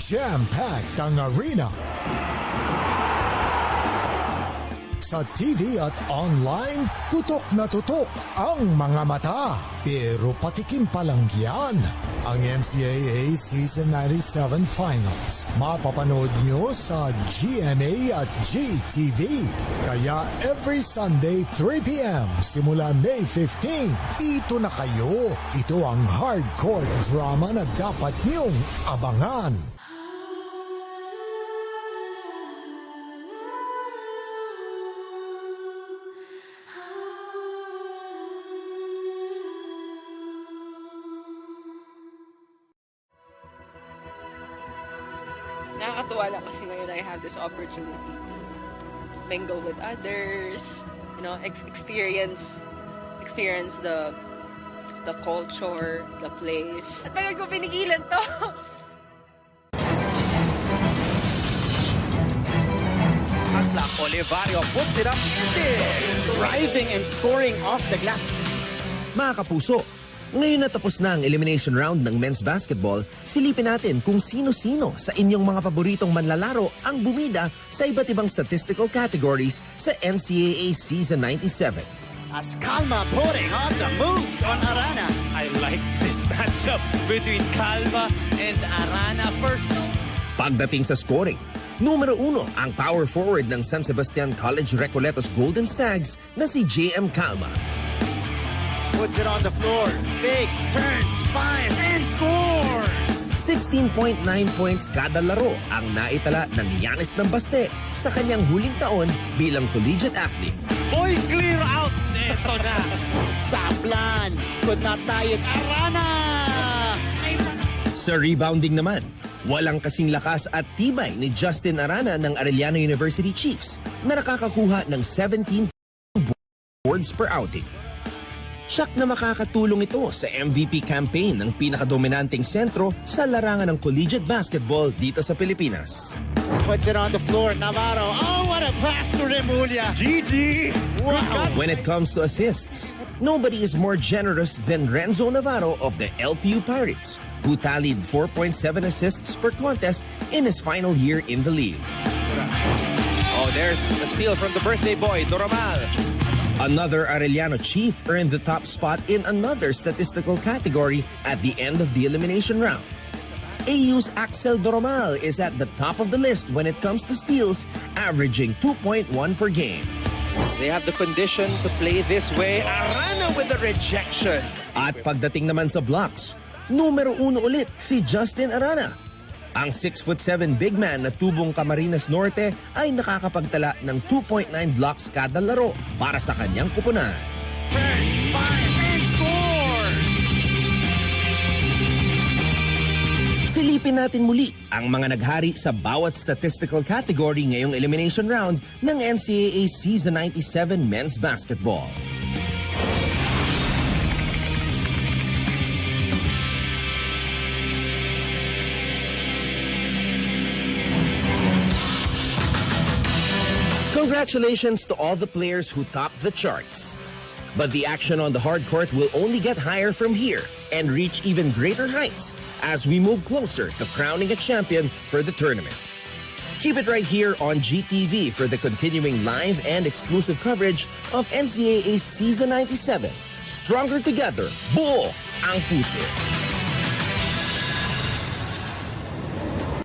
Jam-packed ang arena. Sa TV at online, tutok na tutok ang mga mata. Pero patikim pa lang yan. Ang NCAA Season 97 Finals. Mapapanood nyo sa GMA at GTV. Kaya every Sunday 3 p.m. simula May 15, ito na kayo. Ito ang hardcore drama na dapat nyong abangan. Nakakatuwa lang kasi ngayon I have this opportunity to mingle with others, experience the culture, the place. At tagal ko pinigilan to. Atlak Olivario puts it up driving and scoring off the glass. Mga kapuso, ngayon na tapos na ang elimination round ng men's basketball, silipin natin kung sino-sino sa inyong mga paboritong manlalaro ang bumida sa iba't ibang statistical categories sa NCAA Season 97. As Calma putting on the moves on Arana. I like this matchup between Calma and Arana first. Pagdating sa scoring, numero 1 ang power forward ng San Sebastian College Recoletos Golden Stags na si JM Calma. Puts it on the floor, fake, turns, fires, and scores! 16.9 points kada laro ang naitala ng Giannis ng Baste sa kanyang huling taon bilang collegiate athlete. Boy, clear out! Ito na! Saplan! Could not tie it. Arana! Sa rebounding naman, walang kasing lakas at tibay ni Justin Arana ng Arellano University Chiefs na nakakakuha ng 17 boards per outing. Siyak na makakatulong ito sa MVP campaign ng pinakadominanteng sentro sa larangan ng collegiate basketball dito sa Pilipinas. Puts it on the floor, Navarro. Oh, what a pass to Remulla. GG! Wow. When it comes to assists, nobody is more generous than Renzo Navarro of the LPU Pirates, who tallied 4.7 assists per contest in his final year in the league. Oh, there's a steal from the birthday boy, Doromal. Another Arellano Chief earned the top spot in another statistical category at the end of the elimination round. AU's Axel Doromal is at the top of the list when it comes to steals, averaging 2.1 per game. They have the condition to play this way. Arana with the rejection. At pagdating naman sa blocks, numero 1 ulit si Justin Arana. Ang 6'7" big man na tubong Camarines Norte ay nakakapagtala ng 2.9 blocks kada laro para sa kanyang kupunan. Turns, fires, and scores! Silipin natin muli ang mga naghari sa bawat statistical category ngayong elimination round ng NCAA Season 97 Men's Basketball. Congratulations to all the players who topped the charts. But the action on the hard court will only get higher from here and reach even greater heights as we move closer to crowning a champion for the tournament. Keep it right here on GTV for the continuing live and exclusive coverage of NCAA Season 97. Stronger together, buo ang puso.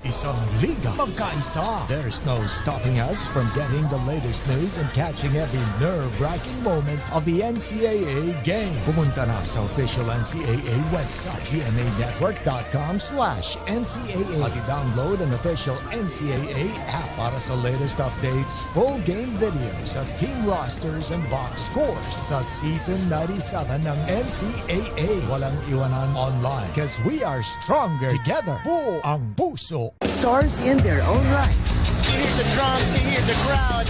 Isang liga magkaisa. There's no stopping us from getting the latest news and catching every nerve-wracking moment of the NCAA game. Pumunta na sa official NCAA website, gmanetwork.com/NCAA at i-download an official NCAA app para sa latest updates, full game videos at team rosters and box scores sa Season 97 ng NCAA. Walang iwanan online because we are stronger together. Buo ang puso. Stars in their own right. You hear the drums, you hear the crowd.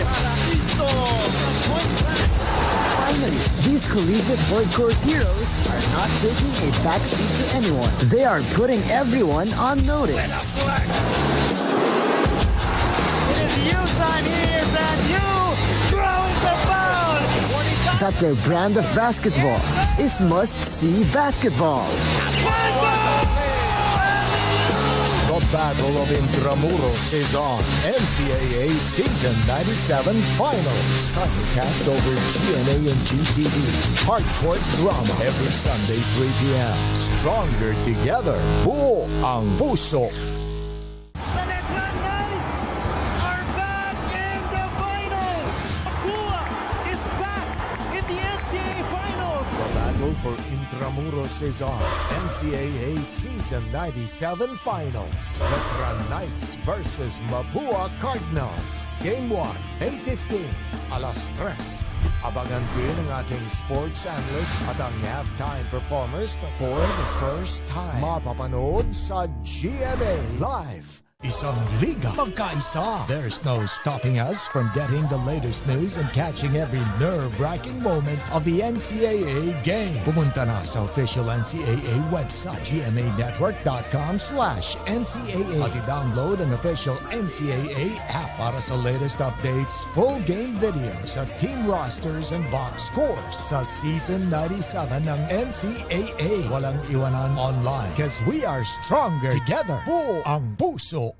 Finally, these collegiate hardcore heroes are not taking a backseat to anyone. They are putting everyone on notice. It is you time here and you throwing the ball. That their brand of basketball is must-see basketball. The Battle of Intramuros is on. NCAA Season 97 Finals. Simulcast over GMA and GTV. Hardcourt drama every Sunday 3 p.m. Stronger together. Buo ang puso. The Netland Knights are back in the finals. Akua is back in the NCAA finals. The battle for Intramuros is on. NCAA Season 97 Finals. Veteran Knights versus Mapua Cardinals. Game 1, May 15, alas 3. Abangan din ang ating sports analyst at ang halftime performers for the first time. Mapapanood sa GMA Live. Isang liga magkaisa. There's no stopping us from getting the latest news and catching every nerve-wracking moment of the NCAA game. Pumunta na sa official NCAA website, gmanetwork.com/NCAA at i-download ang official NCAA app para sa latest updates, full game videos at team rosters and box scores sa Season 97 ng NCAA. Walang iwanan online because we are stronger together. Buo ang puso.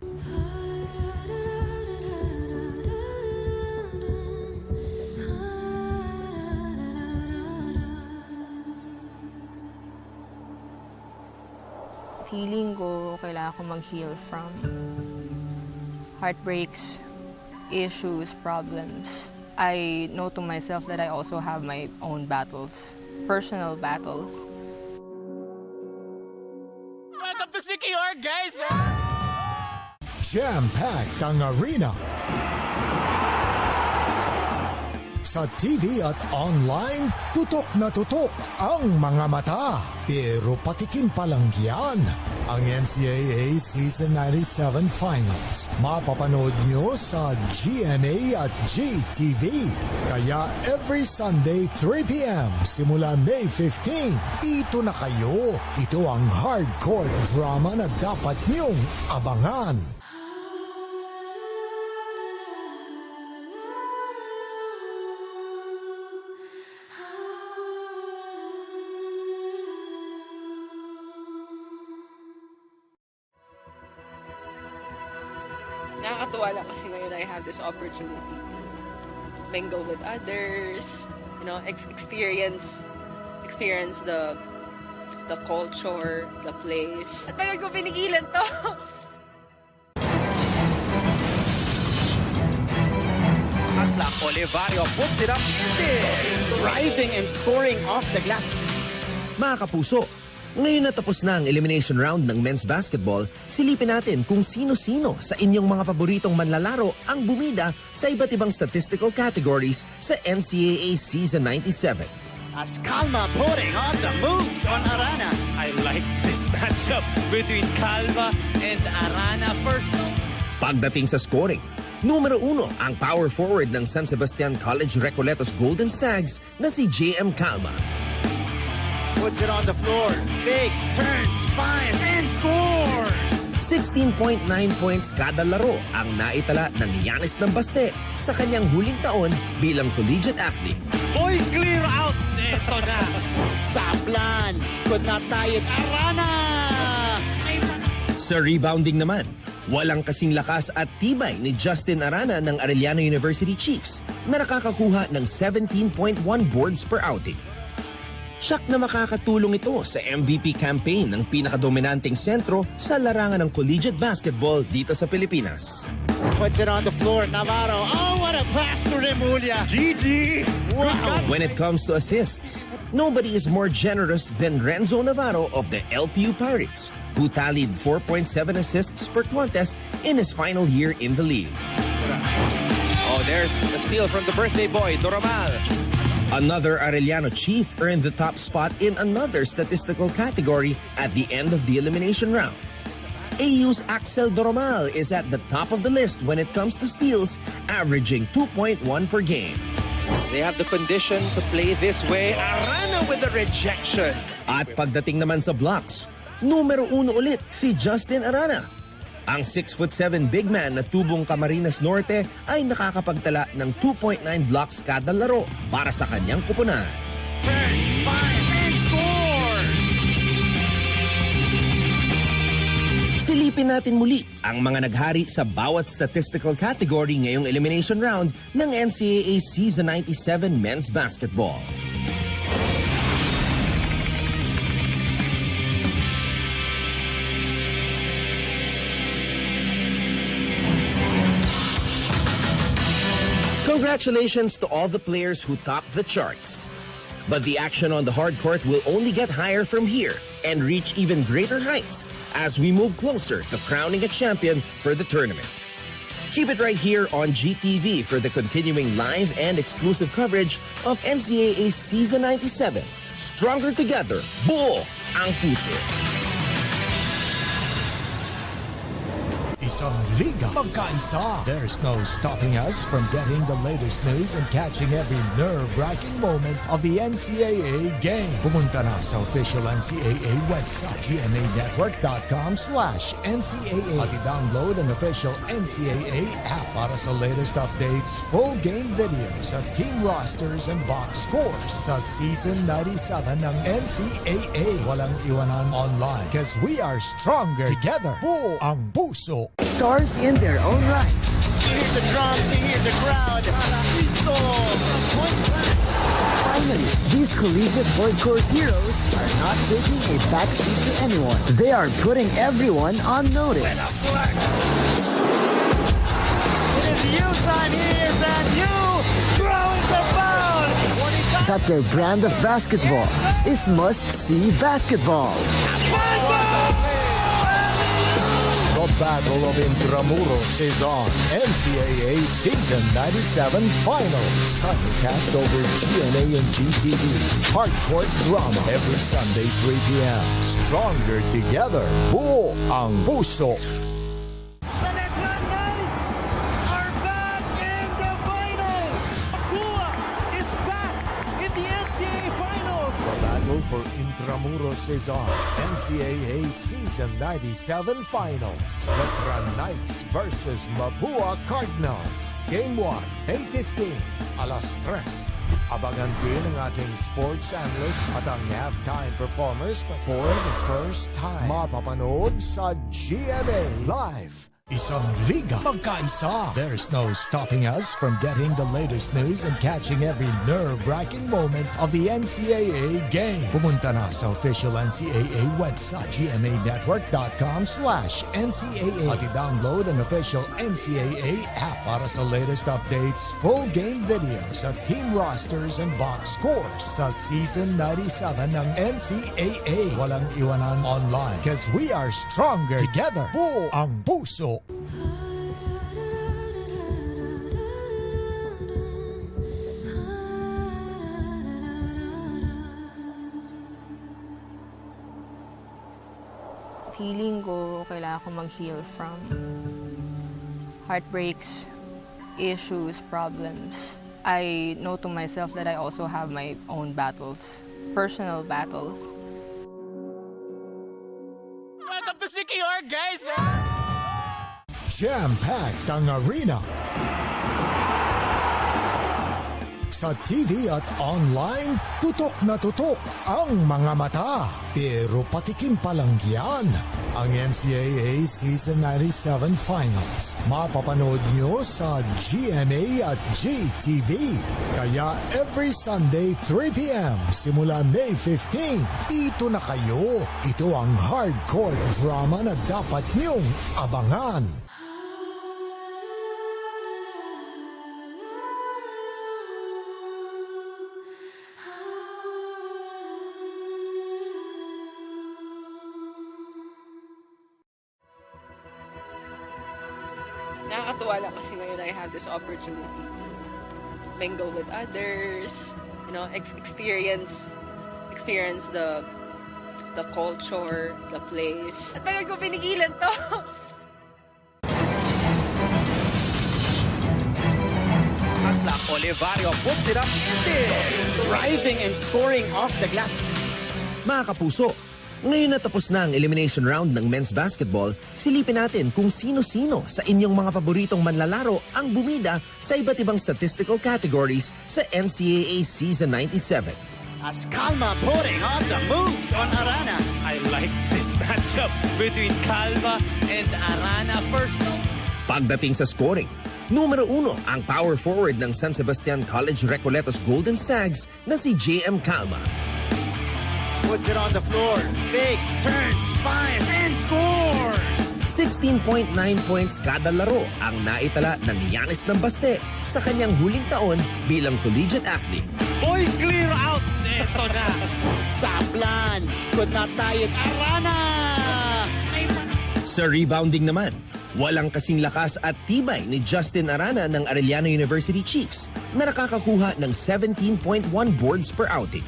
Feeling ko, kailangan ko mag-heal from heartbreaks, issues, problems. I know to myself that I also have my own battles, personal battles. Welcome to CKR, guys! Jam-packed ang arena. Sa TV at online, tutok na tutok ang mga mata. Pero patikim pa lang yan. Ang NCAA Season 97 Finals. Mapapanood nyo sa GMA at GTV. Kaya every Sunday 3 p.m. simula May 15, ito na kayo. Ito ang hardcore drama na dapat nyong abangan. Nakakatuwa lang kasi ngayon I have this opportunity to mingle with others, experience the culture, the place. At tagal ko pinigilan to. Atlak Olivario puts it up big, driving and scoring off the glass. Mga kapuso, ngayon na tapos na ang elimination round ng men's basketball, silipin natin kung sino-sino sa inyong mga paboritong manlalaro ang bumida sa iba't ibang statistical categories sa NCAA Season 97. As Calma putting on the moves on Arana. I like this matchup between Calma and Arana first. Pagdating sa scoring, numero 1 ang power forward ng San Sebastian College Recoletos Golden Stags na si JM Calma. Puts it on the floor, fake, turns, finds, and scores! 16.9 points kada laro ang naitala ng Giannis ng Baste sa kanyang huling taon bilang collegiate athlete. Boy, clear out! Ito na! Saplan! Could not tie it. Arana! Sa rebounding naman, walang kasing lakas at tibay ni Justin Arana ng Arellano University Chiefs na nakakakuha ng 17.1 boards per outing. Siyak na makakatulong ito sa MVP campaign ng pinakadominanteng sentro sa larangan ng collegiate basketball dito sa Pilipinas. Puts it on the floor, Navarro. Oh, what a pass to Remulla. GG! Wow! When it comes to assists, nobody is more generous than Renzo Navarro of the LPU Pirates, who tallied 4.7 assists per contest in his final year in the league. Oh, there's a steal from the birthday boy, Doromal. Another Arellano Chief earned the top spot in another statistical category at the end of the elimination round. AU's Axel Doromal is at the top of the list when it comes to steals, averaging 2.1 per game. They have the condition to play this way. Arana with the rejection. At pagdating naman sa blocks, numero 1 ulit si Justin Arana. Ang 6'7" big man na tubong Camarines Norte ay nakakapagtala ng 2.9 blocks kada laro para sa kanyang kupunan. Turns, finds, and scores! Silipin natin muli ang mga naghari sa bawat statistical category ngayong elimination round ng NCAA Season 97 Men's Basketball. Congratulations to all the players who topped the charts. But the action on the hard court will only get higher from here and reach even greater heights as we move closer to crowning a champion for the tournament. Keep it right here on GTV for the continuing live and exclusive coverage of NCAA Season 97. Stronger together, buo ang puso. Isang liga magkaisa. There's no stopping us from getting the latest news and catching every nerve-wracking moment of the NCAA game. Pumunta na sa official NCAA website, gmanetwork.com/NCAA at i-download ang official NCAA app para sa latest updates, full game videos at team rosters and box scores sa Season 97 ng NCAA. Walang iwanan online because we are stronger together. Buo ang puso. Stars in their own right. You hear the drums, you hear the crowd. Finally, these collegiate hardcore heroes are not taking a backseat to anyone. They are putting everyone on notice. It is you time here, and you throwing the ball. That their brand of basketball is must-see basketball. The Battle of Intramuros is on. NCAA Season 97 Finals. Simulcast over GMA and GTV. Hardcore drama every Sunday 3 p.m. Stronger together. Buo ang puso. The Netlan Knights are back in the finals. Akua is back in the NCAA finals. The battle for Intramuros is on. NCAA Season 97 Finals. Veteran Knights versus Mapua Cardinals. Game 1, May 15, alas 3. Abangan din ang ating sports analyst at ang halftime performers for the first time. Mapapanood sa GMA Live. Isang liga magkaisa. There's no stopping us from getting the latest news and catching every nerve-wracking moment of the NCAA game. Pumunta na sa official NCAA website, gmanetwork.com/NCAA at i-download ang official NCAA app para sa latest updates, full game videos at team rosters and box scores sa Season 97 ng NCAA. Walang iwanan online because we are stronger together. Buo ang puso. Feeling ko, kailangan ko mag-heal from heartbreaks, issues, problems. I know to myself that I also have my own battles, personal battles. Welcome to CKR, guys. Jam-packed ang arena. Sa TV at online, tutok na tutok ang mga mata. Pero patikim pa lang yan. Ang NCAA Season 97 Finals. Mapapanood nyo sa GMA at GTV. Kaya every Sunday 3 p.m. simula May 15, dito na kayo. Ito ang hardcore drama na dapat nyong abangan. Nakakatuwa lang kasi ngayon I have this opportunity to mingle with others, experience the culture, the place. At tagal ko pinigilan to. Atlak Olivario puts it up, driving and scoring off the glass. Mga kapuso, ngayon na tapos na ang elimination round ng men's basketball, silipin natin kung sino-sino sa inyong mga paboritong manlalaro ang bumida sa iba't ibang statistical categories sa NCAA Season 97. as Calma putting on the moves on Arana. I like this matchup between Calma and Arana. First, Pagdating sa scoring, numero 1 ang power forward ng San Sebastian College Recoletos Golden Stags na si JM Calma. Puts it on the floor, fake, turns, fires, and scores! 16.9 points kada laro ang naitala ng Giannis ng Baste sa kanyang huling taon bilang collegiate athlete. boy, clear out. Ito na. Saplan, could not tie it. Arana! Sa rebounding naman, walang kasing lakas at tibay ni Justin Arana ng Arellano University Chiefs na nakakakuha ng 17.1 boards per outing.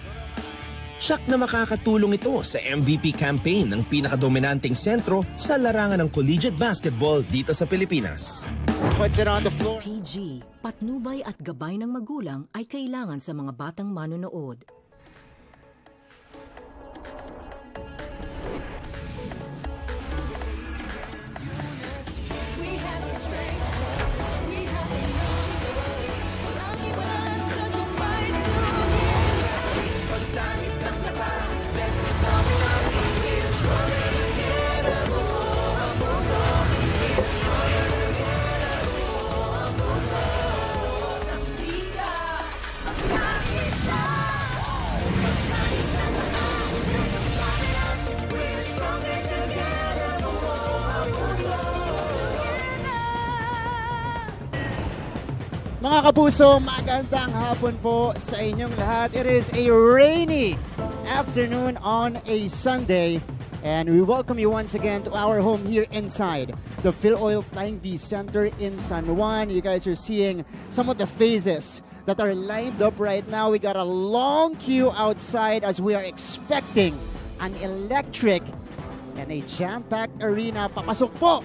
Siyak na makakatulong ito sa MVP campaign ng pinakadominanteng sentro sa larangan ng collegiate basketball dito sa Pilipinas. Puts it on the floor. PG, patnubay at gabay ng magulang ay kailangan sa mga batang manonood. Mga kapuso, magandang hapon po sa inyong lahat. It is a rainy afternoon on a Sunday, and we welcome you once again to our home here inside the Phil Oil Flying V Center in San Juan. You guys are seeing some of the faces that are lined up right now. We got a long queue outside as we are expecting an electric and a jam-packed arena. Papasok po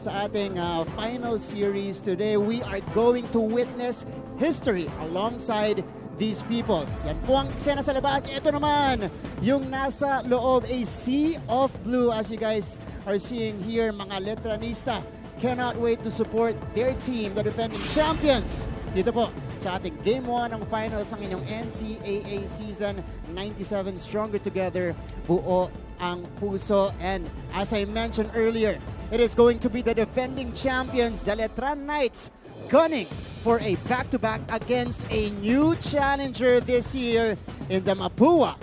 sa ating final series today. We are going to witness history alongside these people. Yan po ang eksena sa labas. Ito naman, yung nasa loob, a sea of blue. As you guys are seeing here, mga Letranista cannot wait to support their team, the defending champions. Dito po sa ating Game 1 ng finals ng inyong NCAA Season 97. Stronger Together, buo ang puso. And as I mentioned earlier, it is going to be the defending champions, the Letran Knights, gunning for a back-to-back against a new challenger this year in the Mapua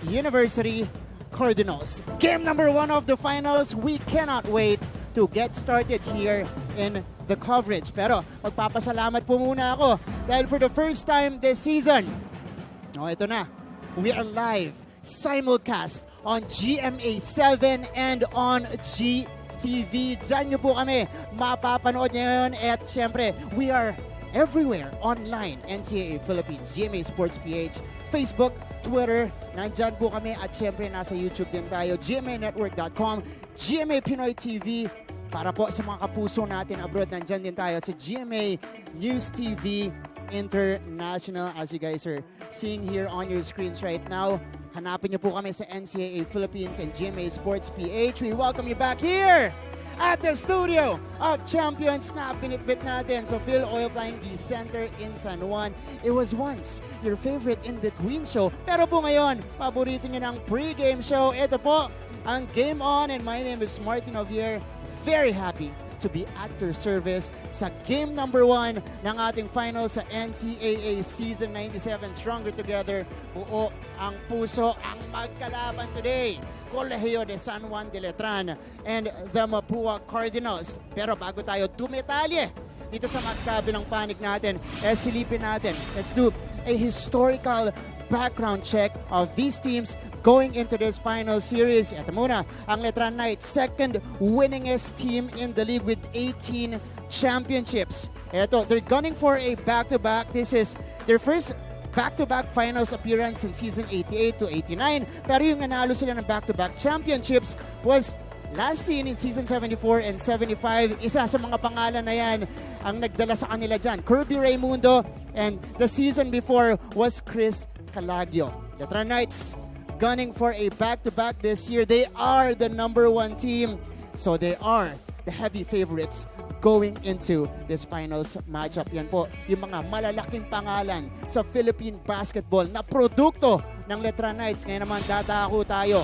University Cardinals. Game number 1 of the finals. We cannot wait to get started here in the coverage. Pero magpapasalamat po muna ako dahil for the first time this season, ito na, we are live, simulcast on GMA7 and on GTV. Diyan nyo po kami mapapanood ngayon. At syempre, we are everywhere online. NCAA Philippines, GMA Sports PH, Facebook, Twitter, nandyan po kami. At syempre, nasa YouTube din tayo. GMAnetwork.com, GMA Pinoy TV. Para po sa mga kapuso natin abroad, nandyan din tayo sa GMA News TV International. As you guys are seeing here on your screens right now, hanapin niyo po kami sa NCAA Philippines and GMA Sports PH. We welcome you back here at the studio of champions na binitbit natin sa Phil Oil Flying V Center in San Juan. It was once your favorite in-between show, pero po ngayon, paborito niyo ng pre-game show. Ito po ang Game On, and my name is Martin Javier. Very happy to be at your service sa game number 1 ng ating final sa NCAA Season 97. Stronger Together, buo ang puso ang magkalaban today. Colegio de San Juan de Letran and the Mapua Cardinals. Pero bago tayo dumetalye dito sa magkabilang panig natin, silipin natin. Let's do a historical background check of these teams going into this final series. Ito muna, ang Letran Knights, second winningest team in the league with 18 championships. Ito, they're gunning for a back-to-back. This is their first back-to-back finals appearance in season 88 to 89. Pero yung nanalo sila ng back-to-back championships was last seen in season 74 and 75. Isa sa mga pangalan na yan ang nagdala sa kanila dyan, Kirby Raimundo, and the season before was Chris Calagio. Letran Knights gunning for a back-to-back this year. They are the number 1 team, so they are the heavy favorites going into this finals matchup. Yan po, yung mga malalaking pangalan sa Philippine basketball na produkto ng Letran Knights. Ngayon naman dadako tayo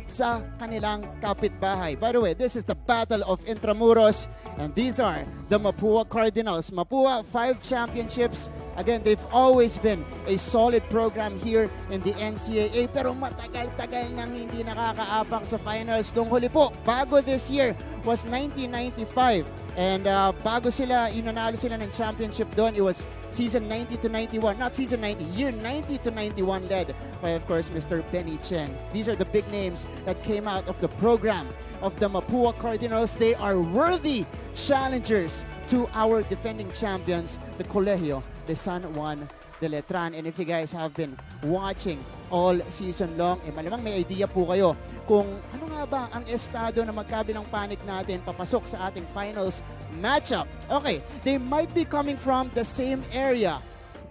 sa kanilang kapitbahay. By the way, this is the Battle of Intramuros, and these are the Mapua Cardinals. Mapua, 5 championships. Again, they've always been a solid program here in the NCAA, pero matagal-tagal nang hindi nakakaapak sa finals. Nung huli po, bago this year, was 1995. And bago sila, inanalo sila ng championship doon, it was season 90 to 91, not season 90, year 90 to 91, led by, of course, Mr. Benny Chen. These are the big names that came out of the program of the Mapua Cardinals. They are worthy challengers to our defending champions, the Colegio de San Juan de Letran. And if you guys have been watching all season long, malamang may idea po kayo kung ano nga ba ang estado na magkabilang panig natin papasok sa ating finals matchup. Okay, they might be coming from the same area,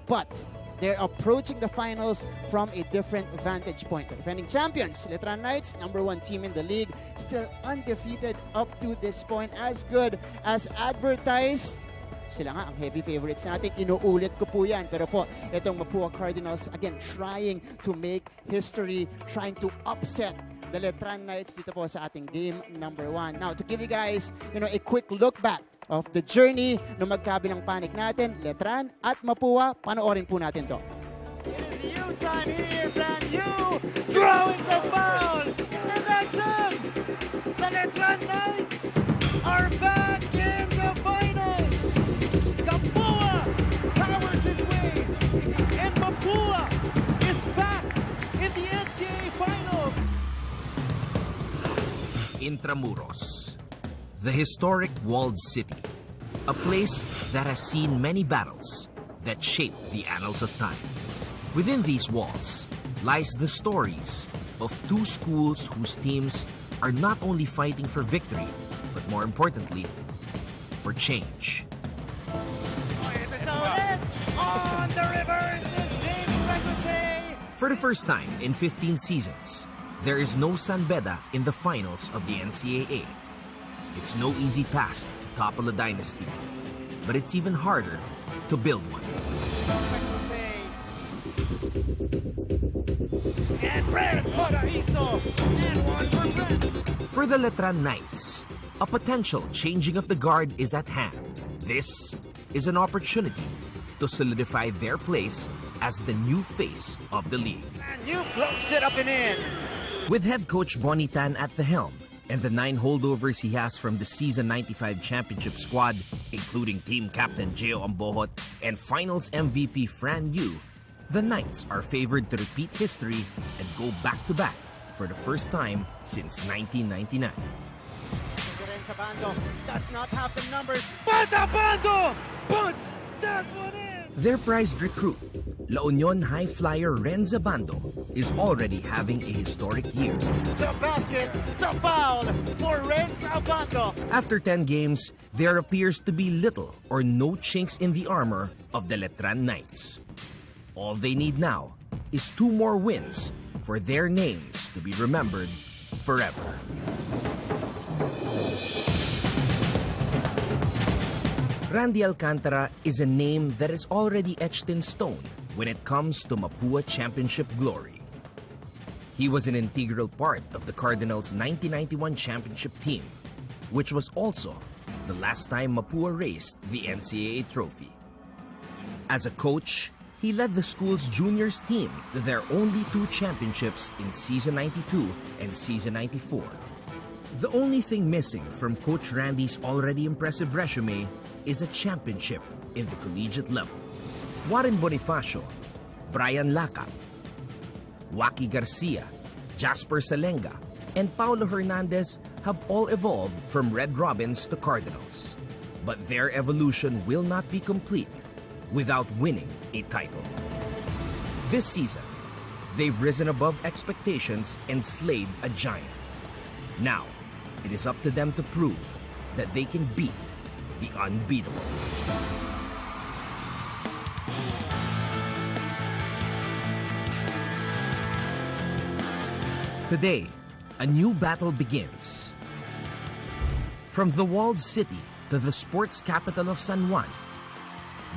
but they're approaching the finals from a different vantage point. The defending champions, Letran Knights, #1 team in the league, still undefeated up to this point, as good as advertised. Sila nga ang heavy favorites natin. Inuulit ko po yan. Pero po, itong Mapua Cardinals, again, trying to make history, trying to upset the Letran Knights dito po sa ating game #1. Now, to give you guys, a quick look back of the journey ng magkabilang panig natin, Letran at Mapua, panoorin po natin to. It's you time here, brand new, throwing the foul, and that's it! The Letran Knights are back in the finals! Mapua powers his way, and Mapua is back in the NCAA finals! Intramuros, the historic walled city, a place that has seen many battles that shape the annals of time. Within these walls lies the stories of 2 schools whose teams are not only fighting for victory, but more importantly, for change. On the reverse is James Benguche. For the first time in 15 seasons, there is no San Beda in the finals of the NCAA. It's no easy task to topple a dynasty, but it's even harder to build one. And Red Paraíso, and one for Red. For the Letran Knights, a potential changing of the guard is at hand. This is an opportunity to solidify their place as the new face of the league. And you floats it up and in. With head coach Bonnie Tan at the helm and the 9 holdovers he has from the season 95 championship squad, including team captain Gio Ambohot and finals MVP Fran Yu, the Knights are favored to repeat history and go back-to-back for the first time since 1999. Sabando does not have the numbers. Sabando puts that one in. Their prized recruit, La Union high flyer Renza Bando, is already having a historic year. The basket, the foul for Renza Bando. After 10 games, there appears to be little or no chinks in the armor of the Letran Knights. All they need now is 2 more wins for their names to be remembered forever. Randy Alcantara is a name that is already etched in stone when it comes to Mapua Championship glory. He was an integral part of the Cardinals' 1991 championship team, which was also the last time Mapua raised the NCAA trophy. As a coach, he led the school's juniors team to their only 2 championships in season 92 and season 94. The only thing missing from Coach Randy's already impressive resume is a championship in the collegiate level. Warren Bonifacio, Brian Lacap, Waki Garcia, Jasper Salenga, and Paulo Hernandez have all evolved from Red Robins to Cardinals. But their evolution will not be complete without winning a title. This season, they've risen above expectations and slayed a giant. Now, it is up to them to prove that they can beat the unbeatable. Today, a new battle begins. From the walled city to the sports capital of San Juan.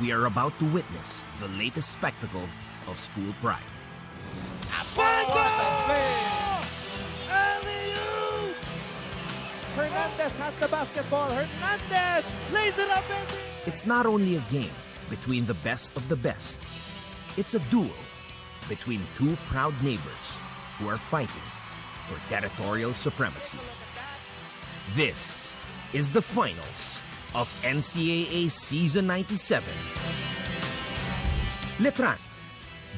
We are about to witness the latest spectacle of school pride. Alley-oop! Hernandez has the basketball. Hernandez lays it up in. It's not only a game between the best of the best. It's a duel between two proud neighbors who are fighting for territorial supremacy. This is the finals of NCAA Season 97. Letran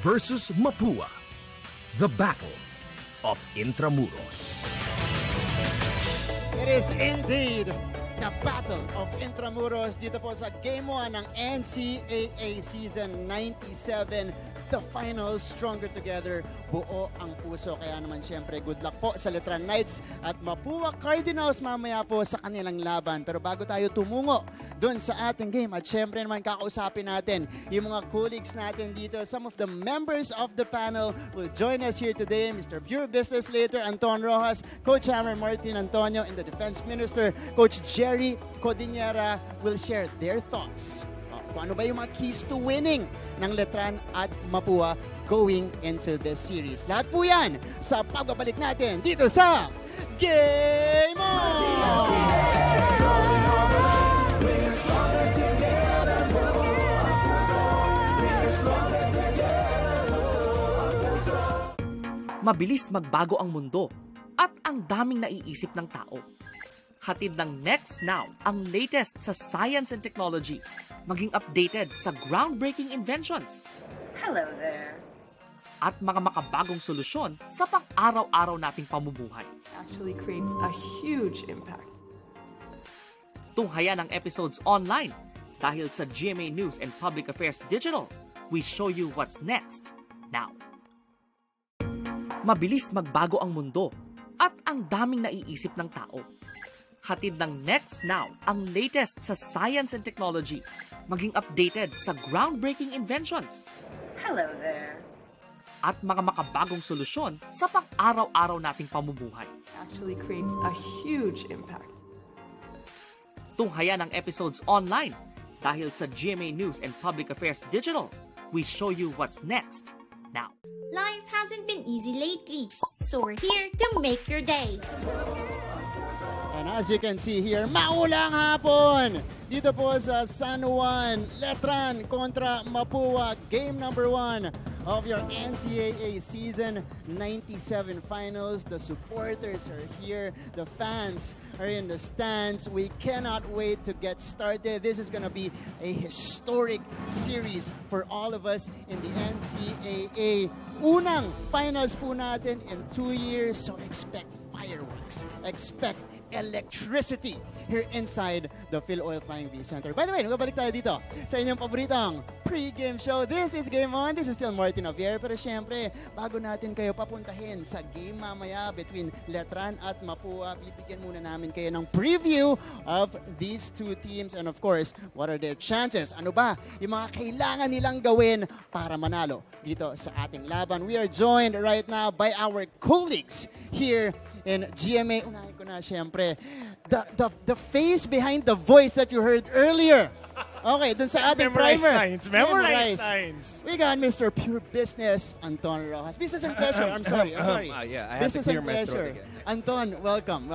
versus Mapua. The Battle of Intramuros. It is indeed the Battle of Intramuros dito po sa Game 1 ng NCAA Season 97. The finals, stronger together, buo ang puso. Kaya naman syempre, good luck po sa Letran Knights at Mapua Cardinals mamaya po sa kanilang laban. Pero bago tayo tumungo dun sa ating game, at syempre naman kakausapin natin yung mga colleagues natin dito. Some of the members of the panel will join us here today. Mr. Bureau Business Leader Anton Rojas, Coach Hammer Martin Antonio, and the Defense Minister, Coach Jerry Codinera will share their thoughts. Kung ano ba yung mga keys to winning ng Letran at Mapua going into this series. Lahat po yan sa pagbabalik natin dito sa Game On! Mabilis magbago ang mundo at ang daming naiisip ng tao. Hatid ng Next Now ang latest sa science and technology, maging updated sa groundbreaking inventions. Hello there. At mga makabagong solusyon sa pang-araw-araw nating pamumuhay. Actually creates a huge impact. Tunghayan ang episodes online dahil sa GMA News and Public Affairs Digital. We show you what's next now. Mabilis magbago ang mundo at ang daming naiisip ng tao. Hatid ng Next Now ang latest sa science and technology, maging updated sa groundbreaking inventions. Hello there. At mga makabagong solusyon sa pang-araw-araw nating pamumuhay. Actually creates a huge impact. Tunghayan ang episodes online dahil sa GMA News and Public Affairs Digital. We show you what's next now. Life hasn't been easy lately, so we're here to make your day. And as you can see here, maulang hapon! Dito po sa San Juan, Letran kontra Mapua, game number 1 of your NCAA Season 97 Finals. The supporters are here, the fans are in the stands. We cannot wait to get started. This is gonna be a historic series for all of us in the NCAA. Unang finals po natin in 2 years, so expect fireworks, expect electricity here inside the Phil-Oil Flying V Center. By the way, nababalik tayo dito sa inyong paboritong pre-game show. This is Game On. This is still Martin Javier. Pero syempre, bago natin kayo papuntahin sa game mamaya between Letran at Mapua, bibigyan muna namin kayo ng preview of these two teams and of course, what are their chances? Ano ba yung mga kailangan nilang gawin para manalo dito sa ating laban? We are joined right now by our colleagues here in GMA. Unahin ko na syempre, the face behind the voice that you heard earlier. Okay, dun sa ating primer. Memorize lines. We got Mr. Pure Business, Anton Rojas. Business and pleasure. I'm sorry. Yeah, I have Business to clear and my throat pleasure. again. Anton, welcome.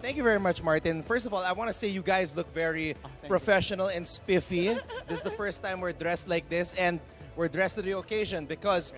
Thank you very much, Martin. First of all, I want to say you guys look very professional and spiffy. This is the first time we're dressed like this, and we're dressed to the occasion because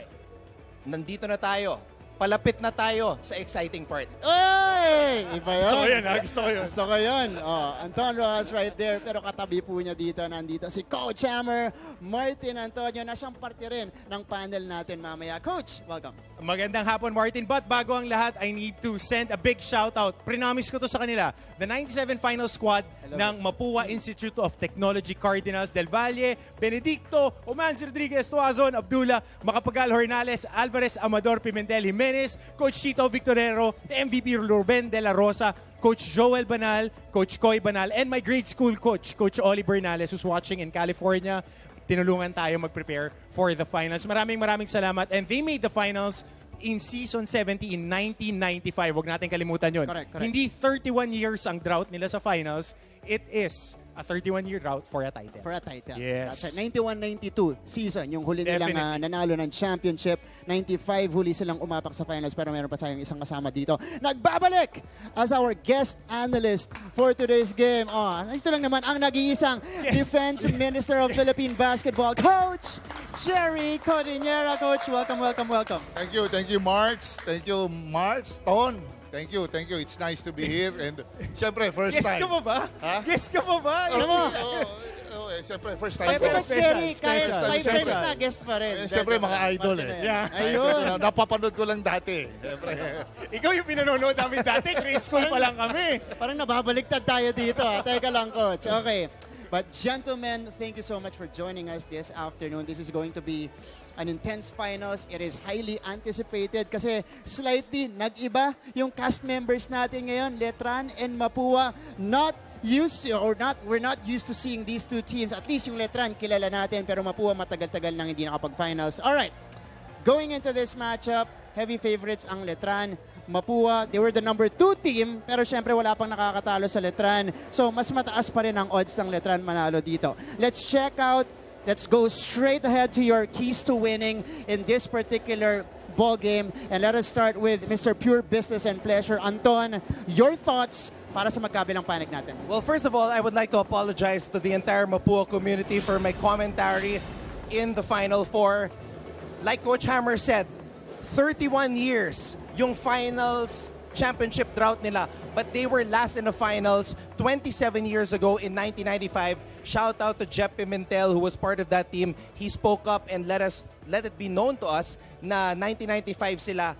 nandito na tayo. Palapit na tayo sa exciting part. Ay! Iba yun. Gusto ko yun. Oh, Anton Rojas right there. Pero katabi po niya dito, nandito si Coach Hammer, Martin Antonio, na siyang parte rin ng panel natin mamaya. Coach, welcome. Magandang hapon, Martin. But bago ang lahat, I need to send a big shout out. Prinomise ko to sa kanila. The 97 final squad ng Mapua Institute of Technology Cardinals del Valle, Benedicto, Omanz Rodriguez, Tuazon, Abdullah, Macapagal Hornales, Alvarez, Amador, Pimentel, Jimenez, Coach Chito Victorero, MVP Ruben De La Rosa, Coach Joel Banal, Coach Coy Banal, and my grade school coach, Coach Oli Bernales, who's watching in California. Tinulungan tayo mag-prepare for the finals. Maraming salamat. And they made the finals in Season 70 in 1995. Huwag natin kalimutan yun. Correct. Hindi 31 years ang drought nila sa finals. It is a 31-year drought for a title. For a title. Yes. That's right. 91-92 season, yung huli nilang Definitely. nanalo ng championship. 95 huli silang umapak sa finals pero meron pa tayong isang kasama dito. Nagbabalik as our guest analyst for today's game. Ito lang naman ang nag-iisang Defense Minister of Philippine Basketball, Coach Jerry Cordillera. Coach, welcome. Thank you, Marks. Thank you, Marks. Ton. Thank you. It's nice to be here. And syempre, first Guest time. ka mo ba? Ha? Guest ka mo ba? Syempre, first time. Pero Coach Jerry, kahit Special. 5 times na guest pa rin. Syempre, mga idol eh. Yeah. Ayun. Napapanood ko lang dati. Syempre. Ikaw yung pinanonood namin dati, grade school pa lang kami. Parang nababaliktad tayo dito. Teka lang, Coach. Okay. But gentlemen, thank you so much for joining us this afternoon. This is going to be an intense finals. It is highly anticipated kasi slightly nag-iba yung cast members natin ngayon, Letran and Mapua. We're not used to seeing these two teams. At least yung Letran kilala natin, pero Mapua matagal-tagal nang hindi nakapag-finals. All right. Going into this matchup, heavy favorites ang Letran. Mapua, they were the number 2 team, pero syempre wala pang nakakatalo sa Letran. So, mas mataas pa rin ang odds ng Letran manalo dito. Let's go straight ahead to your keys to winning in this particular ball game. And let us start with Mr. Pure Business and Pleasure. Anton, your thoughts para sa magkabilang panig natin. Well, first of all, I would like to apologize to the entire Mapua community for my commentary in the Final Four. Like Coach Hammer said, 31 years yung finals championship drought nila, but they were last in the finals 27 years ago in 1995. Shout out to Jeff Pimentel, who was part of that team. He spoke up and let it be known to us na 1995 sila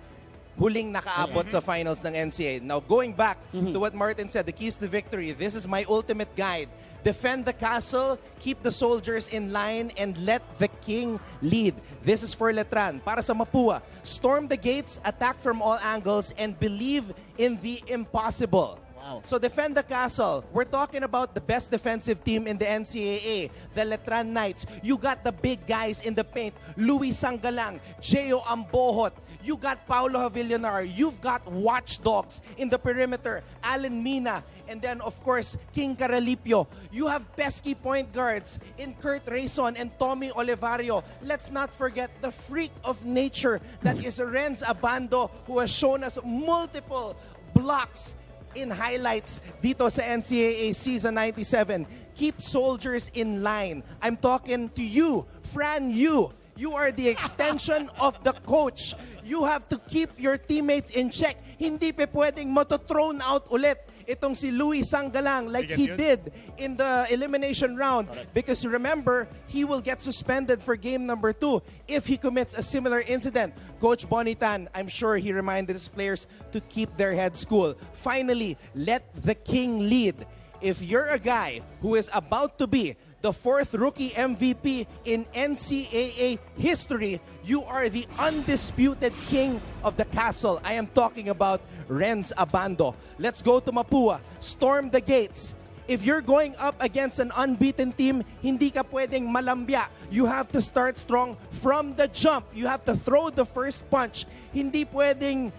huling nakaabot sa finals ng NCAA. Now, going back to what Martin said, the keys to victory, this is my ultimate guide. Defend the castle, keep the soldiers in line, and let the king lead. This is for Letran. Para sa Mapua, storm the gates, attack from all angles, and believe in the impossible. Wow. So defend the castle. We're talking about the best defensive team in the NCAA, the Letran Knights. You got the big guys in the paint, Louis Sangalang, Geo Ambohot. You got Paulo Havillanar. You've got watchdogs in the perimeter, Alan Mina. And then, of course, King Caralipio. You have pesky point guards in Kurt Rayson and Tommy Olivario. Let's not forget the freak of nature that is Renz Abando, who has shown us multiple blocks in highlights dito sa NCAA Season 97. Keep soldiers in line. I'm talking to you, Fran Yu. You are the extension of the coach. You have to keep your teammates in check. Hindi pa pwedeng mato-thrown out ulit itong si Louis Sangalang like he did in the elimination round. Because remember, he will get suspended for game number 2 if he commits a similar incident. Coach Bonitan, I'm sure he reminded his players to keep their heads cool. Finally, let the king lead. If you're a guy who is about to be the 4th rookie MVP in NCAA history, you are the undisputed king of the castle. I am talking about Renz Abando. Let's go to Mapua. Storm the gates. If you're going up against an unbeaten team, hindi ka pwedeng malambya. You have to start strong from the jump. You have to throw the first punch. Hindi pwedeng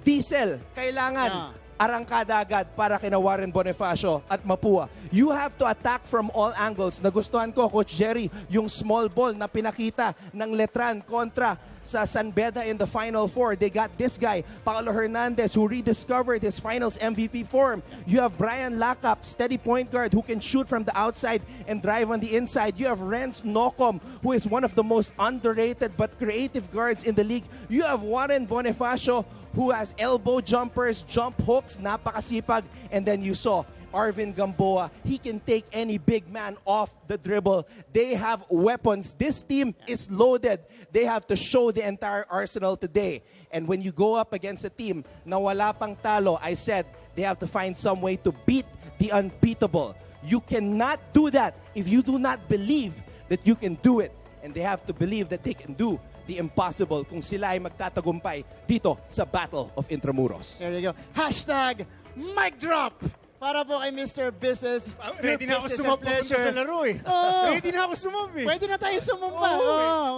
diesel. Kailangan arangkada agad para kina Warren Bonifacio at Mapua. You have to attack from all angles. Nagustuhan ko, Coach Jerry, yung small ball na pinakita ng Letran kontra sa San Beda in the Final Four. They got this guy, Paolo Hernandez, who rediscovered his finals MVP form. You have Brian Lacap, steady point guard who can shoot from the outside and drive on the inside. You have Renz Nocom, who is one of the most underrated but creative guards in the league. You have Warren Bonifacio, who has elbow jumpers, jump hooks, napakasipag. And then you saw Arvin Gamboa. He can take any big man off the dribble. They have weapons. This team is loaded. They have to show the entire arsenal today. And when you go up against a team na wala pang talo, I said they have to find some way to beat the unbeatable. You cannot do that if you do not believe that you can do it. And they have to believe that they can do the impossible kung sila ay magtatagumpay dito sa Battle of Intramuros. There you go. Hashtag mic drop para po kay Mr. Business. Ready na ako sumubok sa laro eh. Ready na ako sumubok. Pwede na tayo sumumpa.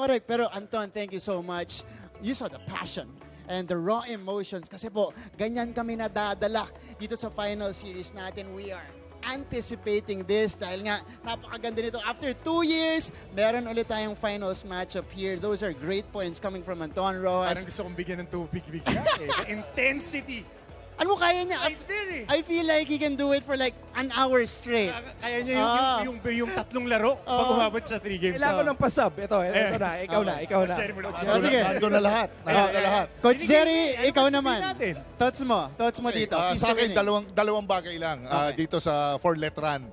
Correct. Pero Anton, thank you so much. You saw the passion and the raw emotions kasi po, ganyan kami nadadala dito sa final series natin. We are anticipating this dahil nga napakaganda nito. After 2 years, meron ulit tayong finals matchup here. Those are great points coming from Anton Rojas. Parang gusto kong bigyan ng tubig bigyan eh. The intensity. Ano kaya niya? I feel like he can do it for like an hour straight. Kaya niya yung tatlong laro pag umabot sa 3 games. Kailangan ko ng pasab. Ito na. Ikaw na. Sige. Nandun na lahat. Coach Jerry, ikaw naman. Thoughts mo dito. Sa akin, dalawang bagay lang dito sa for Letran.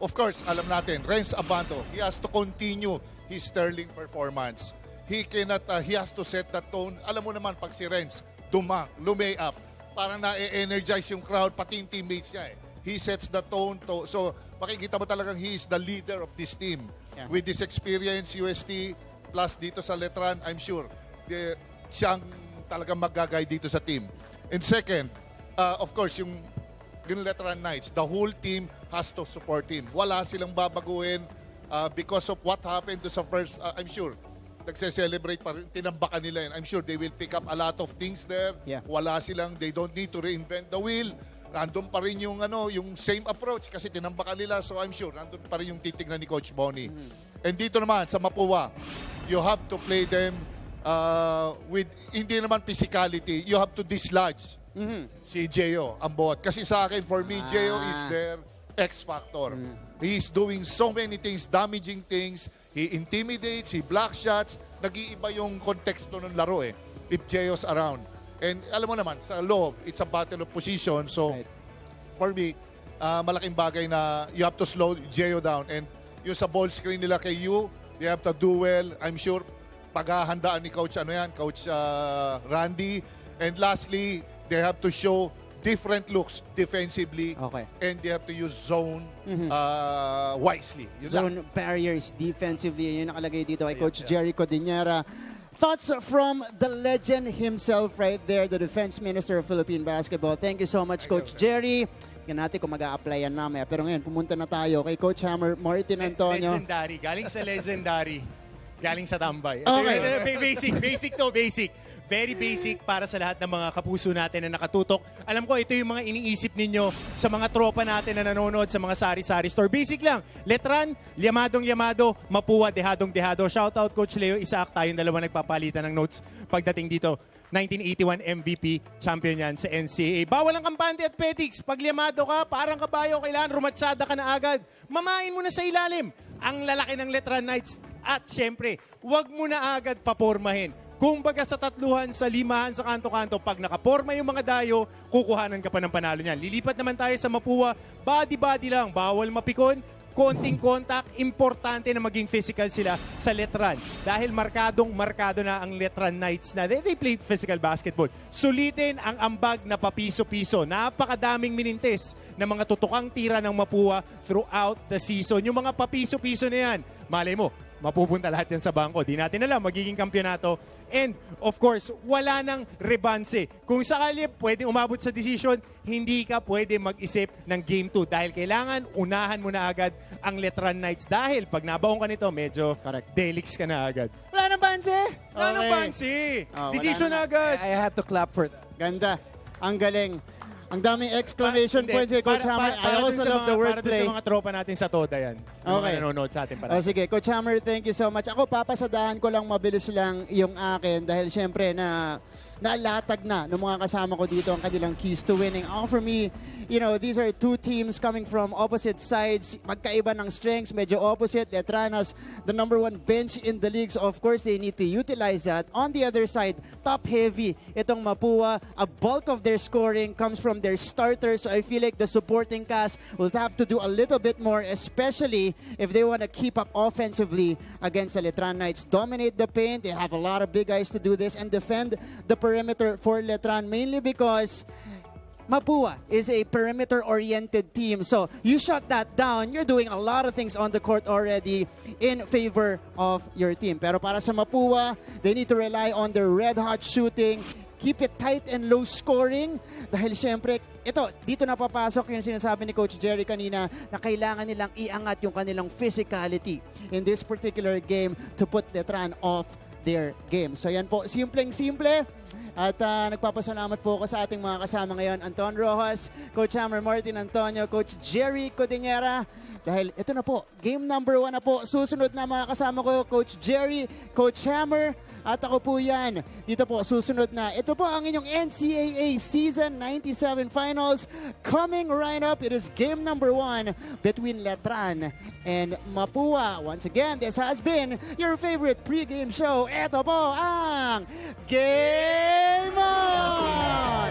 Of course, alam natin, Renz Abanto, he has to continue his sterling performance. He has to set the tone. Alam mo naman, pag si Renz lumay up, parang na-energize yung crowd, pati yung teammates niya eh. He sets the tone. So, makikita mo talagang he is the leader of this team. Yeah. With his experience, UST, plus dito sa Letran, I'm sure, siyang talagang mag-guide dito sa team. And second, of course, yung Letran Knights, the whole team has to support him. Wala silang babaguhin because of what happened to sa first, I'm sure, nagse-celebrate pa rin, tinambakan nila yun. I'm sure they will pick up a lot of things there. Yeah. Wala silang, they don't need to reinvent the wheel. Nandun pa rin yung same approach kasi tinambakan nila. So I'm sure, nandun pa rin yung titignan ni Coach Bonnie. And dito naman, sa Mapua, you have to play them with, hindi naman physicality. You have to dislodge si Gio Ambot. Kasi sa akin, for me, Gio is their X factor. He's doing so many things, damaging things. He intimidates, he block shots. Nag-iiba yung konteksto ng laro eh. If Gio's around. And alam mo naman, sa loob, it's a battle of position. So, for me, malaking bagay na you have to slow Gio down. And yung sa ball screen nila kay you, they have to do well. I'm sure, paghahandaan ni Coach, Coach Randy. And lastly, they have to show different looks defensively. Okay. And they have to use zone wisely. Zone barriers defensively. Yun nakalagay dito kay Coach Jerry Codinera. Thoughts from the legend himself right there, the Defense Minister of Philippine Basketball. Thank you so much, Coach Jerry. Yan natin kung mag-a-applyan mamaya. Pero ngayon, pumunta na tayo kay Coach Hammer, Martin Antonio. Legendary. Galing sa legendary. Galing sa tambay. Okay. Basic. Very basic para sa lahat ng mga kapuso natin na nakatutok. Alam ko, ito yung mga iniisip ninyo sa mga tropa natin na nanonood sa mga sari-sari store. Basic lang. Letran, Yamadong-Yamado, Mapua, Dehadong-Dehado. Shoutout Coach Leo Isaac. Tayong dalawa nagpapalitan ng notes pagdating dito. 1981 MVP champion yan sa NCAA. Bawal ang kampante at petics. Pag Yamado ka, parang kabayo, kailangan rumatsada ka na agad. Mamain mo na sa ilalim. Ang lalaki ng Letran Knights. At syempre, huwag mo na agad papormahin. Kung baga sa tatluhan, sa limahan, sa kanto-kanto, pag nakaporma yung mga dayo, kukuhanan ka pa ng panalo niyan. Lilipat naman tayo sa Mapua, body-body lang, bawal mapikon, konting contact, importante na maging physical sila sa Letran. Dahil markado na ang Letran Knights na they play physical basketball. Sulitin ang ambag na papiso-piso. Napakadaming minintes na mga tutukang tira ng Mapua throughout the season. Yung mga papiso-piso na yan, malay mo, mapupunta lahat yan sa bangko. Di natin alam, magiging kampyonato. And, of course, wala nang rebanse. Kung sakali pwedeng umabot sa decision, hindi ka pwede mag-isip ng Game 2 dahil kailangan unahan mo na agad ang Letran Knights. Dahil pag nabaong ka nito, medyo delix ka na agad. Wala nang banse? Wala nang banse. Decision na agad. I had to clap for that. Ganda. Ang galing. Ang daming exclamation points kay Coach Hammer. I also love the wordplay. Para sa mga tropa natin sa Toda yan. Okay. Mga nanonood sa atin para. Sige, Coach Hammer, thank you so much. Ako, papasadahan ko lang mabilis lang yung akin dahil syempre nalatag na ng mga kasama ko dito ang kanilang keys to winning. For me, these are two teams coming from opposite sides. Magkaiba ng strengths, medyo opposite. Letran has the #1 bench in the league. So of course, they need to utilize that. On the other side, top-heavy. Itong Mapua, a bulk of their scoring comes from their starters. So I feel like the supporting cast will have to do a little bit more, especially if they want to keep up offensively against the Letran Knights. Dominate the paint. They have a lot of big guys to do this and defend the perimeter for Letran, mainly because Mapua is a perimeter-oriented team. So you shut that down, you're doing a lot of things on the court already in favor of your team. Pero para sa Mapua, they need to rely on their red-hot shooting, keep it tight and low scoring. Dahil syempre, dito na papasok yung sinasabi ni Coach Jerry kanina na kailangan nilang iangat yung kanilang physicality in this particular game to put Letran off their game. So yan po, simpleng-simple. At nagpapasalamat po ako sa ating mga kasama ngayon, Anton Rojas, Coach Hammer Martin Antonio, Coach Jerry Codinera. Dahil ito na po, game number 1 na po. Susunod na mga kasama ko, Coach Jerry, Coach Hammer, at ako po yan. Dito po, susunod na. Ito po ang inyong NCAA Season 97 Finals. Coming right up, it is game number 1 between Letran and Mapua. Once again, this has been your favorite pregame show. Ito po ang Game On!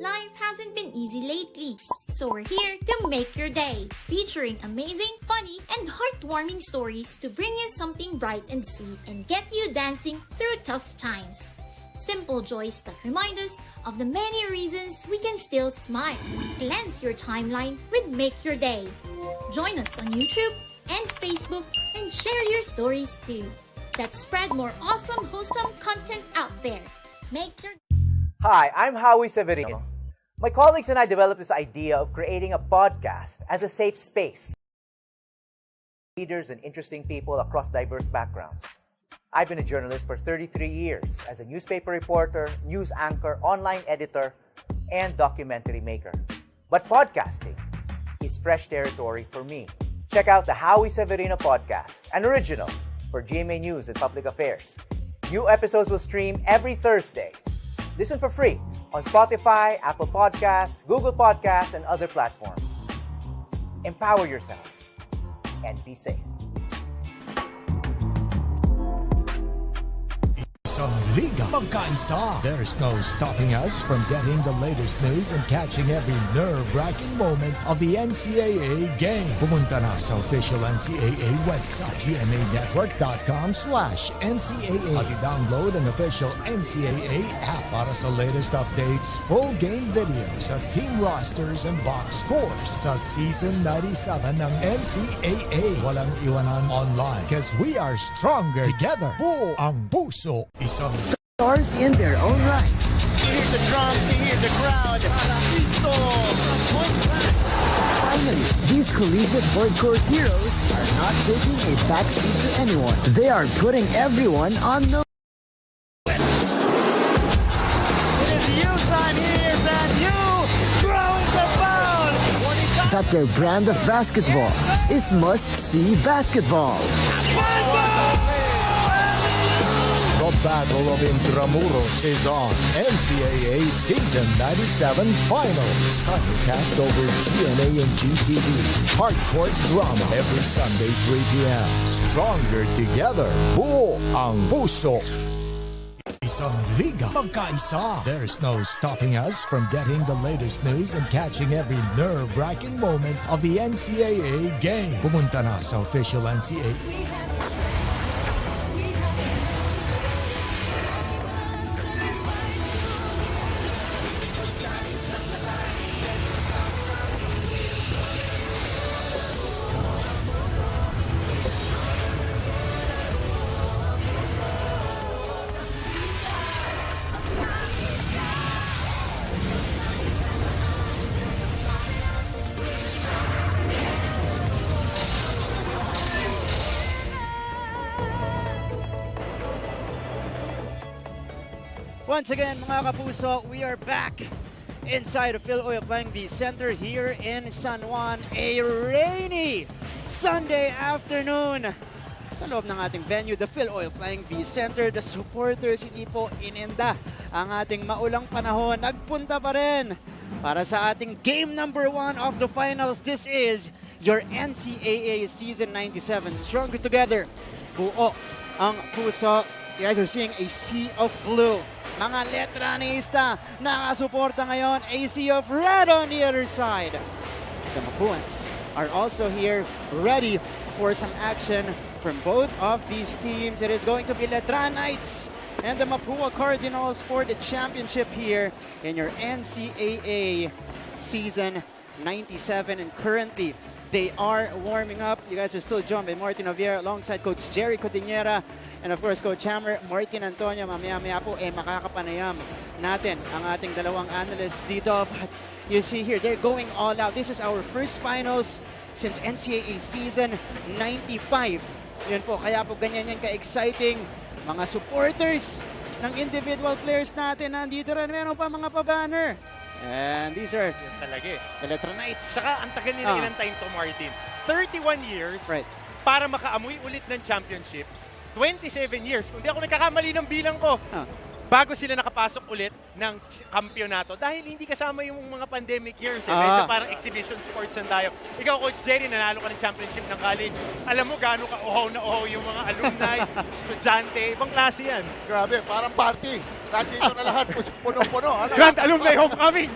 Life hasn't been easy lately, so we're here to make your day, featuring amazing, funny, and heartwarming stories to bring you something bright and sweet and get you dancing through tough times. Simple joys that remind us of the many reasons we can still smile. Cleanse your timeline with Make Your Day. Join us on YouTube and Facebook and share your stories too. Let's spread more awesome, wholesome content out there. Make your Hi, I'm Howie Severino. My colleagues and I developed this idea of creating a podcast as a safe space. Leaders and interesting people across diverse backgrounds. I've been a journalist for 33 years as a newspaper reporter, news anchor, online editor, and documentary maker. But podcasting is fresh territory for me. Check out the Howie Severino Podcast, an original for GMA News and Public Affairs. New episodes will stream every Thursday. Listen for free on Spotify, Apple Podcasts, Google Podcasts, and other platforms. Empower yourselves and be safe. Isang liga magkaisa. There's no stopping us from getting the latest news and catching every nerve-wracking moment of the NCAA game. Pumunta na sa official NCAA website, gmanetwork.com/NCAA. At i-download an official NCAA app para sa latest updates, full game videos at team rosters and box scores sa Season 97 ng NCAA. Walang iwanan online because we are stronger together. Buo ang puso. Isang stars in their own right. You hear the drums, you hear the crowd. Finally, these collegiate hardcore heroes are not taking a backseat to anyone. They are putting everyone on the It is you time here, and you throwing the ball. that their brand of basketball is must-see basketball. The Battle of Intramuros is on. NCAA Season 97 Finals. Simulcast over GMA and GTV. Hardcore drama every Sunday 3 p.m. Stronger together. Buo ang puso. Isang liga magkaisa. There's no stopping us from getting the latest news and catching every nerve-wracking moment of the NCAA game. Pumunta na sa official NCAA. Once again, mga kapuso, we are back inside of Phil Oil Flying V Center here in San Juan. A rainy Sunday afternoon sa loob ng ating venue, the Phil Oil Flying V Center. The supporters, hindi po ininda ang ating maulang panahon. Nagpunta pa rin para sa ating game number 1 of the finals. This is your NCAA Season 97. Stronger together. Buo ang puso. You guys are seeing a sea of blue. Mga Letranista nakasuporta ngayon. A sea of red on the other side. The Mapuans are also here ready for some action from both of these teams. It is going to be Letran Knights and the Mapua Cardinals for the championship here in your NCAA Season 97. And currently, they are warming up. You guys are still joined by Martin Javier alongside Coach Jerry Codinera and of course Coach Hammer Martin Antonio. Mamaya-maya po makakapanayam natin ang ating dalawang analysts dito. But you see here, they're going all out. This is our first finals since NCAA season 95. Yun po, kaya po ganyan yan ka-exciting. Mga supporters ng individual players natin nandito rin. Meron pa mga pa-banner. And these are talaga the Letra Knights. Saka ang tagal nila inantayin to, Martin. 31 years para makaamoy ulit ng championship. 27 years. Kung di ako nagkakamali ng bilang ko, bago sila nakapasok ulit ng kampyonato. Dahil hindi kasama yung mga pandemic years. Medyo parang exhibition sports lang tayo. Ikaw, Coach Jerry, nanalo ka ng championship ng college. Alam mo gaano ka uhaw na uhaw yung mga alumni, estudyante. Ibang klase yan. Grabe, parang party. Nandito na lahat. Puno-puno. Grand Alumni Homecoming!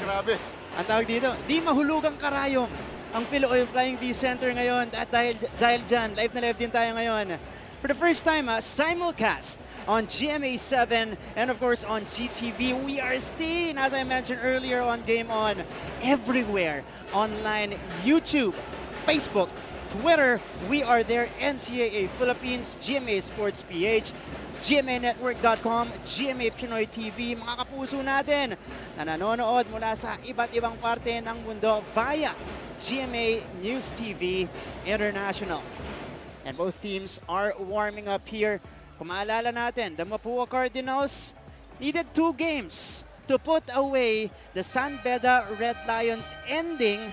Grabe. Ang tawag dito, di mahulugang karayong ang Phil-Oil Flying V Center ngayon. At dahil dyan, live na live din tayo ngayon. For the first time, simulcast on GMA7 and of course on GTV. We are seen, as I mentioned earlier on Game On, everywhere. Online, YouTube, Facebook, Twitter. We are there. NCAA Philippines, GMA Sports PH, GMANetwork.com, GMA Pinoy TV. Mga kapuso natin na nanonood mula sa iba't ibang parte ng mundo via GMA News TV International. And both teams are warming up here. Kung maalala natin, the Mapua Cardinals needed 2 games to put away the San Beda Red Lions, ending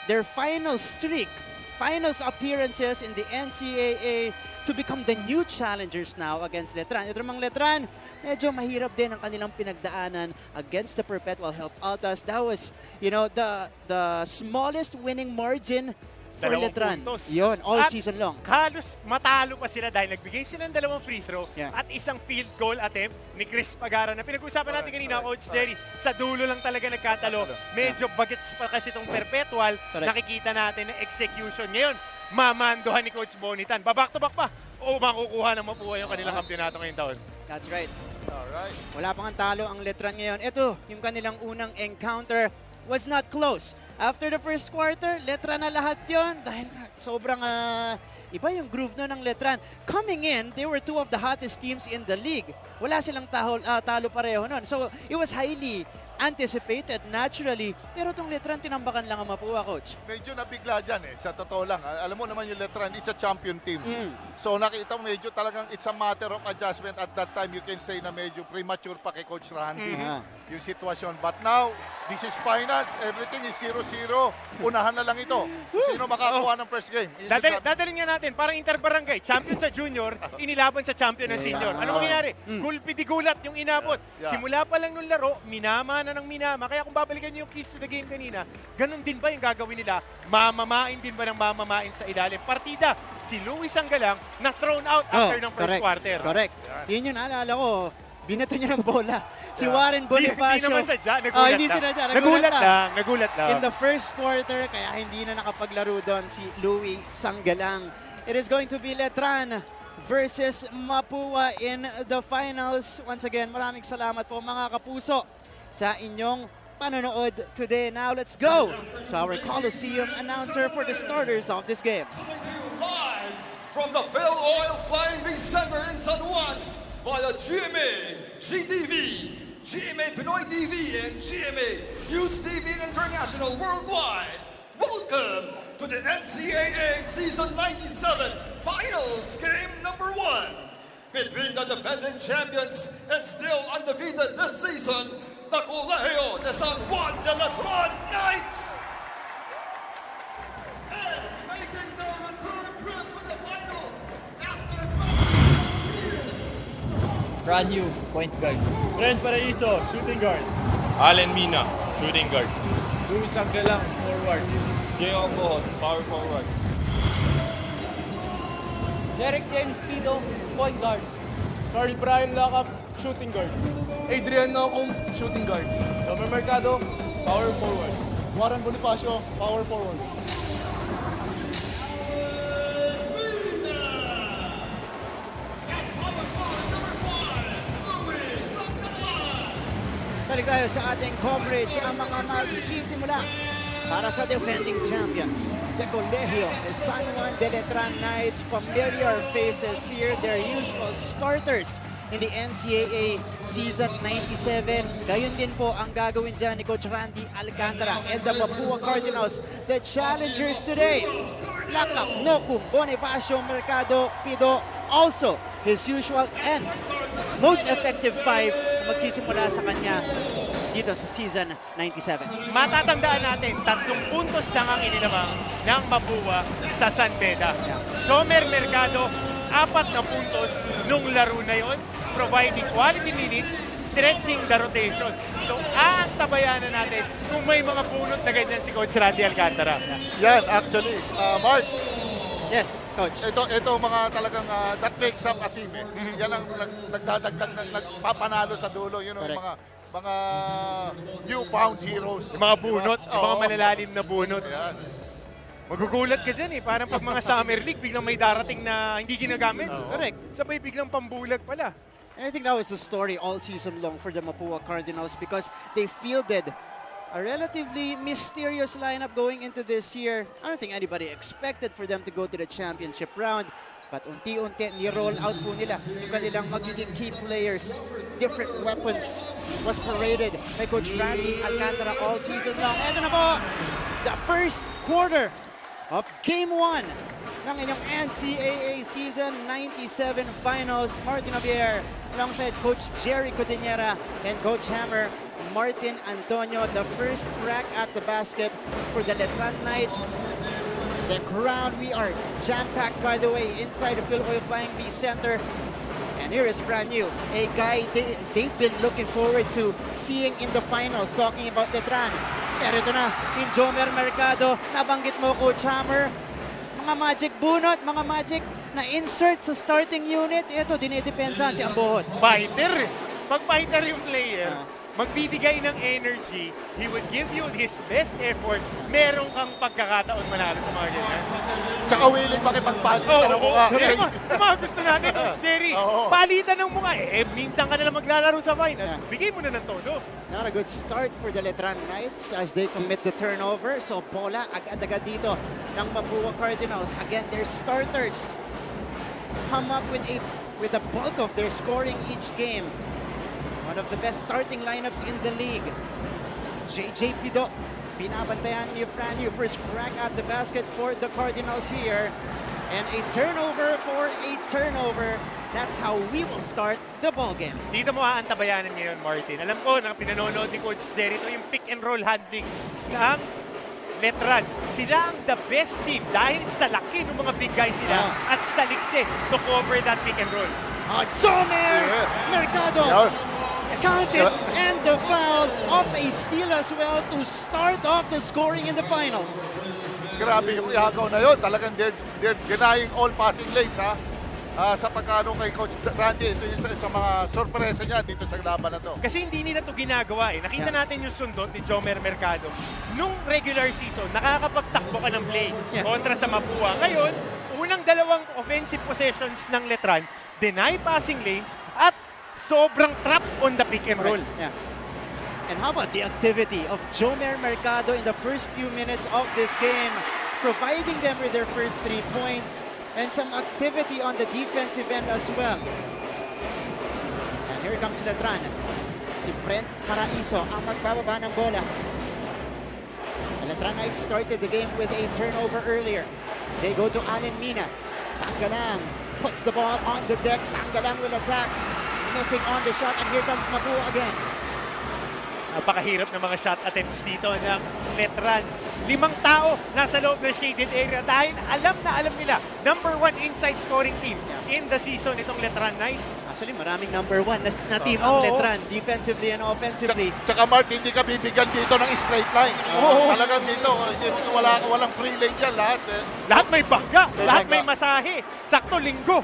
their final streak, finals appearances in the NCAA to become the new challengers now against Letran. Ito namang Letran, medyo mahirap din ang kanilang pinagdaanan against the Perpetual Help Altas. That was, the smallest winning margin for Letran. Yun, all season long. Halos matalo pa sila dahil nagbigay sila ng 2 free throw at isang field goal attempt ni Chris Pagara na pinag-usapan natin kanina, Coach Jerry. Sa dulo lang talaga nagkatalo. Medyo bagets pa kasi itong Perpetual. Nakikita natin na execution. Ngayon, mamandohan ni Coach Bonitan. Baback-to-back pa o makukuha ng Mapua yung kanilang kampyonato ngayong taon. That's right. Wala pang talo ang Letran ngayon. Ito, yung kanilang unang encounter was not close. After the first quarter, Letran na lahat yon dahil sobrang iba yung groove no ng Letran. Coming in, they were 2 of the hottest teams in the league. Wala silang talo pareho nun. So, it was highly anticipated, naturally. Pero itong Letran, tinambakan lang ang Mapua, Coach. Medyo nabigla dyan sa totoo lang. Alam mo naman yung Letran, it's a champion team. So nakita mo medyo talagang it's a matter of adjustment. At that time, you can say na medyo premature pa kay Coach Randy yung sitwasyon. But now, this is finals. Everything is 0-0. Unahan na lang ito. Sino makakuha ng first game? Dadalhin nga natin, parang interbarangay. Champion sa junior, inilaban sa champion ng senior. Ano mangyayari? Gulpi di gulat yung inabot. Simula pa lang nung laro, minama na ng minama. Kaya kung babalikan niyo yung keys to the game kanina, ganun din ba yung gagawin nila? Mamamain din ba ng mamamain sa ilalim? Partida, si Luis Anggalang na thrown out after ng first quarter. Correct. Yun yung naalala ko. Binato niya ng bola. Si Warren Bonifacio. Hindi naman sadya. Nagulat lang. In the first quarter, kaya hindi na nakapaglaro doon si Louis Sanggalang. It is going to be Letran versus Mapua in the finals. Once again, maraming salamat po mga kapuso sa inyong panonood today. Now let's go to our Coliseum announcer for the starters of this game. Live from the Phil-Oil Flying V Center in San Juan via GMA, GTV, GMA Pinoy TV, and GMA News TV International worldwide. Welcome to the NCAA Season 97 Finals Game number 1 between the defending champions and still undefeated this season, the Colegio de San Juan de Letran Knights. And making their return trip for the finals after 5 years. Brand new point guard. Brent Paraiso, shooting guard. Allen Mina, shooting guard. Luis Anggalang, forward. J.O. Bohon, power forward. Derek James Pido, point guard. Carl Brian Lakap, shooting guard. Adrian Nocum, shooting guard. Tomer Mercado, Power forward. Warren Bonifacio, power forward. Balik tayo sa ating coverage. Ang mga magsisimula para sa defending champions, the Colegio de San Juan de Letran Knights. Familiar faces here, their usual starters in the NCAA Season 97. Gayon din po ang gagawin dyan ni Coach Randy Alcantara and the Mapua Cardinals, the challengers today. Lakap, Nokum, Bonifacio, Mercado, Pido, also his usual and most effective 5 magsisimula sa kanya dito sa Season 97. Matatandaan natin, 3 puntos lang ang inilamang ng Mapua sa San Beda. Jomer Mercado, 4 na puntos nung laro na yon, providing quality minutes, stretching the rotation. So, aantabayanan natin kung may mga punot na ganyan si Coach Randy Alcantara. Yan, actually, March. Yes, Coach. Ito mga talagang that makes up a team. Yan ang nagdadagdag, nagpapanalo sa dulo. Yun ang mga newfound heroes. Yung mga bunot, yung mga malalalim na bunot. Yan. Magugulat ka dyan eh. Parang pag mga Summer League, biglang may darating na hindi ginagamit. Correct. Sabay biglang pambulag pala. And I think that was the story all season long for the Mapua Cardinals because they fielded a relatively mysterious lineup going into this year. I don't think anybody expected for them to go to the championship round. But unti-unti, ni-roll out po nila yung kanilang magiging key players. Different weapons was paraded by Coach Randy Alcantara all season long. Ito na po, the first quarter of Game 1 ng inyong NCAA Season 97 Finals. Martin Javier alongside Coach Jerry Codinera and Coach Hammer, Martin Antonio. The first crack at the basket for the Letran Knights. The crowd, we are jam-packed, by the way, inside the Phil Oil Flying V Center. And here is brand new, a guy they've been looking forward to seeing in the finals, talking about Letran. Pero ito na, in Jomer Mercado, nabanggit mo, Coach Hammer, mga magic bunot, mga magic na insert sa starting unit. Ito, dinidepensahan si Ambohos. Fighter. Pag fighter yung player, magbibigay ng energy, he would give you his best effort, meron kang pagkakataon manalo sa mga ganyan. Tsaka willing makipagpalitan ng mukha. Mga gusto natin, Coach Jerry. Palitan ng mukha. Minsan ka nalang maglalaro sa finals. Bigay mo na ng todo. Not a good start for the Letran Knights as they commit the turnover. So, bola agad-agad dito ng Mapua Cardinals. Again, their starters come up with the bulk of their scoring each game. One of the best starting lineups in the league. JJ Pido, binabantayan ni Franny. First crack at the basket for the Cardinals here. And a turnover for a turnover. That's how we will start the ball game. Dito mo aantabayanan ngayon, Martin. Alam ko na pinanonood ni Coach Jerry ito yung pick and roll handling ng Letran. Sila ang the best team dahil sa laki ng mga big guys sila at sa likse to cover that pick and roll. Jomer Mercado counted and the foul of a steal as well to start off the scoring in the finals. Grabe yung ihagaw na yun. Talagang they're denying all passing lanes, ha? Sa pagkano kay Coach Randy, ito yung sa mga sorpresa niya dito sa laban na to. Kasi hindi nila ito ginagawa eh. Nakita natin yung sundot ni Jomer Mercado. Nung regular season, nakakapagtakbo ka ng play kontra sa Mapua. Ngayon, unang 2 offensive possessions ng Letran, deny passing lanes at sobrang trap on the pick and roll. Yeah. And how about the activity of Jomer Mercado in the first few minutes of this game, providing them with their first 3 points and some activity on the defensive end as well. And here comes Letran. Si Brent Paraiso ang magbababa ng bola. Letran Knights started the game with a turnover earlier. They go to Allen Mina. Sangalang puts the ball on the deck. Sangalang will attack. Missing on the shot, and here comes Mapua again. Napakahirap ng mga shot attempts dito ng Letran. 5 tao nasa loob ng shaded area dahil alam nila number 1 inside scoring team in the season itong Letran Knights. Actually, maraming number 1 na team ang Letran, defensively and offensively. Tsaka Mark, hindi ka bibigyan dito ng straight line. Talagang dito, walang free lane dyan lahat. Lahat may bangga, lahat may masahe. Sakto, linggo.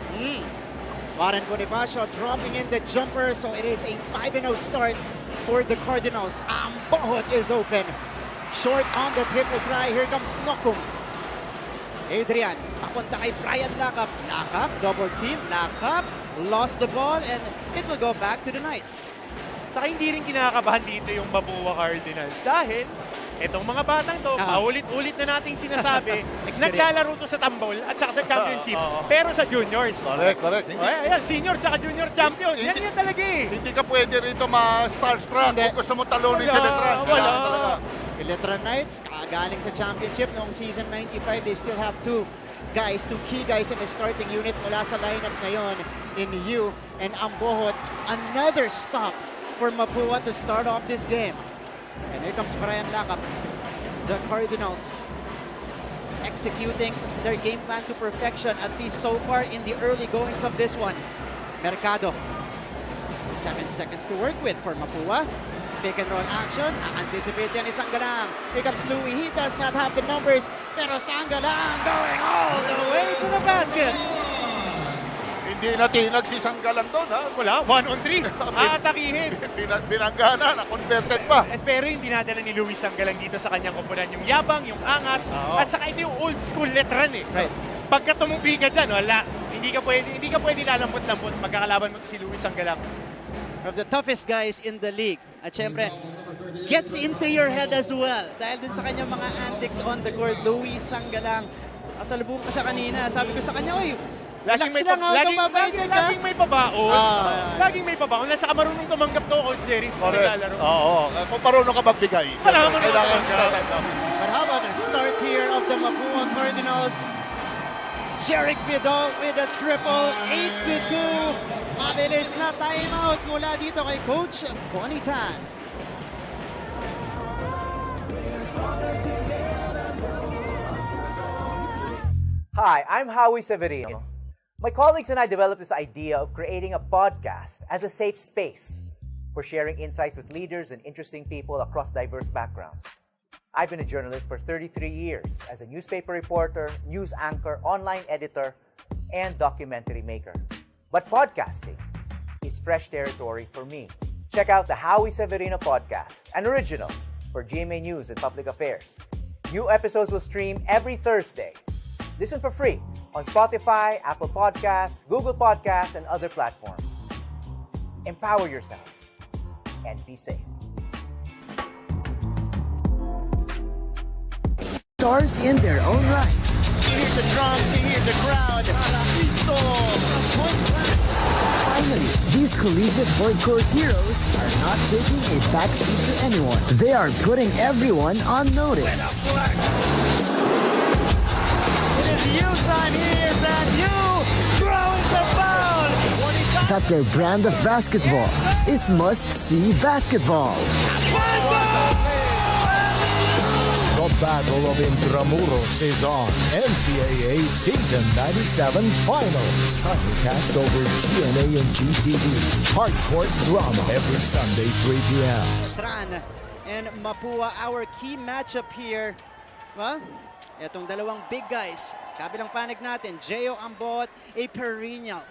Warren Bonifacio dropping in the jumper, so it is a 5-0 start for the Cardinals. Ambohot is open. Short on the triple try. Here comes Nokum. Adrian, papunta kay Brian Lakap. Lakap, double team. Lakap, lost the ball, and it will go back to the Knights. Saka hindi rin kinakabahan dito yung Mapua Cardinals dahil Etong mga batang to, paulit-ulit na nating sinasabi, naglalaro to sa tambol at saka sa championship, pero sa juniors. Correct. Ayan, senior at junior champion. Yan talaga eh. Hindi ka pwede rito ma-starstruck kung gusto mo talunin si Letran. Wala. Talaga. Letran Knights, galing sa championship noong season 95, they still have two key guys in the starting unit mula sa lineup ngayon in Yu and Ambohot. Another stop for Mapua to start off this game. And here comes Brian Lakap. The Cardinals executing their game plan to perfection, at least so far in the early goings of this one. Mercado. 7 seconds to work with for Mapua. Pick and roll action. Anticipate yan ni Sanggalang. Here comes Louie. He does not have the numbers. Pero Sanggalang going all the way to the basket. Hindi natinag si Sanggalang doon, ha? Wala, 1-on-3. Aatakihin. Binanggana, na-converted pa. Pero yung dinadala ni Luis Sanggalang dito sa kanyang komponan, yung yabang, yung angas, at saka ito yung old school Letran eh. Right. Pagka tumubi ka dyan, wala. Hindi ka pwede lalampot-lampot magkakalaban mo si Luis Sanggalang. Of the toughest guys in the league. At syempre, gets into your head as well. Dahil dun sa kanyang mga antics on the court, Luis Sanggalang. Kasalubong ko siya kanina. Sabi ko sa kanya, oy, Laging may pabaon. Laging may pabaon. Nasa marunong tumanggap to, Coach Jerry. Oo. Kung marunong ka magbigay. Wala ka marunong But how about the start here of the Mapua Cardinals? Jerick Bidol with a triple, 8-2. Mabilis na timeout mula dito kay Coach Bonnie Tan. Hi, I'm Howie Severino. My colleagues and I developed this idea of creating a podcast as a safe space for sharing insights with leaders and interesting people across diverse backgrounds. I've been a journalist for 33 years as a newspaper reporter, news anchor, online editor, and documentary maker. But podcasting is fresh territory for me. Check out the Howie Severino podcast, an original for GMA News and Public Affairs. New episodes will stream every Thursday. Listen for free on Spotify, Apple Podcasts, Google Podcasts, and other platforms. Empower yourselves and be safe. Stars in their own right. Hear the drums, hear the crowd. Finally, these collegiate hardcore heroes are not taking a backseat to anyone. They are putting everyone on notice. It is you time here, and you throwing the ball. That their brand of basketball is must-see basketball. The Battle of Intramuros is on. NCAA Season 97 Finals. Simulcast over GMA and GTV. Hardcore drama every Sunday, 3 p.m. Letran and Mapua, our key matchup here. Well, etong dalawang big guys. Kabilang panig natin, Gio Ambot, a perennial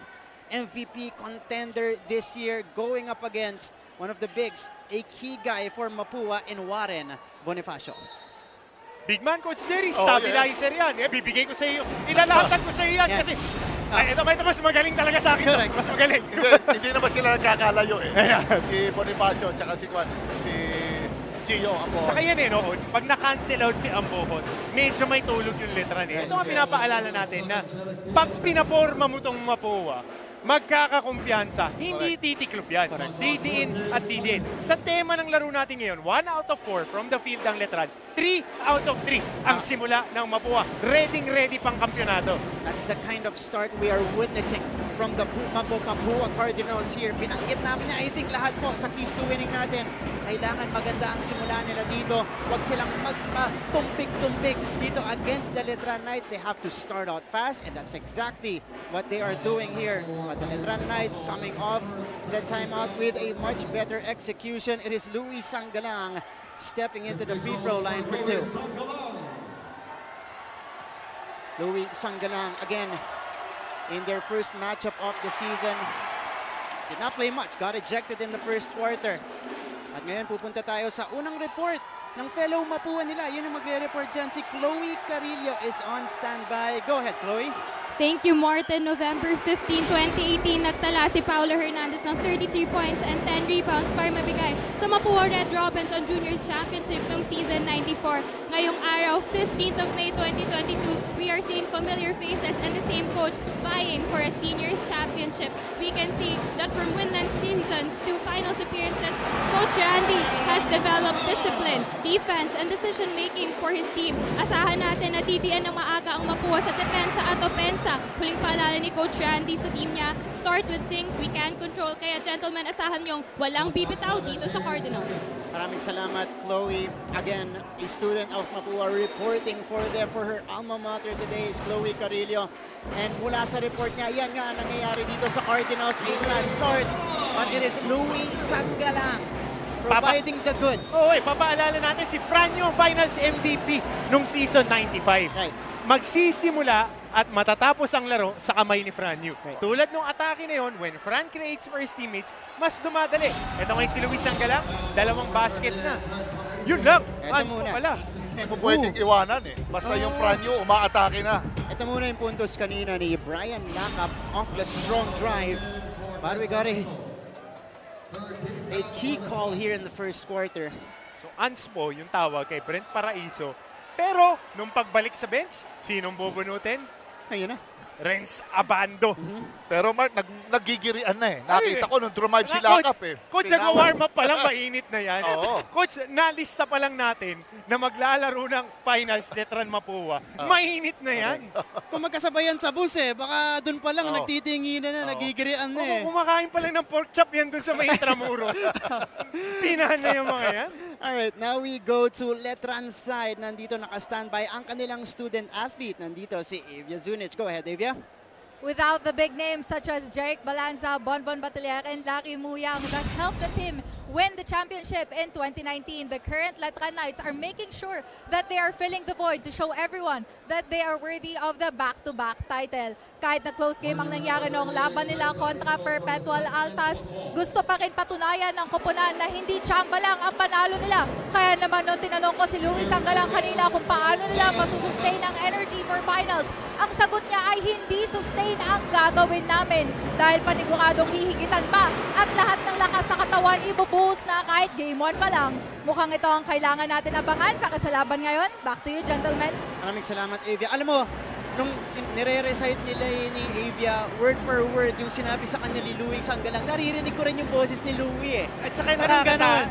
MVP contender this year, going up against one of the bigs, a key guy for Mapua in Warren Bonifacio. Big man, Coach Jerry, stabilizer yan. Bibigay ko sa iyo. Ilalahatan ko sa iyo yan kasi ito mas magaling talaga sa akin. Mas magaling. Hindi naman sila nagkakalayo eh. Si Bonifacio at si Gio Ambohot. Saka yan no? Pag na-cancel out si Ambohot, medyo may tulog yung Letran eh. Ito nga pinapaalala natin na pag pinaporma mo tong Mapua, magkakakumpiyansa, hindi titiklop yan. Didiin at didiin. Sa tema ng laro natin ngayon, 1 out of 4 from the field ang Letran, 3 out of 3 ang simula ng Mapua. Ready pang kampyonato. That's the kind of start we are witnessing from the Mapua Cardinals here. Binanggit namin niya, I think lahat po sa keys to winning natin. Kailangan maganda ang simula nila dito. Huwag silang magpa-tumpik-tumpik dito against the Letran Knights. They have to start out fast, and that's exactly what they are doing here. But the Letran Knights coming off the timeout with a much better execution. It is Louis Sanggalang stepping into the free throw line for 2. Louis Sanggalang again in their first matchup of the season. Did not play much. Got ejected in the first quarter. At ngayon pupunta tayo sa unang report ng fellow Mapua nila. Yun ang magre-report dyan. Si Chloe Carillo is on standby. Go ahead, Chloe. Thank you, Martin. November 15, 2018, nagtala si Paolo Hernandez ng 33 points and 10 rebounds para mabigay sa Mapua Red Robins on Juniors Championship ng season 94. Ngayong araw, 15th of May 2022, we are seeing familiar faces and the same coach vying for a seniors championship. We can see that from winless seasons to finals appearances, Coach Randy has developed discipline, defense, and decision-making for his team. Asahan natin na titian ng maaga ang Mapua sa depensa at opensa. Huling paalala ni Coach Randy sa team niya, start with things we can control. Kaya gentlemen, asahan niyong walang bibitaw dito sa Cardinals. Maraming salamat, Chloe. Again, a student of Mapua reporting for them for her alma mater today is Chloe Carillo. And mula sa report niya, yan nga ang nangyayari dito sa Cardinals. A fast start. But it is Louie Sangalang providing the goods. Papaalala natin si Franyo, Finals MVP nung season 95. Right. Magsisimula at matatapos ang laro sa kamay ni Franyo. Right. Tulad nung atake na yun, when Fran creates for his teammates, mas dumadali. Ito ngayon si Luis Sangalang, 2 basket na. Yun lang. Hands mo pala. Hindi mo pwedeng iwanan eh. Basta yung Franyo, umaatake na. Ito muna yung puntos kanina ni Brian Lakap off the strong drive. But we got a key call here in the first quarter. So, anspo yung tawag kay Brent Paraiso. Pero, nung pagbalik sa bench, sinong bubunutin? Ayun na. Renz Abando. Pero Mark, nagigirian na eh. Nakita ko nung drive si Lakap eh. Coach, nag-warm up pa lang, mainit na yan. Oo. Coach, nalista pa lang natin na maglalaro ng finals Letran Mapua. Mainit na yan. Kung magkasabayan sa bus eh, baka dun pa lang nagtitinginan na, nagigirian na eh. Kumakain pa lang ng pork chop yan dun sa may Intramuros. Tinahan na yung mga yan. Alright, now we go to Letran side. Nandito naka-standby ang kanilang student athlete. Nandito si Avia Zunic. Go ahead, Avia. Without the big names such as Jeric Balanza, Bonbon Batalier, and Lucky Muyang that helped the team win the championship in 2019, the current Letran Knights are making sure that they are filling the void to show everyone that they are worthy of the back-to-back title. Kahit na close game ang nangyari noong laban nila kontra Perpetual Altas, gusto pa rin patunayan ng koponan na hindi tsamba lang ang panalo nila. Kaya naman nung tinanong ko si Luis Sangalang kanina kung paano nila masusustain ang energy for finals, ang sagot niya ay hindi sustain ang gagawin namin dahil paniguradong hihigitan pa at lahat ng lakas sa katawan ibubuhos na kahit game 1 pa lang. Mukhang ito ang kailangan natin abangan para sa laban ngayon. Back to you, gentlemen. Maraming salamat, Avia. Alam mo, nung nire-recite nila ni Avia, word per word, yung sinabi sa kanya ni Louie Sangalang, naririnig ko rin yung boses ni Louie eh. At saka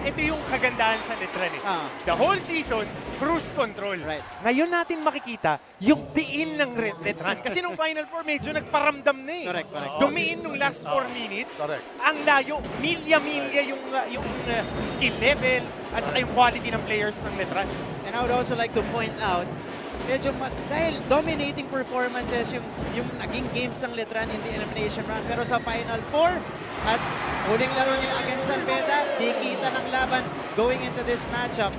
ito yung kagandahan sa Letran eh. The whole season, cruise control. Right. Ngayon natin makikita yung diin ng Letran. Kasi nung Final Four, medyo nagparamdam na eh. Correct. Dumiin nung last 4 minutes. Ang layo, milya-milya yung skill level at saka yung quality ng players ng Letran. And I would also like to point out, medyo dahil dominating performances yung naging games ng Letran in the elimination round. Pero sa Final Four, at huling laro nila against San Beda, di kita ng laban going into this matchup.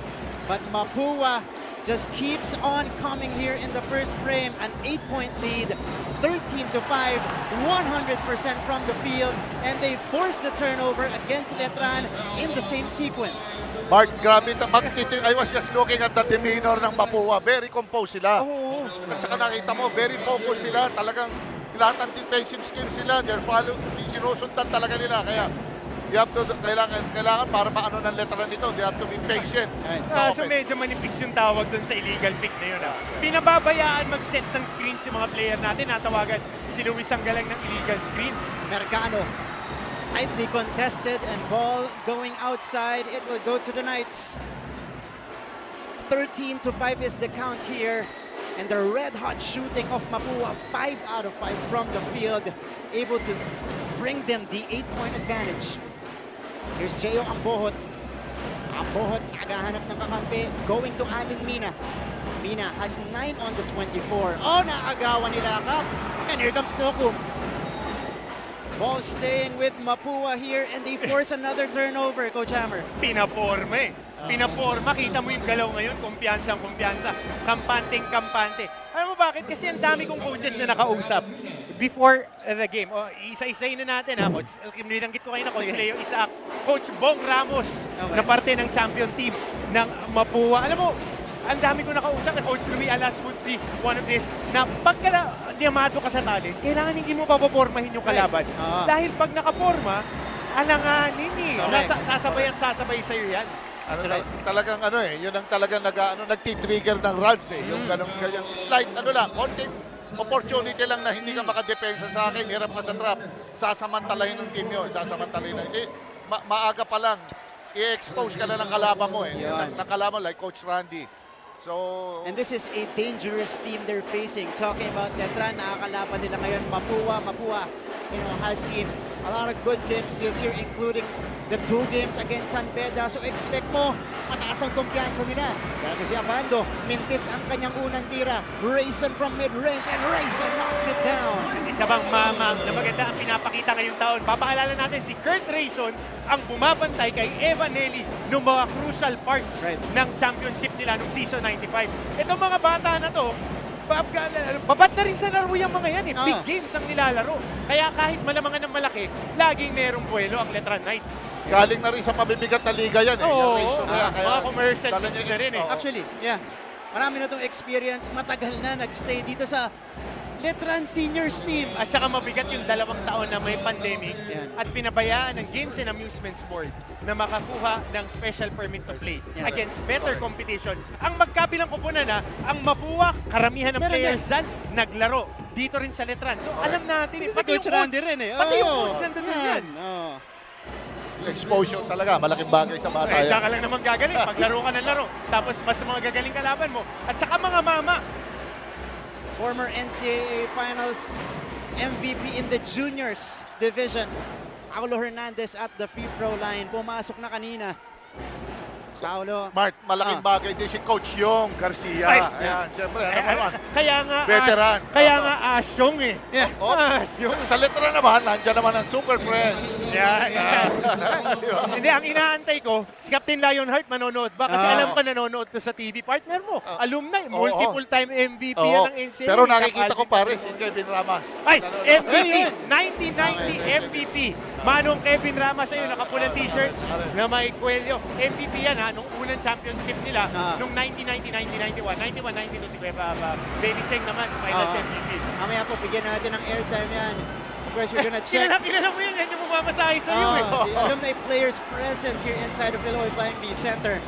But Mapua just keeps on coming here in the first frame. An 8-point lead, 13-5, 100% from the field. And they force the turnover against Letran in the same sequence. Mark, grabe. I was just looking at the demeanor ng Mapua. Very composed sila. At saka nakita mo, very focused sila. Talagang lahat ng defensive skills sila. They're following, sinusundan talaga nila. Kaya, you have to, kailangan para maano ng Letran nito, they have to be patient. So medyo manipis yung tawag dun sa illegal pick na yun. Pinababayaan mag-set ng screens yung mga player natin. Natawagan si Luis Sangalang ng illegal screen. Mercado. Tightly contested and ball going outside. It will go to the Knights. 13-5 is the count here. And the red-hot shooting of Mapua, 5 out of 5 from the field, able to bring them the 8-point advantage. Here's Jeyo Ambohot. Ambohot, nagahanap ng kakampi, going to Allen Mina. Mina has 9 on the 24. Oh, nakagawa ni Lakap. And here comes Nokum. Ball staying with Mapua here, and they force another turnover, Coach Hammer. Pinaporma eh. Pinaporma. Kita mo yung galaw ngayon. Kumpiyansa. Kampante. Alam mo bakit? Kasi ang dami kong coaches na nakausap before the game. Isa-isayin na natin ha, Coach. Nilanggit ko kayo na Coach Leo Isaac. Coach Bong Ramos na parte ng champion team ng Mapua. Alam mo, ang dami ko nakausap na Coach Louis Alas would be one of this, na pagka diamado ka sa talent, kailangan hindi mo papapormahin yung kalaban. Dahil pag nakaporma, alanganin eh. Sasabay at sasabay sa'yo yan. Talagang yun ang talagang nagtitrigger ng rods eh. Yung ganong slight, konting opportunity lang na hindi ka makadepensa sa akin, hirap ka sa trap, sasamantalahin ng team yun, maaga pa lang, i-expose ka na ng kalaban mo eh. Ng kalaban like Coach Randy. So, and this is a dangerous team they're facing. Talking about Letran, nakakalaban nila ngayon Mapua, has seen a lot of good games this year, including the 2 games against San Beda. So expect mo, mataas ang kumpiyansa nila. Kaya si Abando, mintis ang kanyang unang tira. Rayson from mid-range, and Rayson knocks it down. Isa bang mamang na maganda ang pinapakita ngayong taon? Papaalala natin si Kurt Rayson ang bumabantay kay Evan Nelly nung mga crucial parts ng championship nila nung season 95. Itong mga bata na to, babat na rin sa laro yung mga yan eh. Big games ang nilalaro. Kaya kahit malamangan ng malaki, laging merong buwelo ang Letran Knights. Galing na rin sa mabibigat na liga yan eh. Mga commercial teams na rin eh. Actually, marami na itong experience. Matagal na nagstay dito sa Letran Seniors team. At saka mabigat yung 2 taon na may pandemic at pinabayaan ng Games and Amusements Board na makakuha ng special permit to play against better competition. Ang magkabilang kupunan na, ang Mapua, karamihan ng players dyan, naglaro dito rin sa Letran. So alam natin, pati yung coach rin eh. Pati yung coach nandun yan. Exposure talaga, malaking bagay sa bata yan. Siya ka lang naman gagaling, paglaro ka ng laro. Tapos mas mga gagaling kalaban mo. At saka mga mama, former NCAA Finals MVP in the juniors division, Paulo Hernandez at the free throw line. Pumasok na kanina. Paulo. Mart, malaking bagay din si Coach Yong Garcia. Ayan, siyempre. Kaya nga, veteran. Kaya nga Asyong eh. Sa Letran naman, nandiyan naman ang Super Friends. Hindi, ang inaantay ko, si Captain Lionheart manonood ba? Kasi alam pa nanonood to sa TV partner mo. Alumni, multiple time MVP yan ng NCAA. Pero nakikita ko pare, si Kevin Ramas. Ay, MVP, 1990 MVP. Manong Kevin Ramas ayun, nakapulang t-shirt na may kwelyo. MVP yan ha, nung unang championship nila, nung 1990, 1991. 91, 92 si Baby Cheng naman, finals MVP. Mamaya po, bigyan na natin ng airtime yan. Of course, we're gonna check. Kilala mo yun, yan yung mamasahe sa iyo. The alumni players present here inside of Illinois Flying V Center.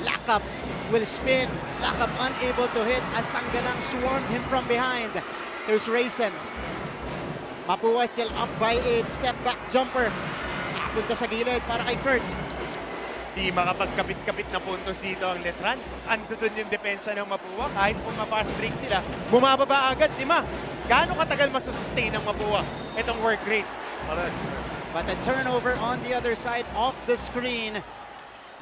Lakap will spin. Lakap unable to hit as Sanggalang swarmed him from behind. There's Rayson. Mapua still up by 8. Step back jumper. Punta sa gilid para kay Kurt. Di makapagkapit-kapit na puntos dito ang Letran. Ando dun yung depensa ng Mapua. Kahit kung ma-fast break sila, bumababa agad. Gaano katagal masusustain ng Mapua itong work rate? But a turnover on the other side off the screen.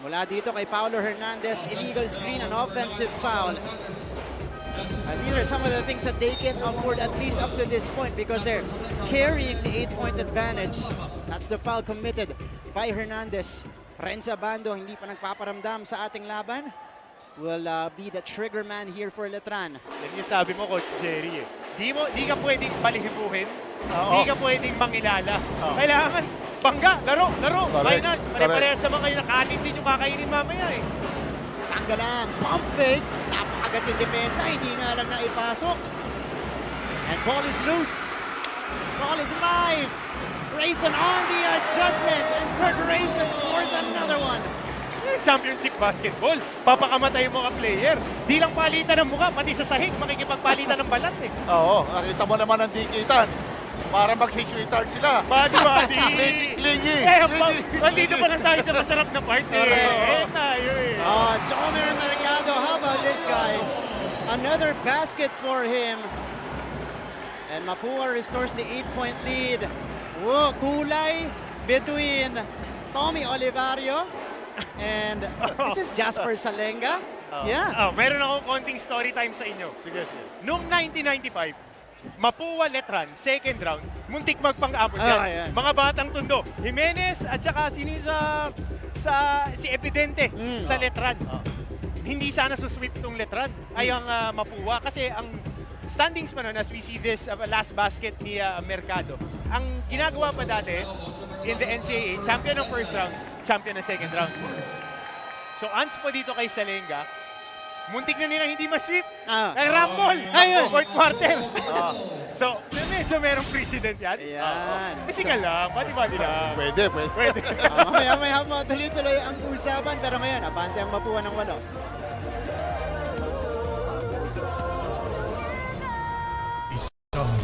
Mula dito kay Paulo Hernandez. Illegal screen, an offensive foul. These are some of the things that they can afford at least up to this point because they're carrying the 8-point advantage. That's the foul committed by Hernandez. Renza Bando hindi pa nagpaparamdam sa ating laban. Will be the trigger man here for Letran. Yan yung sabi mo, Coach Jerry. Di ka pwedeng balihibuhin. Di ka pwedeng mangilala. Kailangan bangga, laro. Finals, pare-parehas naman kayo nakanin din yung kakainin mamaya eh. Sanggalang, pump fake. Napakagat yung depensa. Hindi nga lang naipasok. And ball is loose. Ball is live. Rayson on the adjustment. And Kurt Rayson scores another one. Championship basketball. Papakamatay mo ka player. Di lang palitan ng mukha, pati sa sahig, makikipagpalitan ng balat eh. Oo, nakita mo naman ang dikitan. Para mag-sweetheart sila. Body. Clingy. Nandito pa lang tayo sa masarap na part eh. Tayo eh. Jomer Mercado, how about this guy? Another basket for him. And Mapua restores the 8-point lead. Whoa, kulay between Tommy Olivario and this is Jasper Salenga. Meron akong konting story time sa inyo. Sige. Noong 1995, Mapua Letran, second round, muntik magpang-abot yan. Mga batang tundo, Jimenez at saka si Evidente sa Letran. Hindi sana susweep tong Letran ay ang Mapua kasi ang standings pa nun, as we see this last basket ni Mercado. Ang ginagawa pa dati in the NCAA, champion ng first round, champion ng second round. So, ans po dito kay Salenga, muntik na nilang hindi ma-sweep. Nag-rumble. Fourth quarter. So, medyo merong precedent yan. Ayan. Physical lang, body-body lang. Pwede. Mamaya tuloy-tuloy ang usapan. Pero ngayon, abante ang Mapua ng 8.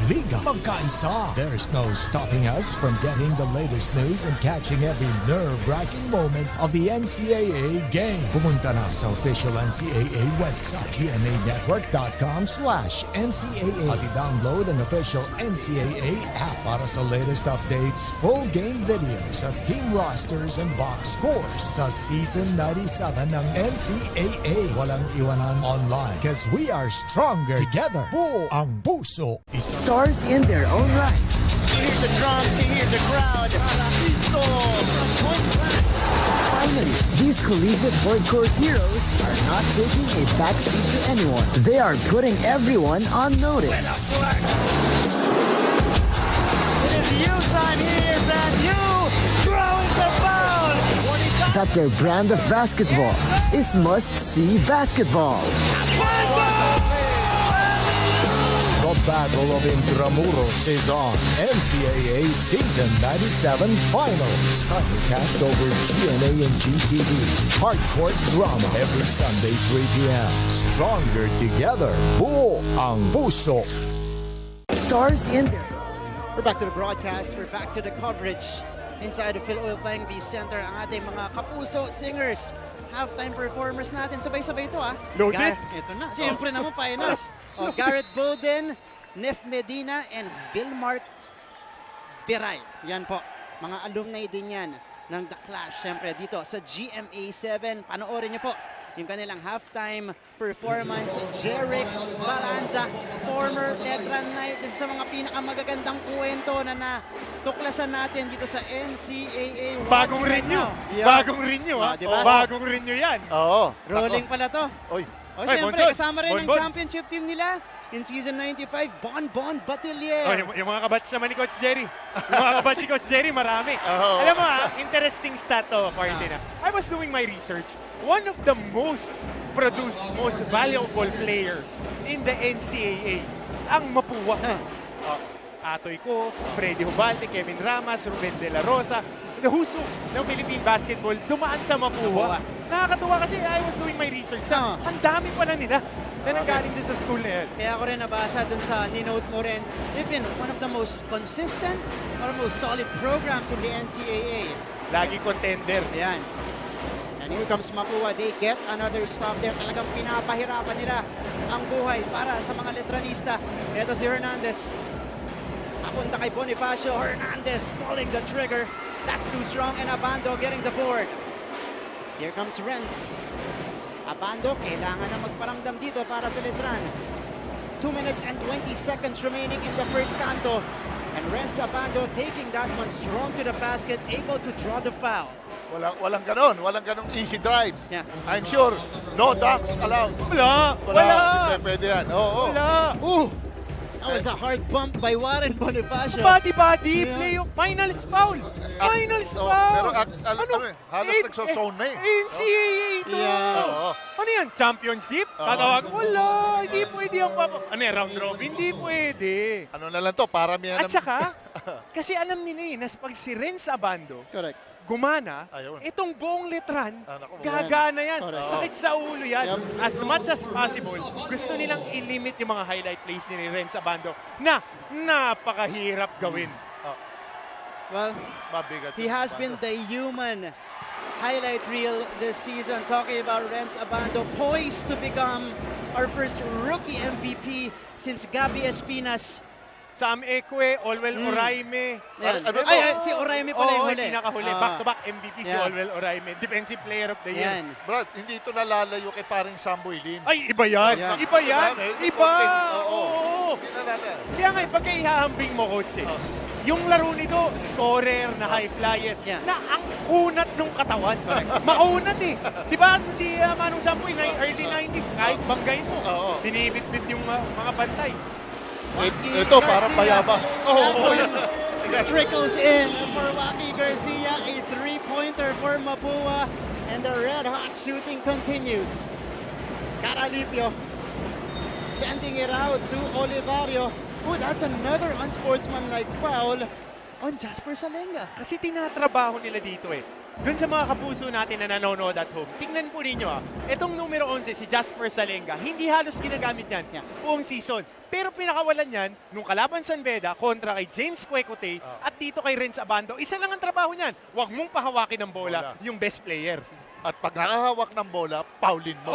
Liga Magkaisa. There's no stopping us from getting the latest news and catching every nerve-wracking moment of the NCAA game. Pumunta na sa official NCAA website, gmanetwork.com/NCAA at i-download ang official NCAA app para sa latest updates, full game videos at team rosters and box scores sa Season 97 ng NCAA. Walang iwanan online because we are stronger together. Buo ang puso. Stars in their own right. Hear the drums, hear the crowd. Finally, these collegiate hardcore heroes are not taking a backseat to anyone. They are putting everyone on notice. It is you time here, brand new. Throwing the ball. That their brand of basketball is must-see basketball. The Battle of Intramuros is on. NCAA Season 97 Finals. Simulcast over GMA and GTV. Hardcore drama every Sunday 3 p.m. Stronger together. Buo ang puso. Stars in there. We're back to the broadcast. We're back to the coverage. Inside the Phil Oil Playing B Center, ang ating mga kapuso singers. Halftime performers natin. Sabay-sabay ito Loaded? Ito na. Siyempre naman, finals. Garrett Bolden, Nef Medina, and Vilmar Viray. Yan po. Mga alumni din yan ng The Clash. Siyempre dito sa GMA 7. Panoorin niyo po yung kanilang halftime performance. Jeric Balanza, former Letran Knight. Isa sa mga pinakamagagandang kwento na natuklasan natin dito sa NCAA. Bagong renew. Bagong renew, ha? Diba? Bagong renew yan. Oo. Rolling pala to. O siyempre, Bonson. kasama rin ang Bonbon. championship team nila in season 95, Bonbon Batilier. Yung mga kabats naman ni Coach Jerry. Yung mga kabats ni Coach Jerry, marami. Alam mo interesting stat to, Quarantina. I was doing my research. One of the most produced, most valuable players in the NCAA, ang Mapua. Atoy ko, Freddy Hubalte, Kevin Ramas, Ruben De La Rosa, the who's who ng Philippine basketball, dumaan sa Mapua. Nakakatuwa kasi I was doing my research. Ang dami pala nila na nanggaling din sa school na yan. Kaya ako rin nabasa dun sa ninote mo rin, they've been one of the most consistent or most solid programs in the NCAA. Lagi contender. Ayan. And here comes Mapua. They get another stop there. Talagang pinapahirapan nila ang buhay para sa mga letranista. Ito si Hernandez. Papunta kay Bonifacio. Hernandez pulling the trigger. That's too strong. And Abando getting the board. Here comes Renz. Abando, kailangan na magparamdam dito para sa Letran. 2 minutes and 20 seconds remaining in the first canto. And Renz Abando taking that one strong to the basket, able to draw the foul. Walang ganong easy drive. Yeah. I'm sure no dunks allowed. Wala. Hindi pwede yan. Wala. That was a hard bump by Warren Bonifacio. Body, playoff, finals foul. Finals foul. Pero halos nagsosone na eh. NCAA ito. Ano yan? Championship? Tatawag? Wala. Hindi pwede ang Ano yan? Round robin? Hindi pwede. Ano na lang to? Paramihan At saka, kasi alam nila na pag si Renz Abando, gumana, itong buong Letran, gagana yan. Sakit sa ulo yan. As much as possible, gusto nilang i-limit yung mga highlight plays ni Renz Abando na napakahirap gawin. Well, he has been the human highlight reel this season. Talking about Renz Abando, poised to become our first rookie MVP since Gabby Espinas. Sam Ekwe, Olwell Oraime. Si Oraime pala yung huli. Pinakahuli. Back-to-back MVP si Olwell Oraime. Defensive Player of the Year. Brad, hindi ito nalalayo kay paring Samboy Lin. Ay, iba yan. Iba yan. Iba. Oo. Hindi nalalayo. Kaya nga, pagka ihahambing mo, coach, yung laro nito, scorer na high flyer, na ang unat ng katawan. Maunat eh. Diba si Manong Samboy, early 90s, kahit banggay mo, binibit-bit yung mga bantay. Ito, parang bayabas. Trickles in for Waki Garcia. A three-pointer for Mapua. And the red-hot shooting continues. Caralipio sending it out to Olivario. Oh, that's another unsportsmanlike foul on Jasper Salenga. Kasi tinatrabaho nila dito eh. Doon sa mga kapuso natin na nanonood at home, tingnan po ninyo itong numero 11, si Jasper Salenga, hindi halos ginagamit yan buong season. Pero pinakawalan yan nung kalaban San Beda kontra kay James Cuecote at dito kay Renz Abando. Isa lang ang trabaho niyan. Huwag mong pahawakin ng bola yung best player. At pag nakahawak ng bola, paulin mo.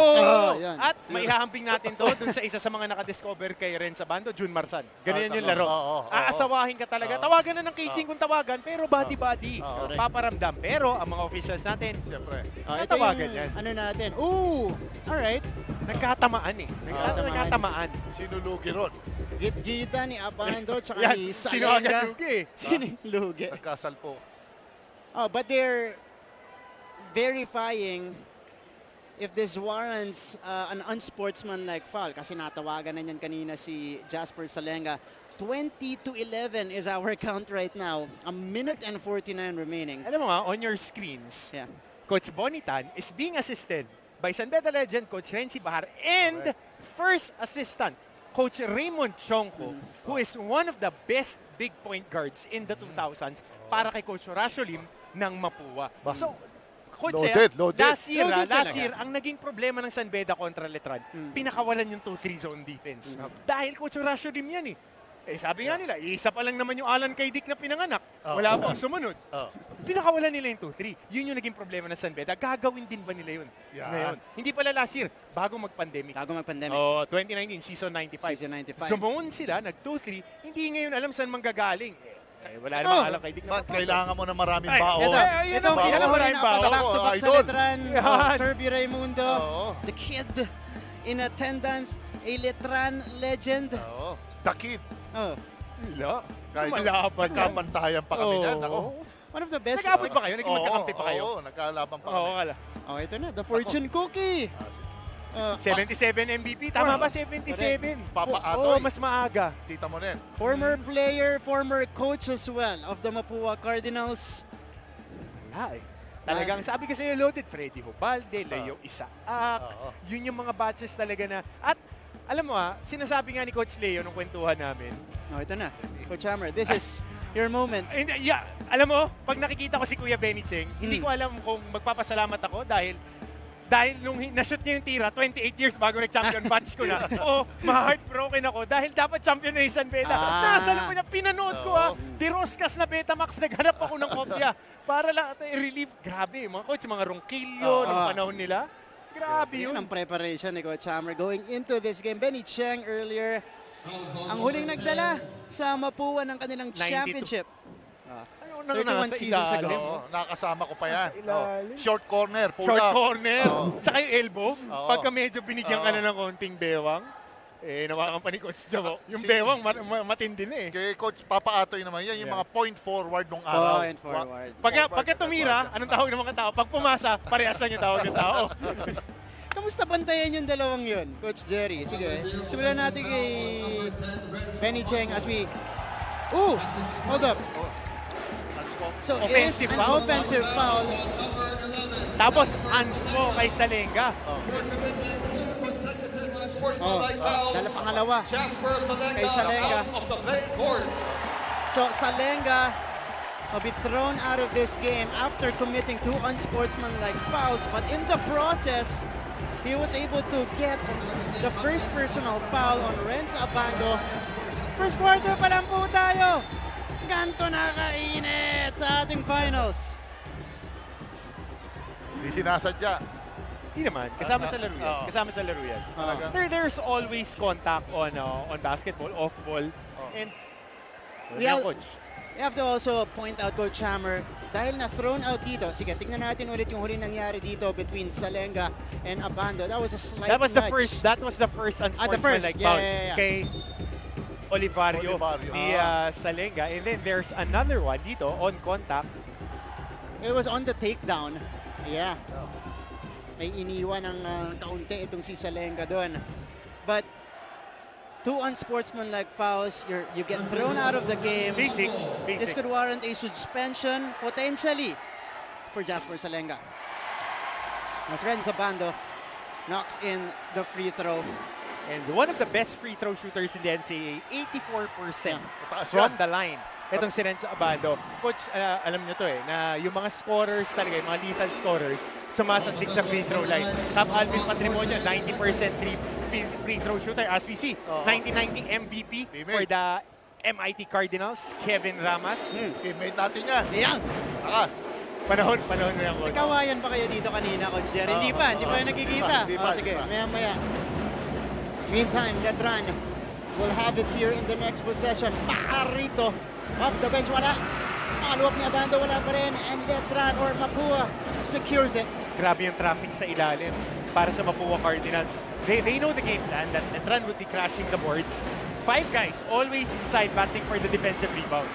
At maihahamping natin to dun sa isa sa mga nakadiscover kay Renz Abando, Jun Marsan. Ganyan yung laro. Aasawahin ka talaga. Tawagan na ng caging kung tawagan, pero body-body. Paparamdam. Pero ang mga officials natin, siyempre, tawagan yan. Ano natin? Ooh! Alright. Nagkatamaan eh. Nagkatamaan. Sinulugi ron. Git-gita ni Abando tsaka ni Salenga. Sino agad lugi? Sino lugi? Nagkasalpo. But they're verifying if this warrants an unsportsmanlike foul. Kasi natawagan na niyan kanina si Jasper Salenga. 20-11 is our count right now. A minute and 49 remaining. Alam mo nga, on your screens, Coach Bonitan is being assisted by San Beda legend Coach Renzi Bahar and first assistant Coach Raymond Chongco, who is one of the best big point guards in the 2000s para kay Coach Horacio Lim ng Mapua. So, Coach, loaded. Last year, ang naging problema ng San Beda kontra Letran, pinakawalan yung 2-3 zone defense. Dahil Coach Horacio Lim yan eh. Sabi nga nila, isa pa lang naman yung Alan Kaydik na pinanganak. Wala pa sumunod. Pinakawalan nila yung 2-3. Yun yung naging problema ng San Beda. Gagawin din ba nila yun? Ngayon. Hindi pala last year, bago mag-pandemic. 2019, season 95. Sumon sila, nag-2-3. Hindi ngayon alam saan manggagaling. Wala namang alam kay Dick na kailangan mo na maraming baon. Ito maraming baon. Back-to-back sa Letran, Kirby Raimundo, the kid in attendance, a Letran legend. The kid. Malaban. Nagkapantayan pa kami dyan. One of the best. Nag-aabot ba kayo? Naging magkakampi pa kayo? Nagkalaban pa kami. Ito na, the fortune cookie. 77 MVP. Tama ba 77? Papa Atoy. Mas maaga. Tita mo rin. Former player, former coach as well of the Mapua Cardinals. Talagang sabi kasi yung loaded, Freddy Hubalde, Leo Isaac. Yun yung mga batches talaga na. At alam mo sinasabi nga ni Coach Leo nung kwentuhan namin. Ito na. Coach Hammer, this is your moment. Alam mo, pag nakikita ko si Kuya Benny Cheng, hindi ko alam kung magpapasalamat ako dahil nung na-shoot niya yung tira, 28 years bago nag-champion batch ko na. Ma-heartbroken ako dahil dapat champion na yung San Beda. Nasa lang ko niya, pinanood ko Tiroscas na Betamax, naghanap ako ng kopya para lang i-relieve. Grabe, mga coach, mga Ronquillo, nung panahon nila. Grabe yun. Ang preparation ni Coach Hammer going into this game. Benny Cheng earlier, ang huling nagdala sa Mapua ng kanilang championship. 31 seasons ago. Nakasama ko pa yan. Short corner. Short corner. Tsaka yung elbow. Pagka medyo binigyan ka na ng konting bewang, nawakan pa ni Coach Javo. Yung bewang, matindi na eh. Kay Coach Papa Atoy naman, yan yung mga point forward nung araw. Point forward. Pagka tumira, anong tawag ng mga tao? Pag pumasa, parehasan yung tawag ng tao. Kamusta bantayan yung dalawang yun, Coach Jerry? Sige, simulan natin kay Benny Cheng as we... Hold up. So, offensive foul. Tapos, hands mo kay Salenga. Dala pangalawa kay Salenga. So, Salenga will be thrown out of this game after committing 2 unsportsmanlike fouls. But in the process, he was able to get the first personal foul on Renz Abando. First quarter pa lang po tayo. Ganto nakainit sa ating finals. Hindi sinasadya. Hindi naman. Kasama sa laro yan. There's always contact on basketball, off ball. And we have to also point out, Coach Hammer, dahil na thrown out dito. Sige, tignan natin ulit yung huli nangyari dito between Salenga and Abando. That was a slight nudge. That was the first unsportsmanlike foul kay Olivario ni Salenga. And then there's another one dito on contact. It was on the takedown. Yeah. May iniwan ng kaunti itong si Salenga doon. But 2 unsportsmanlike fouls, you get thrown out of the game. Basic. This could warrant a suspension potentially for Jasper Salenga. Mas Renz Abando knocks in the free throw. And one of the best free throw shooters in the NCAA, 84% from the line. Itong si Renz Abando. Coach, alam nyo to na yung mga scorers talaga, yung mga lethal scorers, sumasandik sa free throw line. Top Alvin Patrimonio, 90% free throw shooter. As we see, 1990 MVP for the MIT Cardinals, Kevin Ramas. Teammate natin yan. Yan. Takas. Panahon na yan, Coach. Nagkawayan pa kayo dito kanina, Coach Jerry? Hindi pa kayo nakikita. Sige, maya. Meantime, Letran will have it here in the next possession. Paarito. Off the bench, wala. Follow-up ni Abando, wala pa rin. And Letran or Mapua secures it. Grabe yung traffic sa ilalim para sa Mapua Cardinals. They know the game plan that Letran would be crashing the boards. 5 guys always inside batting for the defensive rebound.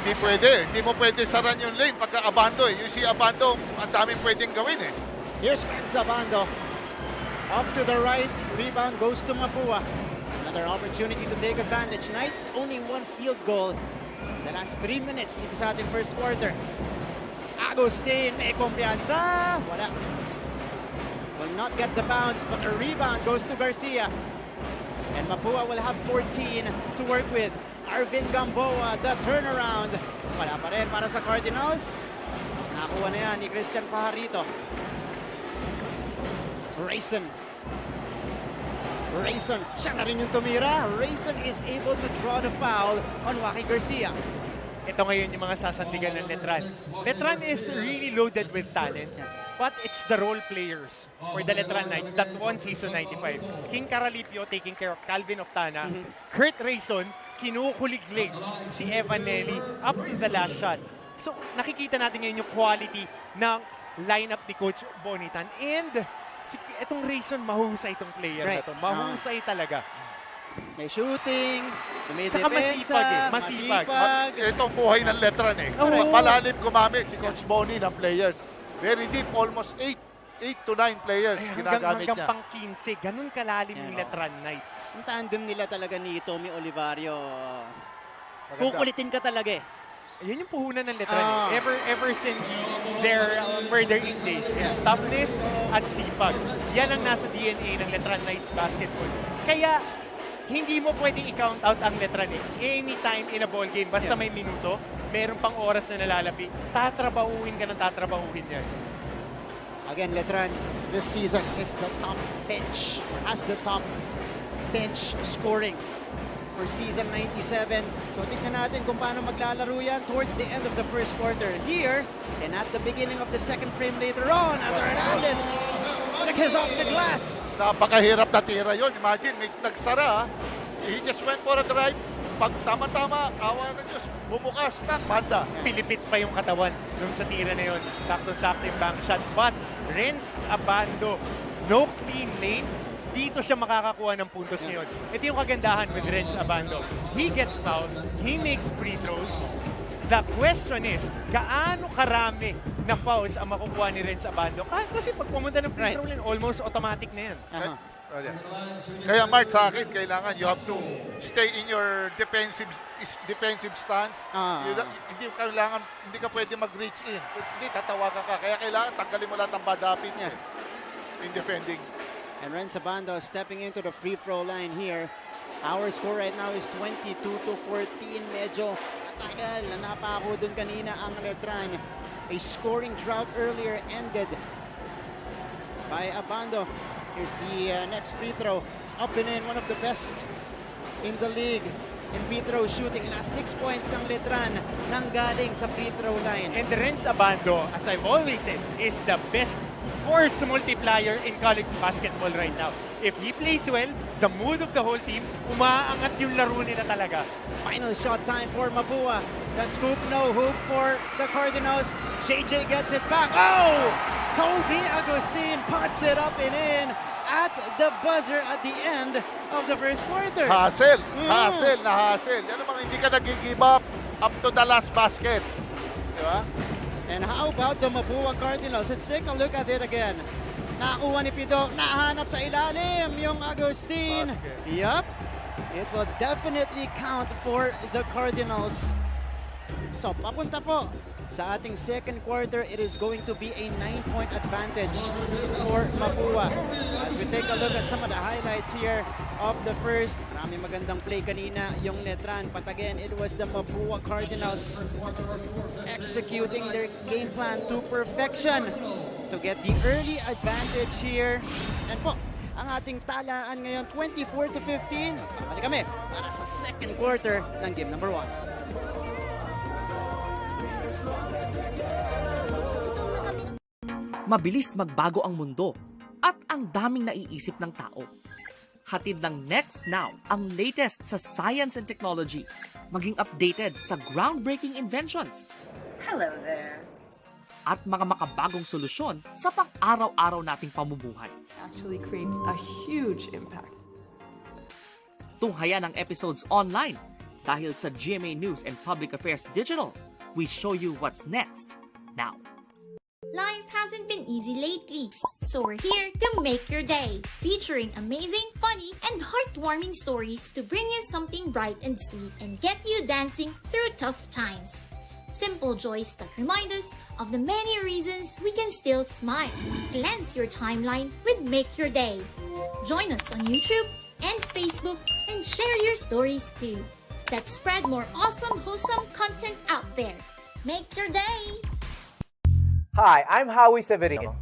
Hindi pwede. Hindi mo pwede saran yung lane pagka Abando. Yung si Abando, ang daming pwedeng gawin Here's Renz Abando. Off to the right. Rebound goes to Mapua. Another opportunity to take advantage. Knights only 1 field goal. The last 3 minutes dito sa ating first quarter. Agustin, may kumpiyansa. Wala. Will not get the bounce, but the rebound goes to Garcia. And Mapua will have 14 to work with. Arvin Gamboa, the turnaround. Wala pa rin para sa Cardinals. Nakuha na yan ni Christian Pajarito. Rayson, siya na rin yung tumira. Rayson is able to draw the foul on Waki Garcia. Ito ngayon yung mga sasandigan ng Letran. Letran is really loaded with talent. But it's the role players for the Letran Knights that won season 95. King Caralipio taking care of Calvin Oftana. Kurt Rayson, kinukuliglig si Evan Nelly up to the last shot. So nakikita natin ngayon yung quality ng lineup ni Coach Bonitan. And itong Rayson, mahusay itong player na to. Mahusay talaga. May shooting, may saka masipag. Itong buhay ng Letran Malalim gumamit si Coach Boni ng players. Very deep, almost 8 to 9 players ginagamit niya. Hanggang pang 15, ganun kalalim ni Letran Knights. Ang tandem nila talaga ni Tommy Olivario. Kukulitin ka talaga Yan yung puhunan ng Letran Ever since their further in days. Toughness at sipag. Yan ang nasa DNA ng Letran Knights basketball. Kaya, hindi mo pwedeng i-count out ang Letran Anytime in a ball game, basta may minuto, meron pang oras na nalalapi, tatrabahuin ka ng tatrabahuin yan. Again, Letran, this season is the top bench, has the top bench scoring for season 97. So tignan natin kung paano maglalaro yan towards the end of the first quarter. Here, and at the beginning of the second frame later on, as Hernandez is off the glass. Napakahirap na tira yun. Imagine, may nagsara. He just went for a drive. Pag tama-tama, awa na Diyos, bumukas na, banda. Pilipit pa yung katawan nung sa tira na yun. Sakto-sakto yung bank shot. But, Renz Abando, no clean lane. Dito siya makakakuha ng puntos ngayon. Ito yung kagandahan with Renz Abando. He gets fouled, he makes free throws. The question is, gaano karami na fouls ang makukuha ni Renz Abando? Kasi pag pumunta ng free throw line, almost automatic na yan. Kaya Mark, sa akin, kailangan you have to stay in your defensive stance. Hindi ka pwede mag-reach in. Hindi, tatawagan ka. Kaya kailangan tanggalin mo lahat ng bad habits in defending. And Renz Abando stepping into the free throw line here. Our score right now is 22-14. Medyo matagal. Napako dun kanina ang Letran. A scoring drought earlier ended by Abando. Here's the next free throw. Up and in, one of the best in the league in free throw shooting. Last 6 points ng Letran nanggaling sa free throw line. And Renz Abando, as I've always said, is the best force multiplier in college basketball right now. If he plays well, the mood of the whole team, umaangat yung laro nila talaga. Final shot time for Mapua. The scoop, no hoop for the Cardinals. JJ gets it back. Oh! Kobe Agustin puts it up and in at the buzzer at the end of the first quarter. Hassle na hassle. Yan namang hindi ka nag-give up to the last basket. Diba? And how about the Mapua Cardinals? Let's take a look at it again. Nakuha ni Pido, nahanap sa ilalim yung Agustin. Yup. It will definitely count for the Cardinals. So, papunta po sa ating second quarter, it is going to be a 9-point advantage for Mapua. As we take a look at some of the highlights here of the first, maraming magandang play kanina yung Letran. But again, it was the Mapua Cardinals executing their game plan to perfection to get the early advantage here. And po, ang ating talaan ngayon, 24-15. Balik kami para sa second quarter ng game number 1. Mabilis magbago ang mundo at ang daming naiisip ng tao. Hatid ng Next Now ang latest sa science and technology, maging updated sa groundbreaking inventions. Hello there. At mga makabagong solusyon sa pang-araw-araw nating pamumuhay. Actually creates a huge impact. Tunghayan ang episodes online dahil sa GMA News and Public Affairs Digital. We show you what's next now. Life hasn't been easy lately, so we're here to make your day, featuring amazing, funny, and heartwarming stories to bring you something bright and sweet and get you dancing through tough times. Simple joys that remind us of the many reasons we can still smile. Cleanse your timeline with Make Your Day. Join us on YouTube and Facebook and share your stories too. Let's spread more awesome, wholesome content out there. Make your day! Hi, I'm Howie Severino.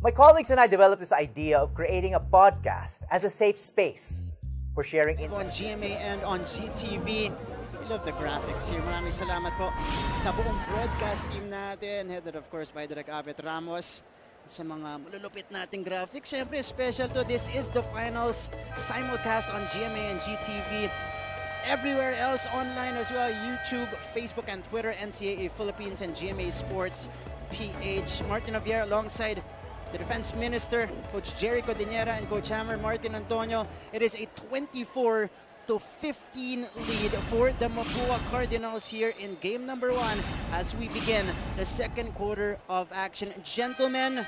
My colleagues and I developed this idea of creating a podcast as a safe space for sharing On insights. GMA and on GTV. We love the graphics here. Maraming salamat po sa buong broadcast team natin, headed of course by Direk Abet Ramos. Sa mga malulupit nating graphics, syempre special to this is the finals simulcast on GMA and GTV. Everywhere else online as well, YouTube, Facebook and Twitter, NCAA Philippines and GMA Sports PH. Martin Javier alongside the Defense Minister, Coach Jerry Codinera and Coach Hammer Martin Antonio. It is a 24-15 lead for the Mapua Cardinals here in game number 1 as we begin the second quarter of action. Gentlemen,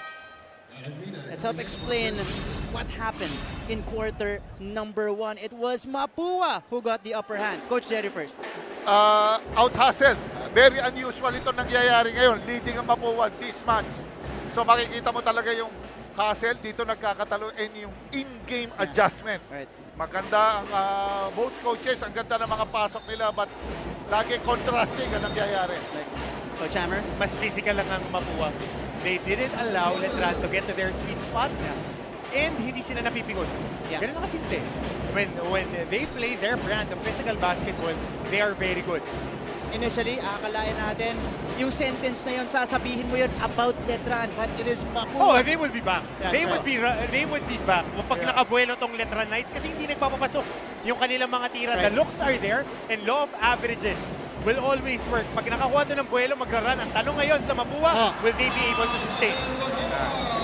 let's help explain what happened in quarter number 1. It was Mapua who got the upper hand. Coach Jerry first. Out-hustle. Very unusual ito nangyayari ngayon. Leading ang Mapua this match. So makikita mo talaga yung hustle. Dito nagkakatalo and yung in-game adjustment. Right. Maganda ang both coaches. Ang ganda ng mga pasok nila but lagi contrasting ang nangyayari. Coach Hammer? Mas physical lang ang Mapua. They didn't allow Letran to get to their sweet spots. And hindi sila napipikon. Ganun na kasimple. When they play their brand of physical basketball, they are very good. Initially, akalain natin, yung sentence na yun, sasabihin mo yun about Letran, but it is Mapua. Oh, they will be back. They would be back. Pag nakabuelo tong Letran Knights kasi hindi nagpapapasok yung kanilang mga tira. The looks are there and law of averages will always work. Pag nakakuha to ng buelo, magra-run. Ang tanong ngayon sa Mapua, will they be able to sustain?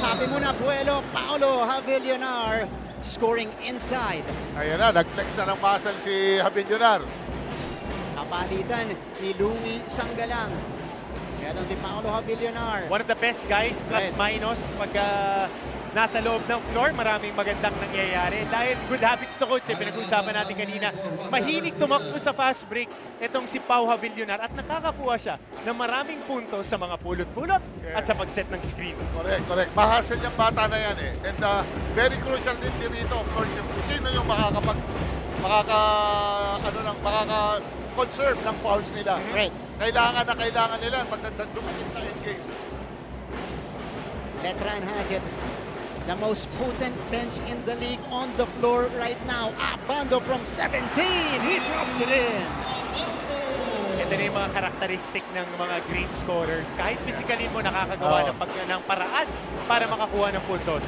Sabi mo na, buelo, Paolo Javillonar scoring inside. Ayan na, nag-flex na ng muscle si Javillonar. Kapalitan ni Louie Sanggalang. Kaya doon si Paolo Javillonar. One of the best guys, plus minus. Pag nasa loob ng floor, maraming magandang nangyayari. Dahil good habits to coach, pinag-uusapan natin kanina. Mahilig tumakbo sa fast break itong si Pau Javillonar at nakakakuha siya ng maraming puntos sa mga pulot-pulot at sa pag-set ng screen. Correct. Mahasel yung bata na yan eh. And very crucial din dito, of course, yung sino yung makaka-conserve ng fouls nila. Right. Kailangan nila pag dumating sa endgame. Letran has it. The most potent bench in the league on the floor right now. Abando from 17. He drops it in. Ito na yung mga karakteristik ng mga great scorers. Kahit physically mo nakakagawa ng paraan para makakuha ng puntos.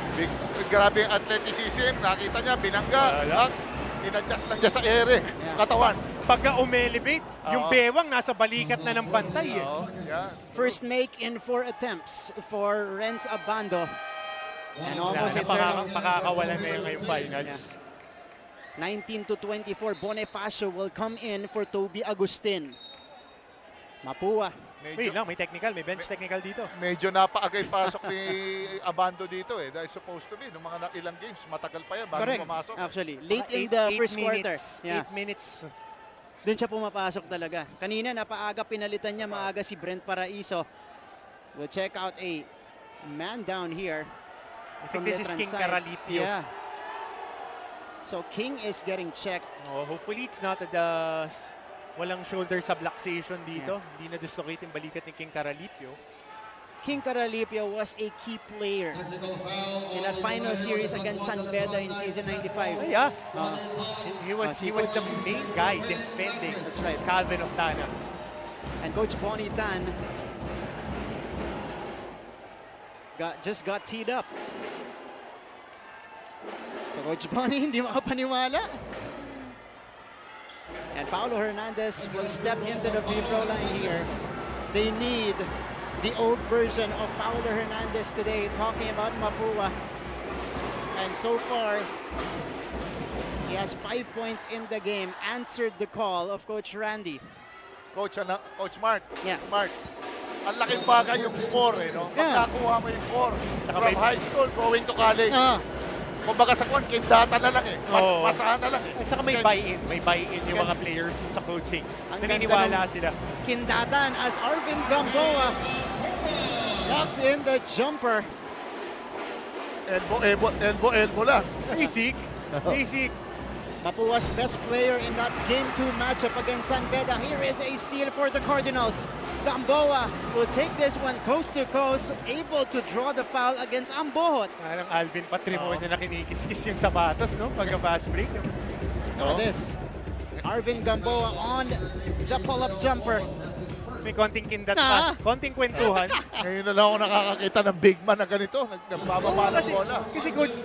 Grabe ang athleticism. Nakita niya, binangga. In-adjust lang niya sa ere. Katawan. Pagka umelevate, yung bewang nasa balikat na ng bantay. First make in 4 attempts for Renz Abando. And almost makakawalan na yung ngayong finals. 19-24, Bonifacio will come in for Toby Agustin. Mapua. Wait lang, may technical, may bench technical dito. Medyo napaagay pasok ni Abando dito eh. Dahil supposed to be, nung mga ilang games, matagal pa yan bago pumasok. Actually, late in the first quarter. 8 minutes. Doon siya pumapasok talaga. Kanina, napaaga, pinalitan niya maaga si Brent Paraiso. We'll check out a man down here. I think this is Letran King side. Caralipio. Yeah. So King is getting checked. Oh, hopefully it's not walang shoulder subluxation dito. Hindi na dislocate yung balikat ni King Caralipio. King Caralipio was a key player in that final series against San Beda in season 95. Yeah. He was the main guy defending Calvin Octana. And Coach Bonnie Tan just got teed up. So Coach Bonnie hindi makapaniwala. And Paulo Hernandez will step into the free throw line here. They need the old version of Paulo Hernandez today, talking about Mapua. And so far, he has 5 points in the game, answered the call of Coach Randy. Coach Mark. Yeah. Mark, ang laking bagay yung core, no? Pagkakuha mo yung core from high school going to college. Kumbaga sa kwan, kindata na lang eh. Masahan na lang eh. Saka may buy-in. May buy-in yung mga players sa coaching. Naniniwala sila. Kindatan as Arvin Gamboa knocks in the jumper. Elbow lang. Basic. Mapua's best player in that Game 2 matchup against San Beda. Here is a steal for the Cardinals. Gamboa will take this one coast to coast, able to draw the foul against Ambohot. Parang Alvin Patrimonio na kinikis-kis yung sapatos, no? Pagka-fast break. No? This. Arvin Gamboa on the pull-up jumper. May konting kindat pa. Konting kwentuhan. Ngayon na lang ako nakakakita ng big man na ganito. Nagbababa ng bola. Kasi coach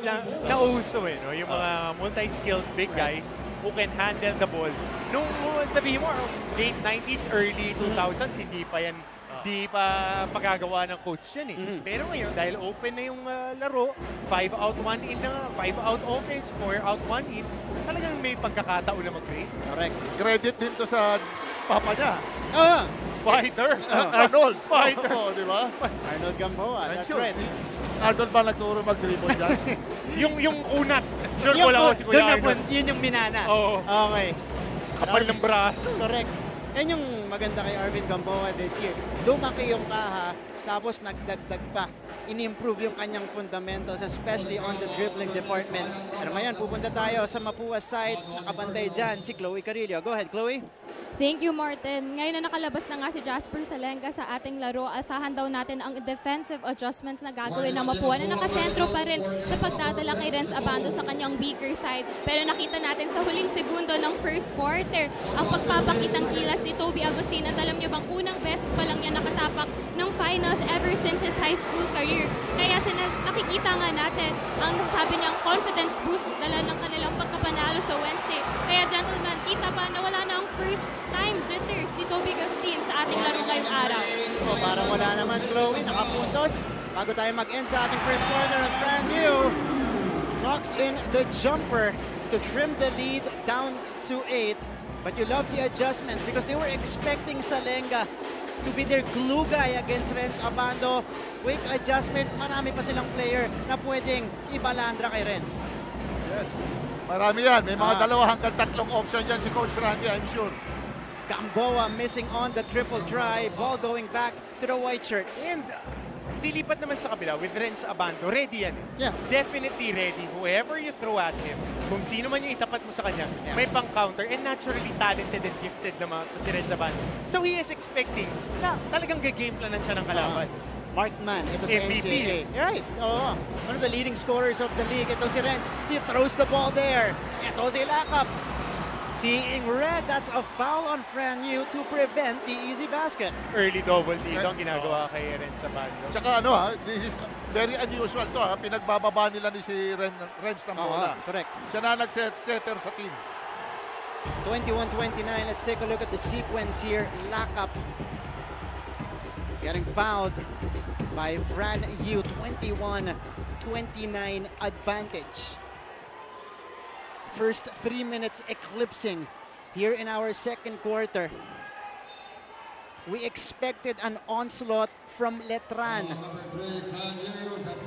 nauso no? Yung mga multi-skilled big guys who can handle the ball. Nung sabihin mo, late 90s, early 2000s, hindi pa pagagawa ng coach yan eh. Pero ngayon, dahil open na yung laro, 5 out, 1 in na, 5 out offense, 4 out, 1 in, talagang may pagkakataon na mag-break. Correct. Credit din to sa papa niya. Fighter. Arnold. Fighter. Di ba? Arnold Gamboa, that's right. Arnold ba nagturo mag-dribble dyan? yung unat. Sure, wala ko si Kuya Arnold. Yun yung minana. Oo. Okay. Kapal ng braso. Correct. Yan yung maganda kay Arvin Gamboa this year. Lumaki yung kaha, tapos nagdagdag pa. In-improve yung kanyang fundamentals, especially on the dribbling department. Pero ngayon, pupunta tayo sa Mapua side. Nakabantay dyan si Chloe Carillo. Go ahead, Chloe. Thank you, Martin. Ngayon na nakalabas na nga si Jasper Salenga sa ating laro. Asahan daw natin ang defensive adjustments na gagawin ng Mapua na nakasentro pa rin sa pagdadala kay Renz Abando sa kanyang weaker side. Pero nakita natin sa huling segundo ng first quarter ang pagpapakitang kilas ni Toby Agustin. At alam niyo bang unang beses pa lang niya nakatapak ng finals ever since his high school career. Kaya nakikita nga natin ang nasabi niyang confidence boost dala ng kanilang pagkapanalo sa Wednesday. Kaya gentlemen, kita ba na wala na ang first time jitters ni Toby Agustin sa ating laro ngayong araw? Parang wala naman, Chloe. Nakapuntos. Bago tayo mag-end sa ating first quarter as brand new. Knocks in the jumper to trim the lead down to 8. But you love the adjustments because they were expecting Salenga to be their glue guy against Renz Abando. Quick adjustment. Marami pa silang player na pwedeng ibalandra kay Renz. Yes. Marami yan. May mga dalawa hanggang tatlong option dyan si Coach Randy, I'm sure. Gamboa missing on the triple try. Ball going back to the white shirts. And lilipat naman sa kabila with Renz Abando. Ready yan. Yeah. Definitely ready. Whoever you throw at him, kung sino man yung itapat mo sa kanya, may pang-counter and naturally talented and gifted naman si Renz Abando. So he is expecting na talagang game planan siya ng kalaban. Markman, ito si MVP. NCAA. Right. Oo. One of the leading scorers of the league. Ito si Renz. He throws the ball there. Ito si Lakap. Seeing red, that's a foul on Fran Yu to prevent the easy basket. Early double dito ang ginagawa kay Renz Abando. Tsaka this is very unusual to Pinagbababa nila ni si Renz ng bola. Correct. Siya na nag-setter sa team. 21-29. Let's take a look at the sequence here. Lakap getting fouled by Fran Yu. 21-29 advantage. First 3 minutes eclipsing here in our second quarter. We expected an onslaught from Letran,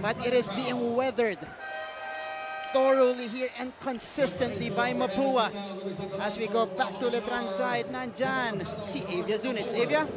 but it is being weathered thoroughly here and consistently by Mapua. As we go back to Letran side, nandyan si Avia Zunic. Avia?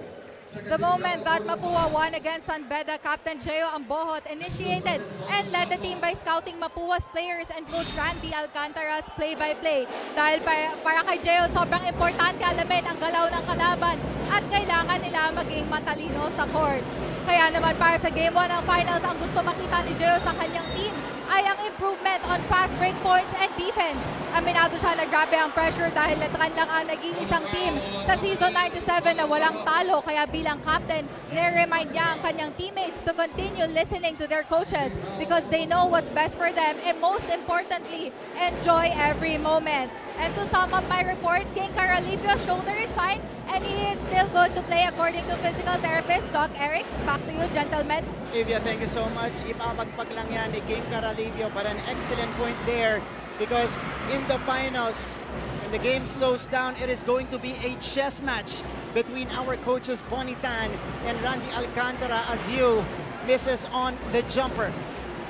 The moment that Mapua won against San Beda, Captain Geo Ambohot initiated and led the team by scouting Mapua's players and Coach Randy Alcantara's play-by-play. Dahil para kay Geo, sobrang importante alamin ang galaw ng kalaban at kailangan nila maging matalino sa court. Kaya naman para sa Game 1 ng Finals, ang gusto makita ni Geo sa kanyang team ay ang improvement on fast break points and defense. Aminado siya na grabe ang pressure dahil Letran lang ang nag-iisang team sa season 97 na walang talo. Kaya bilang captain, nire-remind niya ang kanyang teammates to continue listening to their coaches because they know what's best for them and most importantly, enjoy every moment. And to sum up my report, King Caralipio's shoulder is fine and he is still good to play according to physical therapist Doc Eric. Back to you, gentlemen. Avia, thank you so much. Ipapagpag lang yan ni King Caralipio, but an excellent point there because in the finals, when the game slows down, it is going to be a chess match between our coaches Bonnie Tan and Randy Alcantara as you misses on the jumper.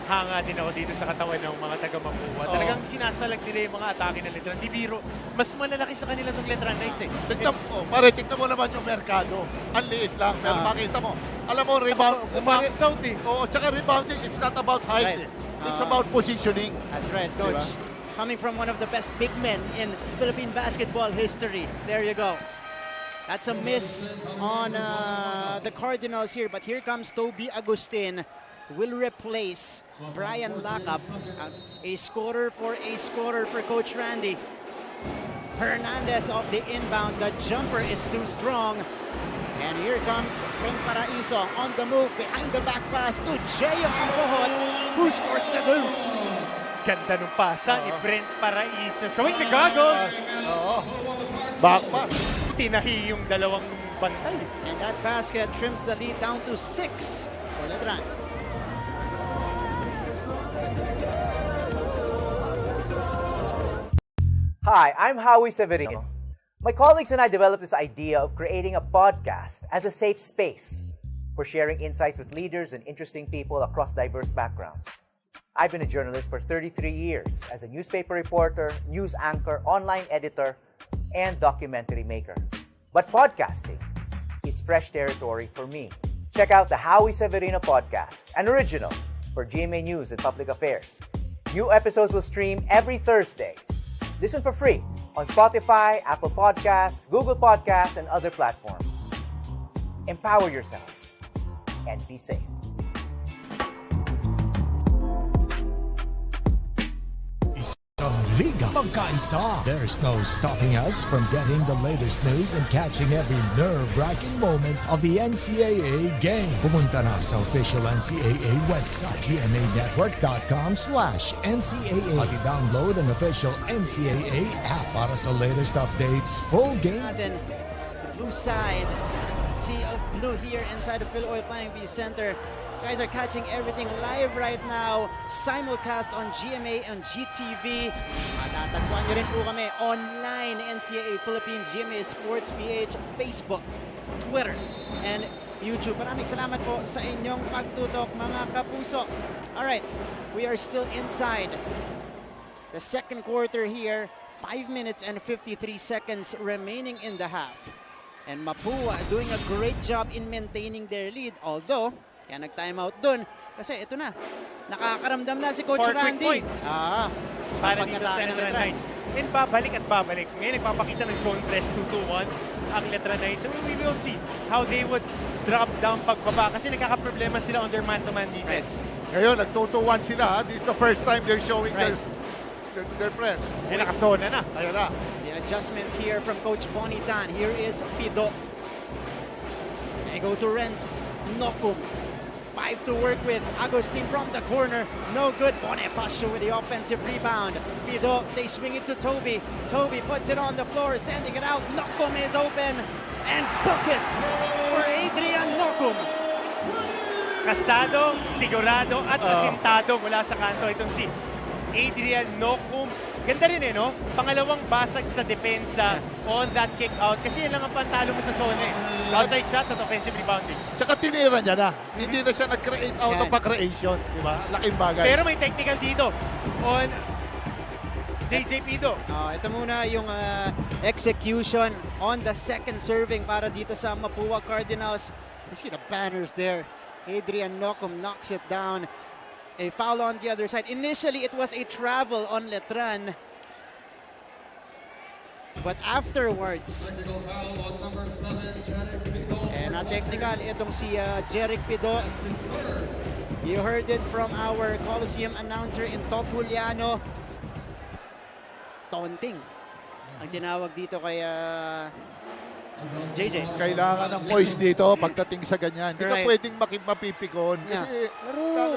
Hanga din ako dito sa katawan ng mga taga-Mapua. Talagang sinasalag nila yung mga atake ng Letran. Di biro, mas malalaki sa kanila ng Letran Knights eh. Tignan mo naman yung merkado. Ang liit lang. Pero makita mo. Alam mo, rebound. Box out eh. Oo, tsaka rebounding, it's not about height. Right. It's about positioning. That's right, Coach. Diba? Coming from one of the best big men in Philippine basketball history. There you go. That's a miss on the Cardinals here. But here comes Toby Agustin. Will replace Brian Lacap, a scorer for Coach Randy. Hernandez off the inbound. The jumper is too strong. And here comes Brent Paraiso on the move behind the back pass to Geo Ambohot, who scores the deuce. Ganda ng pasa ni Brent Paraiso. Showing the goggles. Back pass. Tinahi yung dalawang bantay. And that basket trims the lead down to 6 for Letran. Hi, I'm Howie Severino. My colleagues and I developed this idea of creating a podcast as a safe space for sharing insights with leaders and interesting people across diverse backgrounds. I've been a journalist for 33 years as a newspaper reporter, news anchor, online editor, and documentary maker. But podcasting is fresh territory for me. Check out the Howie Severino podcast, an original for GMA News and Public Affairs. New episodes will stream every Thursday. Listen for free on Spotify, Apple Podcasts, Google Podcasts, and other platforms. Empower yourselves and be safe. Liga Magkaisa. There's no stopping us from getting the latest news and catching every nerve-wracking moment of the NCAA game. Pumunta na sa official NCAA website, gmanetwork.com/NCAA at i-download an official NCAA app para sa latest updates, full game. The blue side, sea of blue here inside the Phil Oil Flying V Center. Guys are catching everything live right now. Simulcast on GMA and GTV. Matatagpuan nyo rin po kami online. NCAA Philippines, GMA Sports PH, Facebook, Twitter, and YouTube. Maraming salamat po sa inyong pagtutok, mga kapuso. Alright, we are still inside the second quarter here. 5 minutes and 53 seconds remaining in the half. And Mapua doing a great job in maintaining their lead. Although, kaya nag-timeout dun. Kasi ito na, nakakaramdam na si Coach Randy. Para dito sa Letran Knights. And babalik at babalik. Ngayon, nagpapakita ng zone press 2-2-1 ang Letran Knights. So we will see how they would drop down pagbaba kasi nagkakaproblema sila on their man-to-man defense. Ngayon, nag-2-2-1 sila. This is the first time they're showing their press. Eh, nakasona na. Ayun na. The adjustment here from Coach Bonnie Tan. Here is Pido. They go to Renz. Nokum. 5 to work with. Agustin from the corner. No good. Bonifacio with the offensive rebound. Pido, they swing it to Toby. Toby puts it on the floor, sending it out. Nokum is open. And book it for Adrian Nokum. Kasado, sigurado, at asintado mula sa kanto itong si Adrian Nokum. Ganda rin no? Pangalawang basag sa depensa on that kick out. Kasi yan lang ang pantalo mo sa zone eh. Outside shots at offensive rebounding. Tsaka tinira niya na. Hindi na siya nag-create out of a creation. Diba? Laking bagay. Pero may technical dito on JJ Pido. Ito muna yung execution on the second serving para dito sa Mapua Cardinals. You see the banners there. Adrian Nocum knocks it down. A foul on the other side. Initially, it was a travel on Letran. But afterwards, na-technical itong si Jeric Pido. You heard it from our Coliseum announcer in Top Juliano. Taunting ang tinawag dito kay JJ. Kailangan ng poise dito pagdating sa ganyan. Hindi ka pwedeng mapipikon. Kasi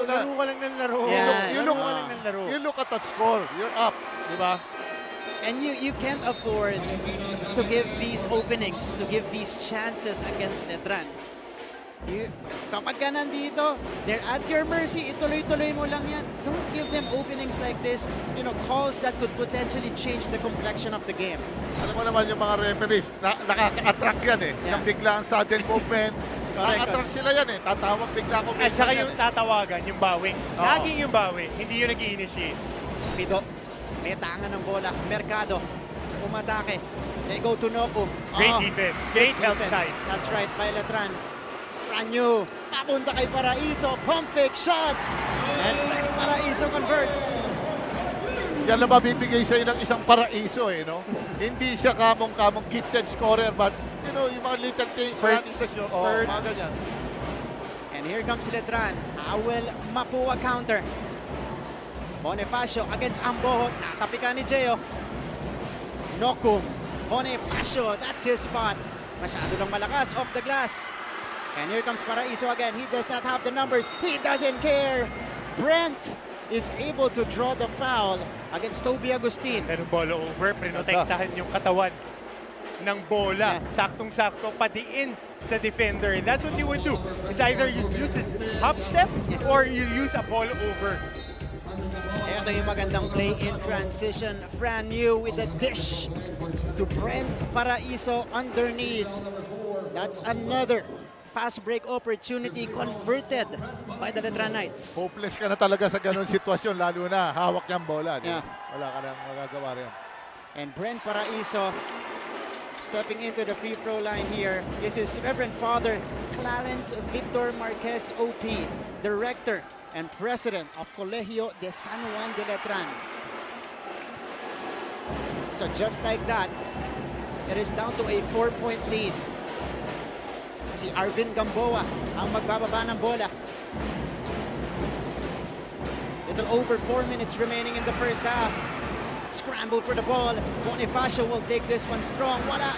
laro ka lang ng laro. You look at the score. You're up. Diba? And you can't afford to give these openings, to give these chances against Letran. Kapag ka nandito, they're at your mercy, ituloy-tuloy mo lang yan. Don't give them openings like this, calls that could potentially change the complexion of the game. Alam mo naman yung mga referees, nakaka-attract yan eh. Yung bigla ang sudden movement. Nakaka-attract sila yan eh. Tatawag bigla ko. At saka yung tatawagan, yung bawi. Laging yung bawi, hindi yung nag-i-initiate. Pido, may tangan ng bola. Mercado, umatake. They go to Nocum. Great defense. Great help side. That's right, by Letran. Franyu, papunta kay Paraiso. Pump fake shot. And Paraiso converts. Yan lang mabibigay sa'yo ng isang Paraiso eh, no? Hindi siya kamong gifted scorer, but, yung mga little things. Spurts. Mga ganyan. And here comes Letran. Howell Mapua counter. Bonifacio against Ambohot. Natapikan ni Gio. Nocum. Bonifacio, that's his spot. Masyado lang malakas off the glass. And here comes Paraiso again. He does not have the numbers. He doesn't care. Brent is able to draw the foul against Toby Agustin. Pero bola over, prinotektahan yung katawan ng bola. Saktong-sakto, patiin sa defender. And that's what you would do. It's either you use this hop step or you use a ball over. Ito yung magandang play in transition. Fran Yu with a dish to Brent Paraiso underneath. That's another fast break opportunity converted by the Letran Knights. Hopeless ka na talaga sa ganun sitwasyon, lalo na hawak niyang bola. Wala ka nang magagawa rin. And Brent Paraiso stepping into the free throw line here. This is Reverend Father Clarence Victor Marquez OP, Director and President of Colegio de San Juan de Letran. So just like that, it is down to a 4-point lead. Si Arvin Gamboa ang magbababa ng bola. Little over 4 minutes remaining in the first half. Scramble for the ball. Bonifacio will take this one strong. Wala.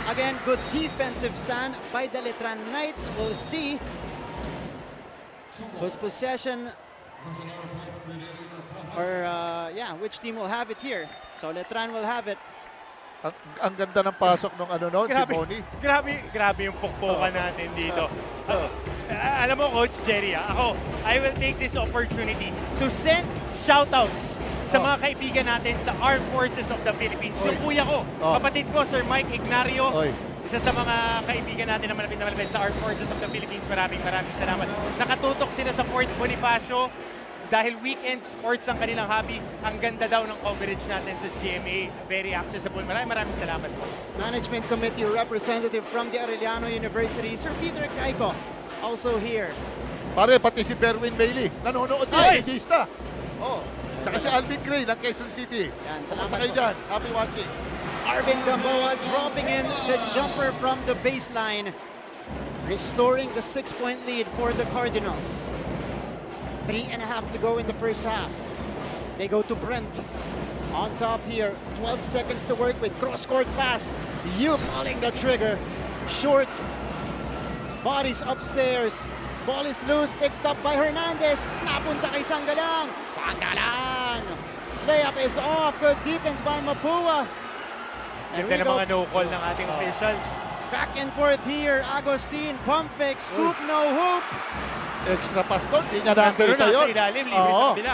Again, good defensive stand by the Letran Knights. We'll see whose possession or which team will have it here. So Letran will have it. Ang ganda ng pasok nung si Bonnie. Grabe yung pukpukan natin dito. Alam mo, Coach Jerry, I will take this opportunity to send shoutouts sa mga kaibigan natin sa Armed Forces of the Philippines. Yung kuya ko, kapatid ko, Sir Mike Ignario, isa sa mga kaibigan natin na malapit sa Armed Forces of the Philippines. Maraming salamat. Nakatutok sila sa Fort Bonifacio. Dahil weekend sports ang kanilang hobby, ang ganda daw ng coverage natin sa GMA. Very accessible. Maraming salamat po. Management Committee representative from the Arellano University, Sir Peter Caico, also here. Pare, pati si Berwin Bailey, nanonood din, Digista. Tsaka si Alvin Gray ng Quezon City. Yan, salamat kayo dyan. Happy watching. Arvin Gamboa dropping in the jumper from the baseline, restoring the 6-point lead for the Cardinals. 3.5 to go in the first half. They go to Brent. On top here, 12 seconds to work with. Cross-court pass. You pulling the trigger. Short. Bodies upstairs. Ball is loose. Picked up by Hernandez. Napunta kay Sanggalang. Sanggalang. Layup is off. Good defense by Mapua. Ganda ng mga no-call ng ating officials. Back and forth here. Agustin. Pump fake. Scoop. No hoop. Extra pass doon, hindi niya nakita yun. Nasa ilalim, libre sa kabila.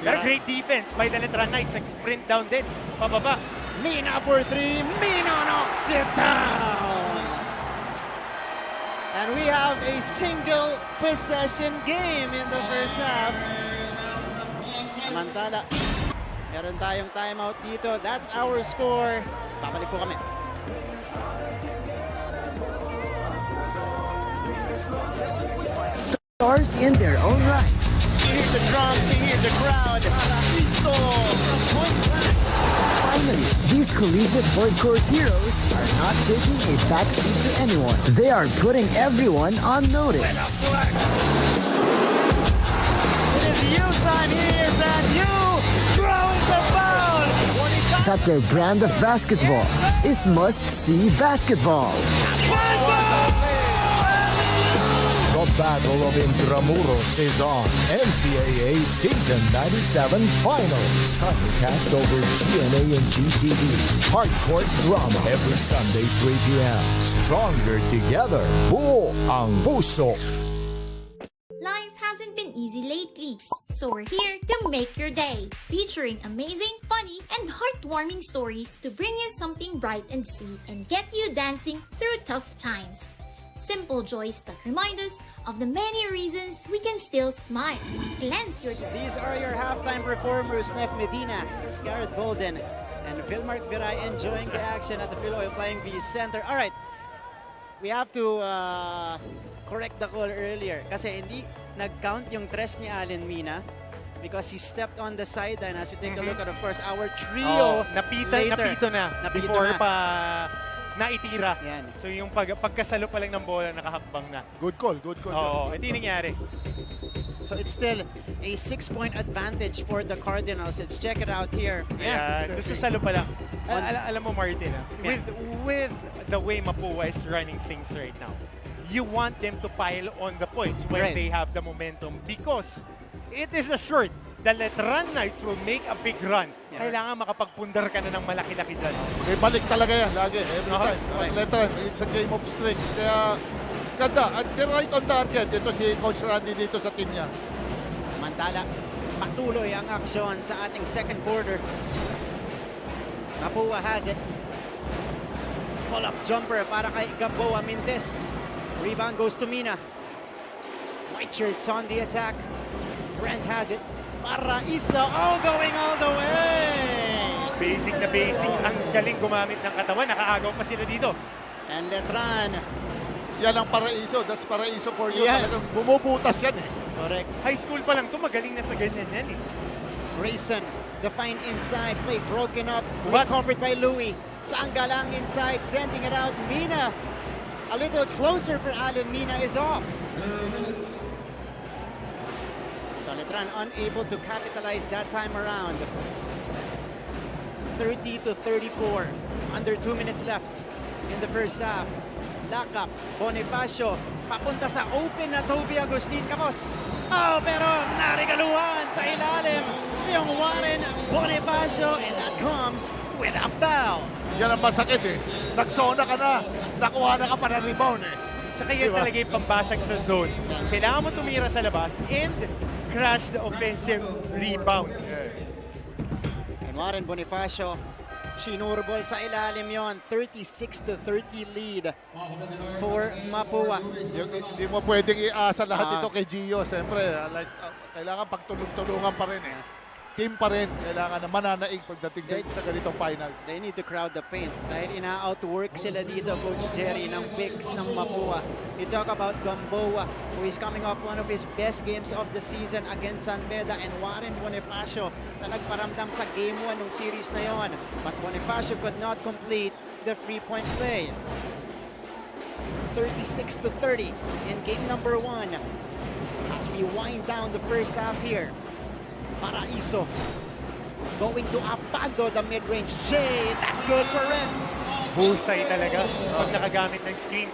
Pero great defense by the Letran Knights. Nag-sprint down din, pababa. Mina for 3, Mina knocks it down! And we have a single possession game in the first half. Samantala, Meron tayong timeout dito. That's our score. Babalik po kami. Stars in their own right. Here's the drums, here's the crowd. Finally, these collegiate hardcore heroes are not taking a backseat to anyone. They are putting everyone on notice. It is you time here, and you throwing the ball. That their brand of basketball is must-see basketball. The Battle of Intramuros is on. NCAA Season 97 Final. Simulcast over GMA and GTV. Hardcore drama every Sunday 3 p.m. Stronger together. Buo ang puso. Life hasn't been easy lately, so we're here to make your day, featuring amazing, funny, and heartwarming stories to bring you something bright and sweet and get you dancing through tough times. Simple joys that remind us of the many reasons we can still smile. Cleanse your day. These are your halftime performers, Nef Medina, Gareth Bolden, and Philmark Viray enjoying the action at the Phil Oil Flying V Center. All right, we have to correct the call earlier kasi hindi nag-count yung tres ni Allen Mina because he stepped on the sideline. As we take a look at, of course, our trio napito na before na. pa naitira. Yan. So yung pagkasalo pa lang ng bola, nakahakbang na. Good call, good call. Oo, ito yung nangyari. So it's still a 6-point advantage for the Cardinals. Let's check it out here. Yeah, doon sa salo pa lang. Alam mo, Martin, with the way Mapua is running things right now, you want them to pile on the points when they have the momentum because it is assured the Letran Knights will make a big run. Kailangan makapagpundar ka na ng malaki-laki dyan. May balik talaga yan, lagi. Every time. Letran, it's a game of strength. Kaya, ganda. At they're right on target. Ito si Coach Randy dito sa team niya. Mantala, patuloy ang aksyon sa ating second quarter. Mapua has it. Pull-up jumper para kay Gamboa Mintes. Rebound goes to Mina. White shirts on the attack. Brent has it. Paraiso, going all the way! Basic na basic. Ang galing gumamit ng katawan. Nakaagaw pa sila dito. And Letran. Yan ang Paraiso. That's Paraiso for you. Talagang bumubutas yan eh. Correct. High school pa lang ito. Magaling na sa ganyan yan eh. Grayson, defined inside. Play broken up. Recovered by Louis. Sanggalang inside. Sending it out. Mina. A little closer for Allen. Mina is off. Letran unable to capitalize that time around. 30-34. Under 2 minutes left in the first half. Lakap, Bonifacio, papunta sa open na Toby Agustin Capos. Oh, pero narigaluhan sa ilalim yung Warren Bonifacio, and that comes with a foul. Yan ang masakit eh. Nagsona ka na. Nakuha na ka para rebound eh. Sa kaya talaga yung pambasag sa zone. Kailangan mo tumira sa labas and crash the offensive rebounds. And Warren Bonifacio, sinurbol sa ilalim yon. 36-30 lead for Mapua. Hindi mo pwedeng iasa lahat ito kay Gio. Siyempre, kailangan pagtulong-tulungan pa rin eh. Team pa rin. Kailangan na mananaig pagdating sa ganitong finals. They need to crowd the paint. Dahil ina-outwork sila dito, Coach Jerry, ng bigs ng Mapua. You talk about Gamboa, who is coming off one of his best games of the season against San Beda, and Warren Bonifacio na nagparamdam sa Game 1 ng series na yon. But Bonifacio could not complete the free-point play. 36-30 in game number 1. As we wind down the first half here. Paraiso going to Apando, the mid-range J. That's good for Renz. Bullseye talaga pag nakagamit ng screen.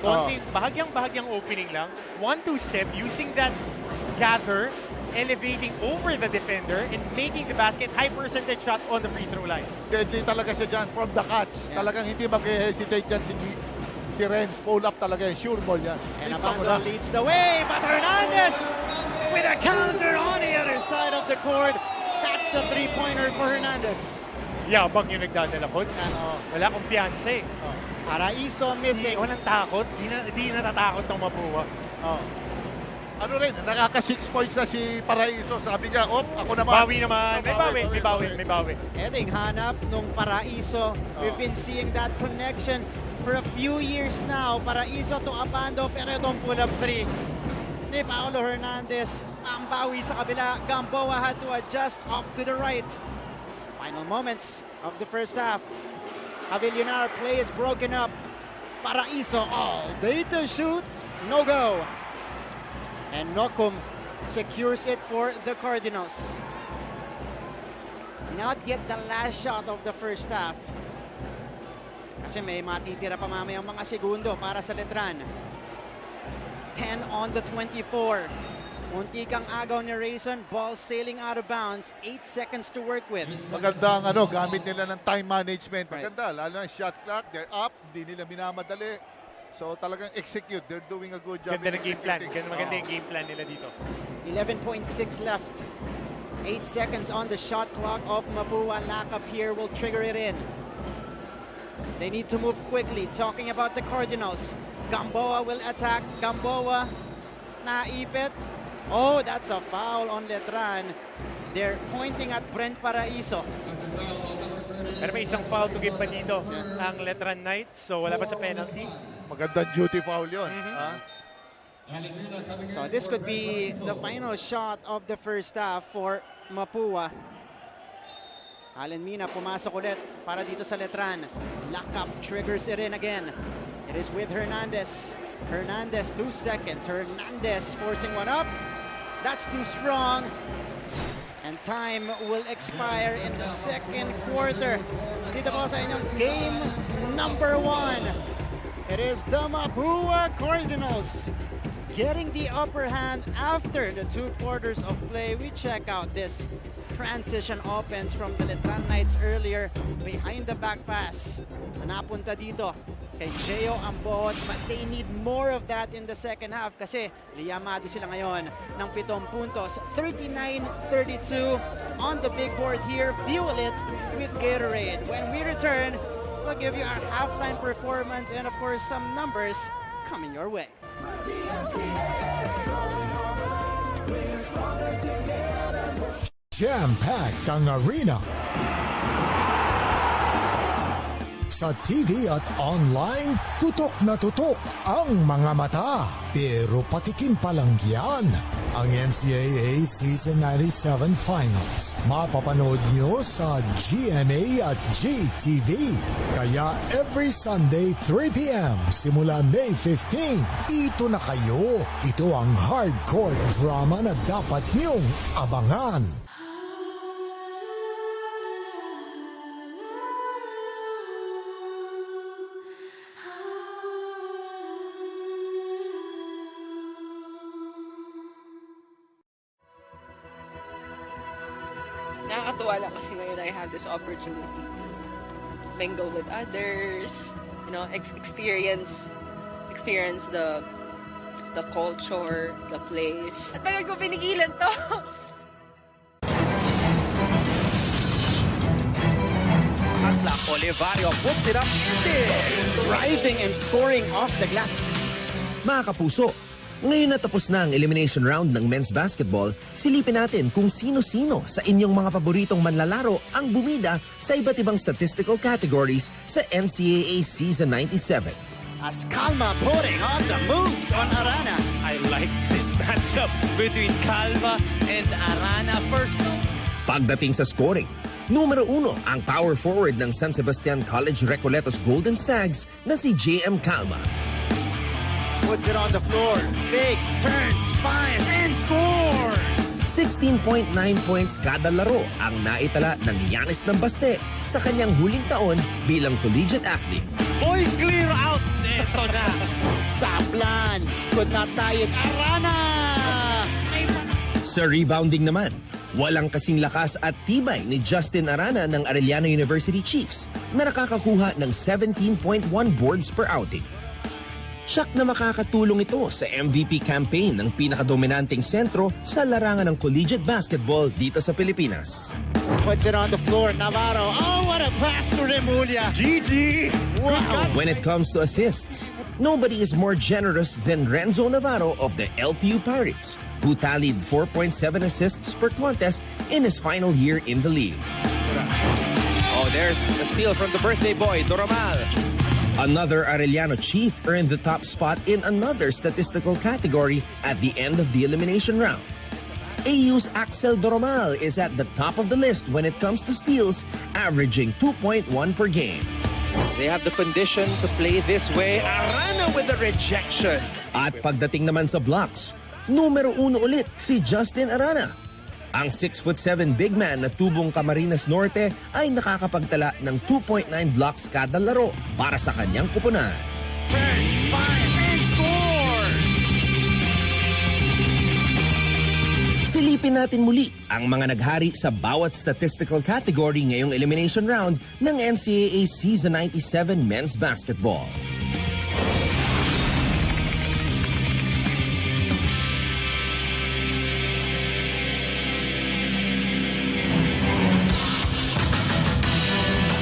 Bahagyang opening lang. 1-2 step using that gather, elevating over the defender and making the basket. High percentage shot on the free throw line. Deadly talaga siya dyan from the catch. Talagang hindi mag-hesitate dyan si Renz. Pull up talaga yan. Sure ball yan. And Apando leads the way, but Hernandez with a counter on the other side of the court. That's a three-pointer for Hernandez. Yabang yung nagdadala ko. Wala kumpiyansa eh. Paraiso missing. Walang takot. Di natatakot ng Mapua. Ano rin, nakaka-6 points na si Paraiso. Sabi niya, ako naman. Bawi naman. May bawi. Eding hanap nung Paraiso. We've been seeing that connection for a few years now. Paraiso to Abando, pero itong pull up 3 ni Paolo Hernandez. Ang bawi sa kabila. Gamboa had to adjust off to the right. Final moments of the first half. Avillonar play is broken up. Paraiso all day to shoot. No go. And Nocum secures it for the Cardinals. Not yet the last shot of the first half. Kasi may matitira pa mamayang mga segundo para sa Letran. 10 on the 24. Munti kang agaw ni Rayson. Ball sailing out of bounds. 8 seconds to work with. Maganda ang gamit nila ng time management. Maganda, lalo na shot clock. They're up, hindi nila minamadali. So talagang execute. They're doing a good job. Ganda ng game plan. Maganda yung game plan nila dito. 11.6 left. 8 seconds on the shot clock of Mapua. Lack up here will trigger it in. They need to move quickly. Talking about the Cardinals. Gamboa will attack. Gamboa naipit. Oh, that's a foul on Letran. They're pointing at Brent Paraiso. Pero may isang foul to give pa dito ang Letran Knights. So wala pa sa penalty. Magandang duty foul yun. So this could be the final shot of the first half for Mapua. Allen Mina pumasok ulit para dito sa Letran. Lock up triggers it in again. It is with Hernandez. Hernandez 2 seconds. Hernandez forcing one up. That's too strong. And time will expire in the second quarter. Dito po sa inyong game number 1. It is the Mapua Cardinals getting the upper hand after the 2 quarters of play. We check out this transition offense from the Letran Knights earlier. Behind the back pass. Napunta dito kay Geo Ambot, but they need more of that in the second half kasi liyamado sila ngayon ng 7 puntos. 39-32 on the big board here. Fuel it with Gatorade. When we return, we'll give you our halftime performance and of course some numbers coming your way. Jam-packed ang arena. Sa TV at online, tutok na tutok ang mga mata. Pero patikim pa lang yan. Ang NCAA Season 97 Finals. Mapapanood nyo sa GMA at GTV. Kaya every Sunday 3 p.m. simula May 15, ito na kayo. Ito ang hardcore drama na dapat nyong abangan. Nakakatuwa lang kasi ngayon I have this opportunity to mingle with others, you know, experience the culture, the place. At tagal ko pinigilan to. Atla Olivario puts it up big, driving and scoring off the glass. Mga kapuso, ngayon na tapos na ang elimination round ng men's basketball, silipin natin kung sino-sino sa inyong mga paboritong manlalaro ang bumida sa iba't ibang statistical categories sa NCAA Season 97. As Calma putting on the moves on Arana. I like this matchup between Calma and Arana first. Pagdating sa scoring, numero 1 ang power forward ng San Sebastian College Recoletos Golden Stags na si JM Calma. Puts it on the floor, fake, turns, finds, and scores! 16.9 points kada laro ang naitala ng Giannis Nambaste sa kanyang huling taon bilang collegiate athlete. Boy, clear out! Ito na! Saplan! Could not tie it. Arana! Sa rebounding naman, walang kasing lakas at tibay ni Justin Arana ng Arellano University Chiefs na nakakakuha ng 17.1 boards per outing. Siyak na makakatulong ito sa MVP campaign ng pinakadominanteng sentro sa larangan ng collegiate basketball dito sa Pilipinas. Puts it on the floor, Navarro. Oh, what a pass to Remulla. GG! Wow! When it comes to assists, nobody is more generous than Renzo Navarro of the LPU Pirates, who tallied 4.7 assists per contest in his final year in the league. Oh, there's a steal from the birthday boy, Doromal. Another Arellano chief earned the top spot in another statistical category at the end of the elimination round. AU's Axel Doromal is at the top of the list when it comes to steals, averaging 2.1 per game. They have the condition to play this way. Arana with the rejection. At pagdating naman sa blocks, numero 1 ulit si Justin Arana. Ang 6'7" big man na tubong Camarines Norte ay nakakapagtala ng 2.9 blocks kada laro para sa kanyang kupunan. Silipin natin muli ang mga naghari sa bawat statistical category ngayong elimination round ng NCAA Season 97 Men's Basketball.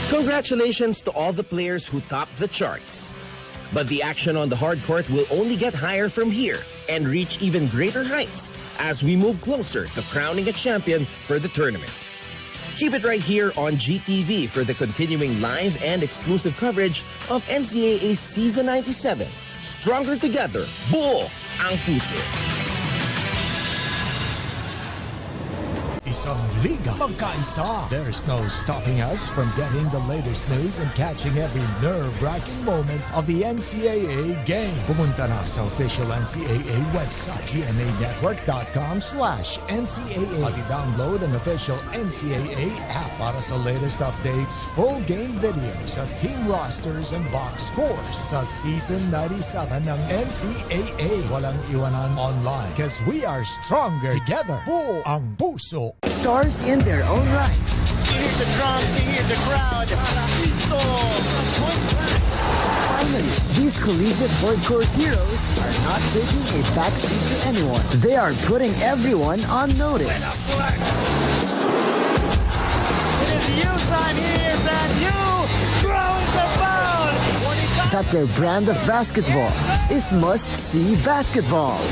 Congratulations to all the players who topped the charts. But the action on the hard court will only get higher from here and reach even greater heights as we move closer to crowning a champion for the tournament. Keep it right here on GTV for the continuing live and exclusive coverage of NCAA Season 97. Stronger together, buo ang puso. Isang liga magkaisa. There's no stopping us from getting the latest news and catching every nerve-wracking moment of the NCAA game. Pumunta na sa official NCAA website, gmanetwork.com/NCAA. At i-download an official NCAA app para sa latest updates, full game videos at team rosters and box scores sa Season 97 ng NCAA. Walang iwanan online because we are stronger together. Buo ang puso. Stars in their own right. You hear the drums, you hear the crowd. Finally, these collegiate hardcore heroes are not taking a backseat to anyone. They are putting everyone on notice. It is you time here, brand new. Throwing the ball. That their brand of basketball is must-see basketball.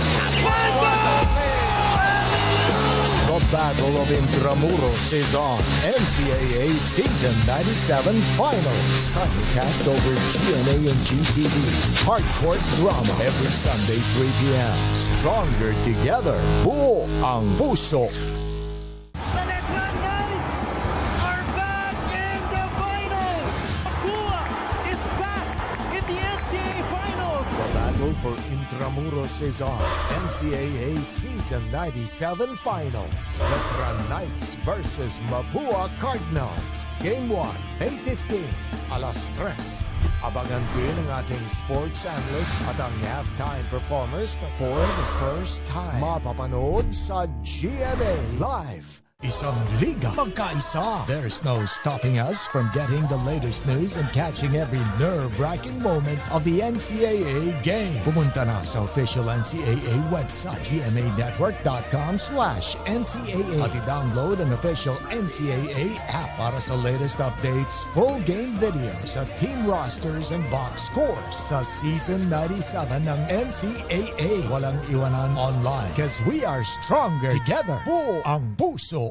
The Battle of Intramuros is on. NCAA Season 97 Finals. Simulcast over GMA and GTV. Hardcourt drama every Sunday 3 p.m. Stronger together. Buo ang puso. The Netran Knights are back in the finals. Mapua is back in the NCAA finals. The battle for Intramuros is on. NCAA Season 97 Finals. Netran Knights versus Mapua Cardinals. Game 1, May 15, alas 3. Abangan din ang ating sports analyst at ang halftime performers for the first time. Mapapanood sa GMA Live. Isang liga magkaisa. There's no stopping us from getting the latest news and catching every nerve-wracking moment of the NCAA game. Pumunta na sa official NCAA website, gmanetwork.com/NCAA. At i-download an official NCAA app para sa latest updates, full game videos at team rosters and box scores sa Season 97 ng NCAA. Walang iwanan online because we are stronger together. Buo ang puso.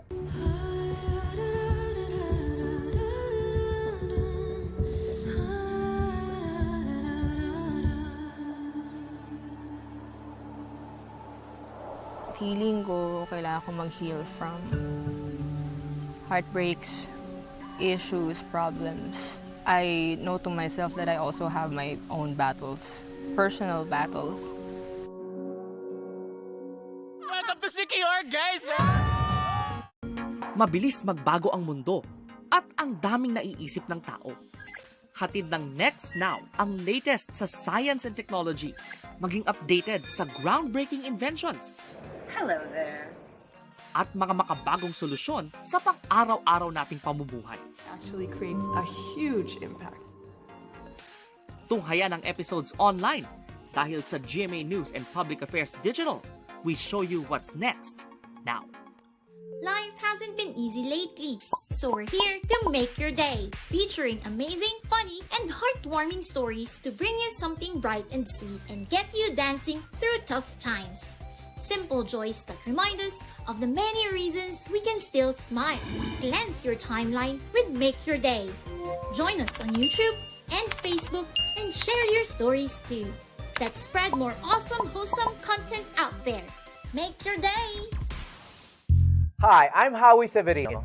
Feeling ko, kailangan ko mag-heal from heartbreaks, issues, problems. I know to myself that I also have my own battles, personal battles. Welcome to CKR, guys! Mabilis magbago ang mundo at ang daming naiisip ng tao. Hatid ng Next Now ang latest sa science and technology, maging updated sa groundbreaking inventions. Hello there. At mga makabagong solusyon sa pang-araw-araw nating pamumuhay. Actually creates a huge impact. Tunghayan ang episodes online Dahil sa GMA News and Public Affairs Digital, we show you what's next now. Life hasn't been easy lately, so we're here to make your day, featuring amazing, funny, and heartwarming stories to bring you something bright and sweet and get you dancing through tough times. Simple joys that remind us of the many reasons we can still smile. Cleanse your timeline with Make Your Day. Join us on YouTube and Facebook and share your stories too. Let's spread more awesome, wholesome content out there. Make your day! Hi, I'm Howie Severino.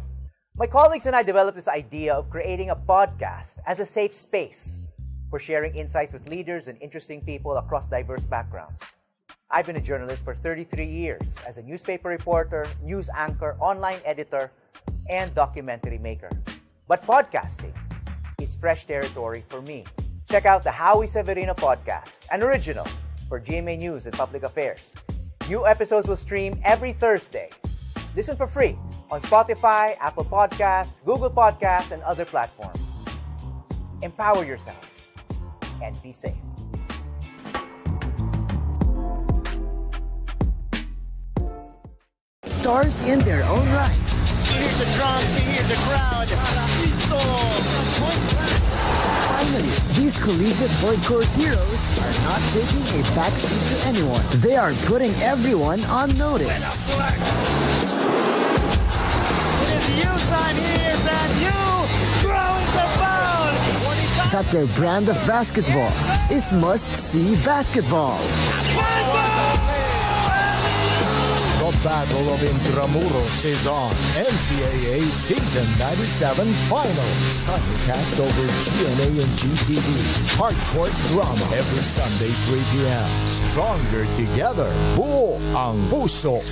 My colleagues and I developed this idea of creating a podcast as a safe space for sharing insights with leaders and interesting people across diverse backgrounds. I've been a journalist for 33 years as a newspaper reporter, news anchor, online editor, and documentary maker. But podcasting is fresh territory for me. Check out the Howie Severino Podcast, an original for GMA News and Public Affairs. New episodes will stream every Thursday. Listen for free on Spotify, Apple Podcasts, Google Podcasts, and other platforms. Empower yourselves and be safe. Stars in their own right. Here's the drums, here's the crowd. Finally, these collegiate hardcore heroes are not taking a backseat to anyone. They are putting everyone on notice. It is you time here, and you throwing the ball. That their brand of basketball is must-see basketball. The Battle of Intramuros is on. NCAA Season 97 Final. Simulcast over GMA and GTV. Hardcore drama every Sunday 3 p.m. Stronger together. Buo ang puso.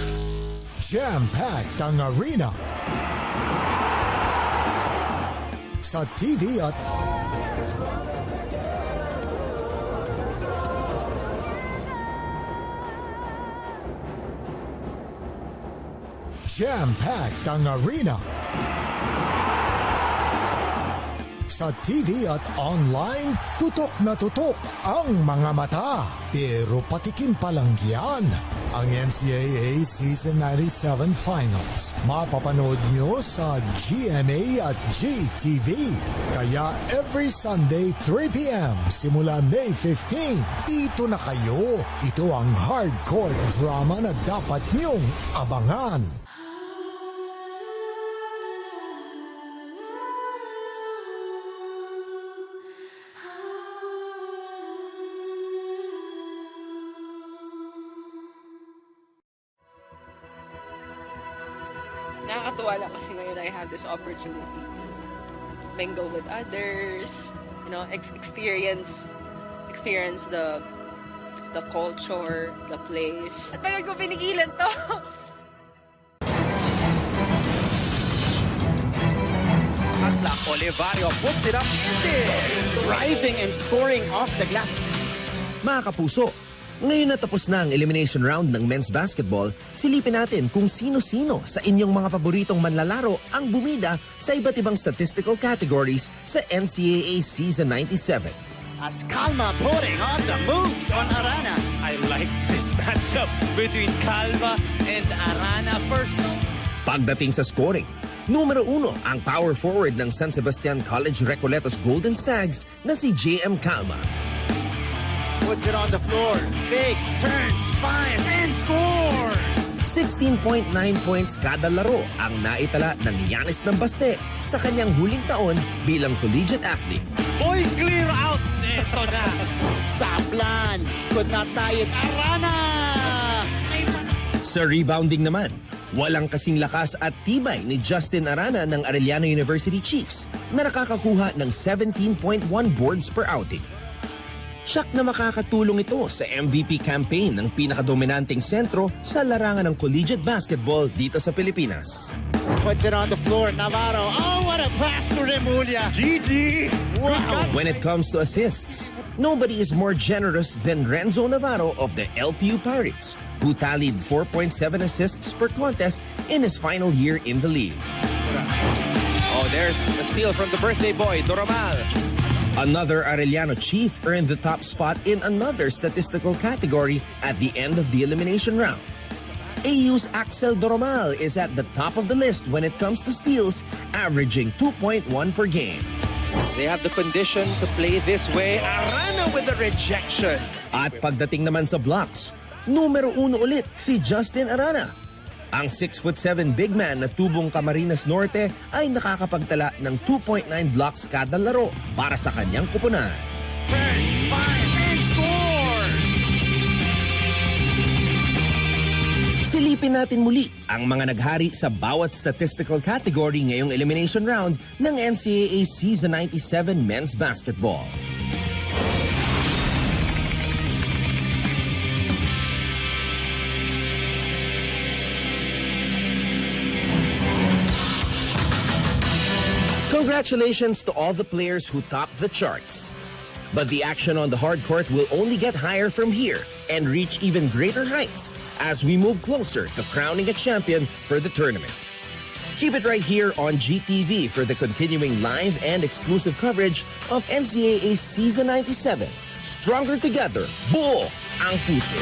Jam-packed ang arena. Sa TV at Jam-packed ang arena. Sa TV at online, tutok na tutok ang mga mata. Pero patikim pa lang yan. Ang NCAA Season 97 Finals. Mapapanood nyo sa GMA at GTV. Kaya every Sunday 3 p.m. simula May 15, dito na kayo. Ito ang hardcore drama na dapat nyong abangan. Nakakatuwa lang kasi ngayon I have this opportunity to mingle with others, experience the culture, the place. At tagal ko pinigilan to. Atla Olivario puts it up, driving and scoring off the glass. Mga kapuso, ngayon na tapos na ang elimination round ng men's basketball, silipin natin kung sino-sino sa inyong mga paboritong manlalaro ang bumida sa iba't ibang statistical categories sa NCAA Season 97. As Calma putting on the moves on Arana. I like this matchup between Calma and Arana first. Pagdating sa scoring, numero 1 ang power forward ng San Sebastian College Recoletos Golden Stags na si JM Calma. Puts it on the floor, fake, turns, fires, and scores! 16.9 points kada laro ang naitala ng Giannis ng Baste sa kanyang huling taon bilang collegiate athlete. Boy, clear out! Ito na! Saplan! Could not tie it. Arana! Sa rebounding naman, walang kasing lakas at tibay ni Justin Arana ng Arellano University Chiefs na nakakakuha ng 17.1 boards per outing. Siyak na makakatulong ito sa MVP campaign ng pinakadominanteng sentro sa larangan ng collegiate basketball dito sa Pilipinas. Puts it on the floor, Navarro. Oh, what a pass to Remulla. GG! Wow. When it comes to assists, nobody is more generous than Renzo Navarro of the LPU Pirates, who tallied 4.7 assists per contest in his final year in the league. Oh, there's a steal from the birthday boy, Doromal. Another Arellano chief earned the top spot in another statistical category at the end of the elimination round. AU's Axel Doromal is at the top of the list when it comes to steals, averaging 2.1 per game. They have the condition to play this way. Arana with the rejection. At pagdating naman sa blocks, numero 1 ulit si Justin Arana. Ang 6'7" big man na tubong Camarines Norte ay nakakapagtala ng 2.9 blocks kada laro para sa kanyang kupunan. Turns, fires, and scores! Silipin natin muli ang mga naghari sa bawat statistical category ngayong elimination round ng NCAA Season 97 Men's Basketball. Congratulations to all the players who topped the charts. But the action on the hard court will only get higher from here and reach even greater heights as we move closer to crowning a champion for the tournament. Keep it right here on GTV for the continuing live and exclusive coverage of NCAA Season 97. Stronger together, buo ang puso.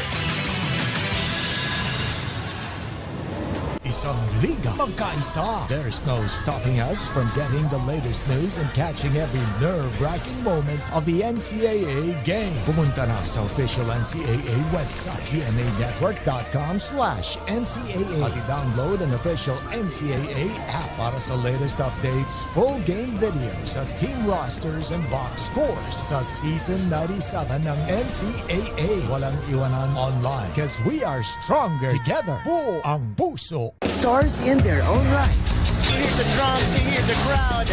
Isang liga magkaisa. There's no stopping us from getting the latest news and catching every nerve-wracking moment of the NCAA game. Pumunta na sa official NCAA website, gmanetwork.com/NCAA. At i-download an official NCAA app para sa latest updates, full game videos at team rosters and box scores sa Season 97 ng NCAA. Walang iwanan online because we are stronger together. Buo ang puso. Stars in their own right. You hear the drums, you hear the crowd.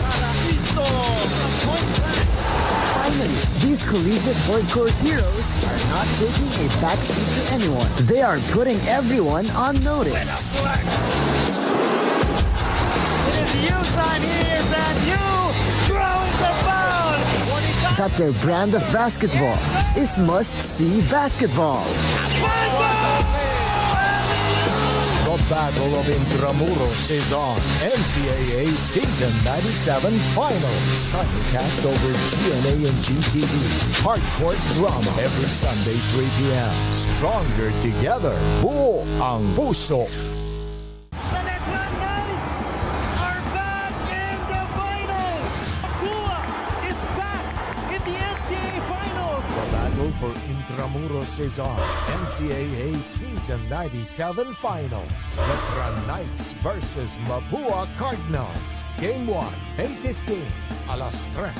Finally, these collegiate hardcore heroes are not taking a backseat to anyone. They are putting everyone on notice. It is you time here, brand new. Throwing the foul. That their brand of basketball is must-see basketball. The Battle of Intramuros is on. NCAA Season 97 Finals. Simulcast over GMA and GTV. Hardcourt drama every Sunday 3 p.m. Stronger together. Buo ang puso. The Letran Knights are back in the finals. Mapua is back in the NCAA finals. The battle for Intramuros is on. NCAA Season 97 Finals. Letran Knights versus Mapua Cardinals. Game 1, May 15, alas 3.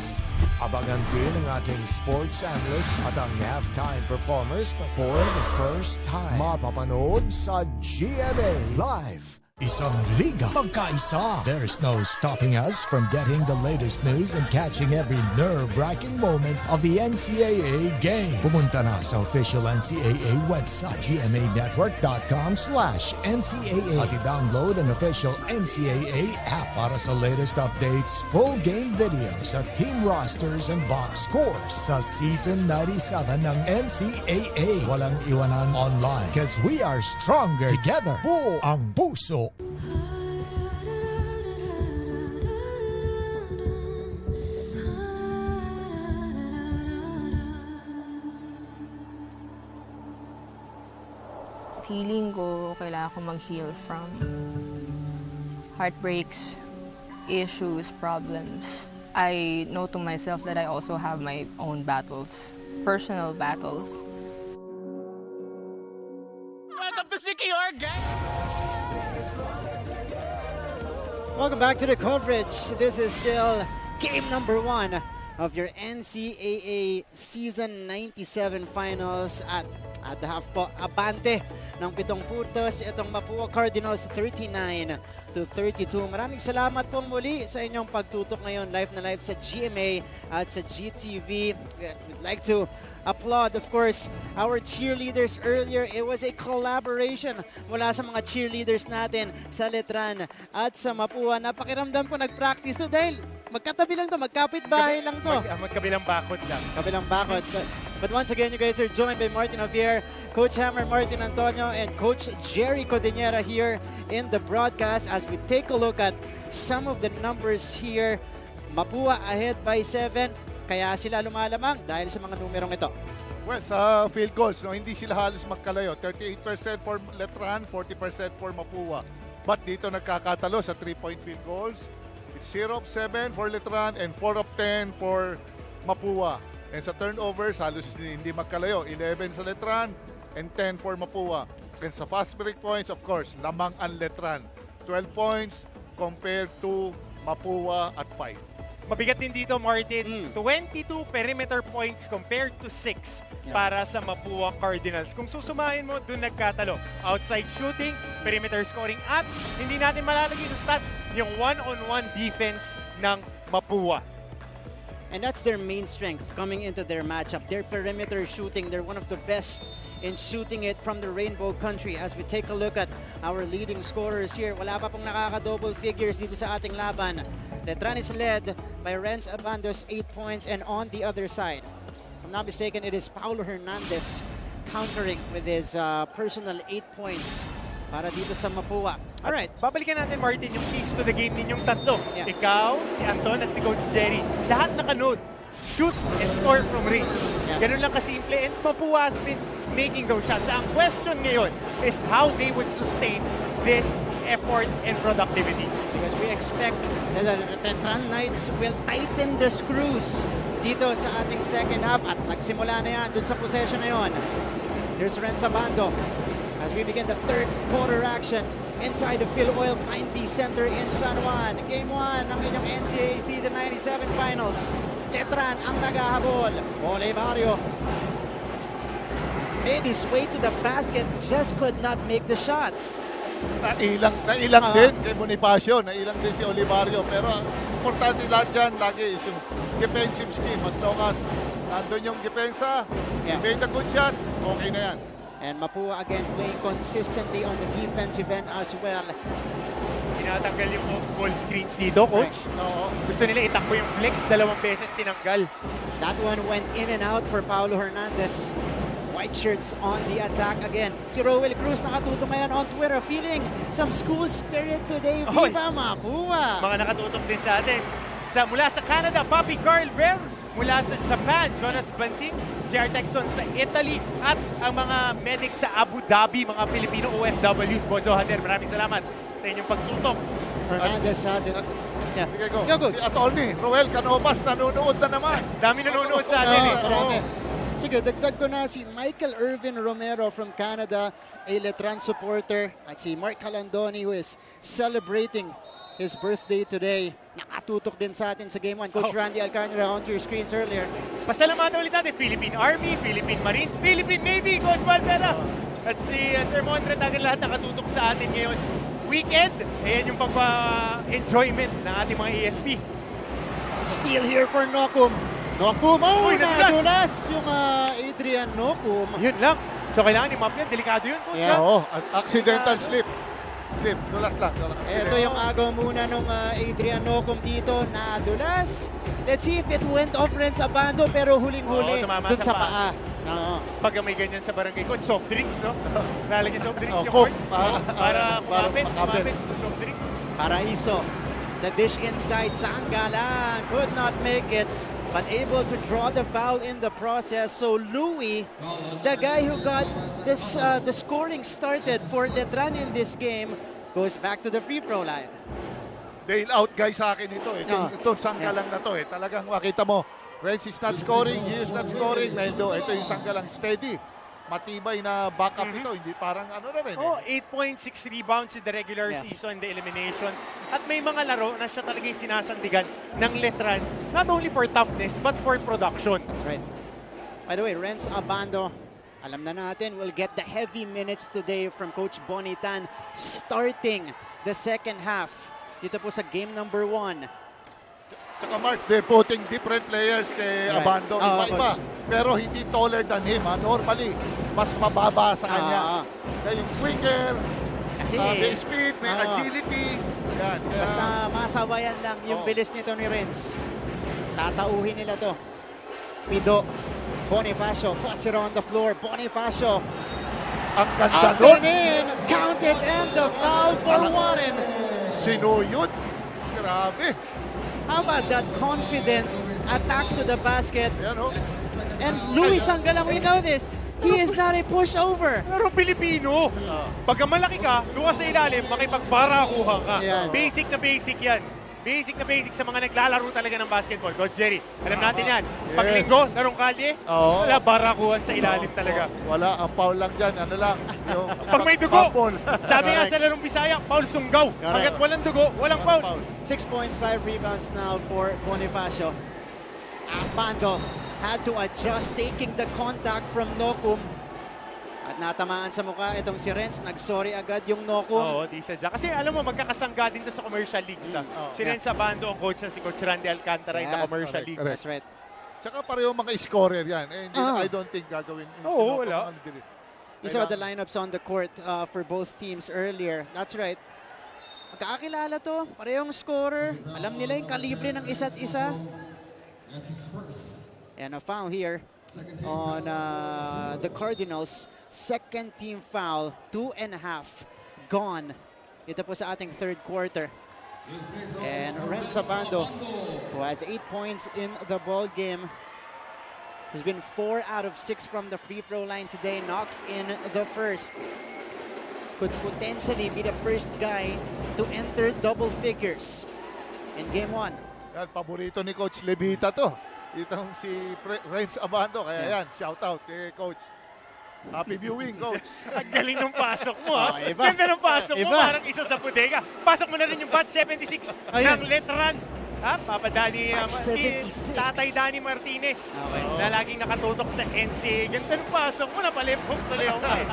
Abangan din ang ating sports analyst at ang halftime performers for the first time. Mapapanood sa GMA Live. Isang liga magkaisa. There's no stopping us from getting the latest news and catching every nerve-wracking moment of the NCAA game. Pumunta na sa official NCAA website, gmanetwork.com/NCAA. At i-download an official NCAA app para sa latest updates, full game videos at team rosters and box scores sa Season 97 ng NCAA. Walang iwanan online because we are stronger together. Buo ang puso. Feeling ko, kailangan ko mag-heal from heartbreaks, issues, problems. I know to myself that I also have my own battles, personal battles. Welcome to CKR, gang! Welcome back to the coverage. This is still game number 1 of your NCAA Season 97 Finals at the half po, abante ng 7 puntos itong Mapua Cardinals 39-32. Maraming salamat po muli sa inyong pagtutok ngayon live na live sa GMA at sa GTV. We'd like to applaud, of course, our cheerleaders earlier. It was a collaboration mula sa mga cheerleaders natin sa Letran at sa Mapua. Napakiramdam ko nag-practice to dahil magkatabi lang to, magkapit-bahay lang to. Magkabilang bakod lang. Kabilang bakod. But once again, you guys are joined by Martin Javier, Coach Hammer Martin Antonio, and Coach Jerry Codinera here in the broadcast as we take a look at some of the numbers here. Mapua ahead by 7. kaya sila lumalamang dahil sa mga numerong ito. Well, sa field goals, no, hindi sila halos magkalayo. 38% for Letran, 40% for Mapua. But dito nagkakatalo sa 3-point field goals. It's 0 of 7 for Letran and 4 of 10 for Mapua. And sa turnovers, halos hindi magkalayo. 11 sa Letran and 10 for Mapua. And sa fast break points, of course, lamang ang Letran. 12 points compared to Mapua at 5. Mabigat din dito, Martin. 22 perimeter points compared to 6 para sa Mapua Cardinals. Kung susumahin mo, dun nagkatalo. Outside shooting, perimeter scoring, at hindi natin malalagay sa stats yung one-on-one defense ng Mapua. And that's their main strength coming into their matchup. Their perimeter shooting, they're one of the best in shooting it from the Rainbow Country. As we take a look at our leading scorers here, wala pa pong nakaka-double figures dito sa ating laban. Letran is led by Renz Abandos, 8 points, and on the other side, if I'm not mistaken, it is Paulo Hernandez countering with his personal 8 points para dito sa Mapua. Alright. Babalikan natin, Martin, yung keys to the game ninyong tatlo. Ikaw, si Anton, at si Coach Jerry. Lahat naka-note. Shoot and score from range. Ganun lang kasimple. And Mapua has been making those shots. Ang question ngayon is how they would sustain this effort and productivity. Because we expect that the Letran Knights will tighten the screws dito sa ating second half at nagsimula na yan dun sa possession na yun. Here's Renz Abando as we begin the third quarter action inside the Phil Oil 90 Center in San Juan. Game 1 ng inyong NCAA Season 97 Finals. Letran ang naghahabol. Olivario made his way to the basket, just could not make the shot. Nailang din kay Bonifacio, nailang din si Olivario. Pero importante lahat dyan, lagi is yung defensive scheme. As long as nandun yung depensa, made a good shot, okay na yan. And Mapua again playing consistently on the defensive end as well. Tinatanggal yung ball screens dito, Coach. No. Gusto nila itakbo yung flex, 2 beses tinanggal. That one went in and out for Paulo Hernandez. White shirts on the attack again. Si Rowell Cruz nakatutok ngayon on Twitter, feeling some school spirit today. Viva Mapua! Mga nakatutok din sa atin. Mula sa Canada, Papi Carl Ver. Mula sa Japan, Jonas Banting. JR Texon sa Italy. At ang mga medics sa Abu Dhabi, mga Filipino OFWs. Bozo Hader, maraming salamat sa inyong pagtutok. Hernandez has it. Yeah. Sige, go. Go, Si Atty. Roel Canovas nanonood na naman. Dami nanonood sa atin. Sige, dagdag ko na si Michael Irvin Romero from Canada, a Letran supporter. At si Mark Calandoni who is celebrating his birthday today. Nakatutok din sa atin sa Game 1. Coach Randy Alcañara on your screens earlier. Pasalamatan ulit natin, Philippine Army, Philippine Marines, Philippine Navy, Coach Valvera. At si Sir Mondre, lahat nakatutok sa atin ngayon. Weekend, ayan yung pagpa-enjoyment ng ating mga AFP. Steal here for Nokum. Nokum, nadulas yung Adrian Nokum. Yun lang. So kailangan i-map yan, delikado yun. Yeah. Oo, accidental slip. Dulas lang. Ito yung agaw muna nung Adrian Nokum dito, nadulas. Let's see if it went off Renz Abando, pero huling-huli dun sa paa. Pag may ganyan sa barangay ko, soft drinks, no? Lalagyan soft drinks yung Coke. court. Para kumapit soft drinks. Paraiso. The dish inside, Sanggalang could not make it, but able to draw the foul in the process. So Louis, the guy who got this the scoring started for Letran in this game, goes back to the free throw line. Bail out guy sa akin ito. Itong Sanggalang na to. Talagang makita mo, Renz is not scoring, he is not scoring. Ito yung Sanggalang steady. Matibay na backup ito. Hindi parang ano na rin. 8.6 rebounds in the regular season, the eliminations. At may mga laro na siya talaga yung sinasandigan ng Letran. Not only for toughness, but for production. That's right. By the way, Renz Abando, alam na natin, will get the heavy minutes today from Coach Bonitan starting the second half. Dito po sa game number 1. Saka Marks, they're putting different players kay Abando. Iba-iba. Pero hindi taller than him. Normally, mas mababa sa kanya. Kaya yung quicker, may speed, may agility. Yan. Basta masabayan lang yung bilis nito ni Renz. Tatauhin nila to. Pido. Bonifacio puts it on the floor. Bonifacio. Ang ganda nun. Counted and the foul for Warren. Sinuyod. Grabe. How about that confident attack to the basket. And Louis Sangalang, we know this. He is not a pushover. Pero Pilipino, pagka malaki ka, doon ka sa ilalim, makipagbarakuha ka. Yan. Basic na basic yan. Basic na basic sa mga naglalaro talaga ng basketball. Coach Jerry, alam natin yan. Pag linggo, larong kalye, wala barakuhan sa ilalim talaga. Wala, ang foul lang dyan, ano lang. Yung Pag may dugo, bubble. sabi nga sa larong Bisaya, foul sunggaw. Pagkat walang dugo, walang foul. 6 points, 5 rebounds now for Bonifacio. Abando had to adjust taking the contact from Nokum. At natamaan sa mukha itong si Renz. Nag-sorry agad yung Nokum. Oo, decent siya. Kasi alam mo, magkakasangga din to sa commercial leagues. Si Renz Abando ang coach na si Coach Randy Alcantara in the commercial league. That's right. Tsaka pareho mga scorer yan. Hindi I don't think gagawin. Wala. You saw the lineups on the court for both teams earlier. That's right. Magkakakilala to. Parehong scorer. Alam nila yung kalibre ng isa't isa. And a foul here on the Cardinals. Second team foul. 2.5 gone. Ito po sa ating third quarter. And Renz Abando, who has 8 points in the ball game, has been 4 out of 6 from the free throw line today. Knocks in the first. Could potentially be the first guy to enter double figures in game 1. Yan, paborito ni Coach Levita to. Itong si Renz Abando. Kaya yan, shout out kay Coach. Happy viewing, Coach. Ang galing ng pasok mo, ha? Iba. Ganda ng pasok mo, parang isa sa bodega. Pasok mo na rin yung bat 76 ng Letran. Ha? Papa Danny, Tatay Danny Martinez. Na laging nakatutok sa NCAA. Ganda ng pasok mo, napalipok tuloy ako eh.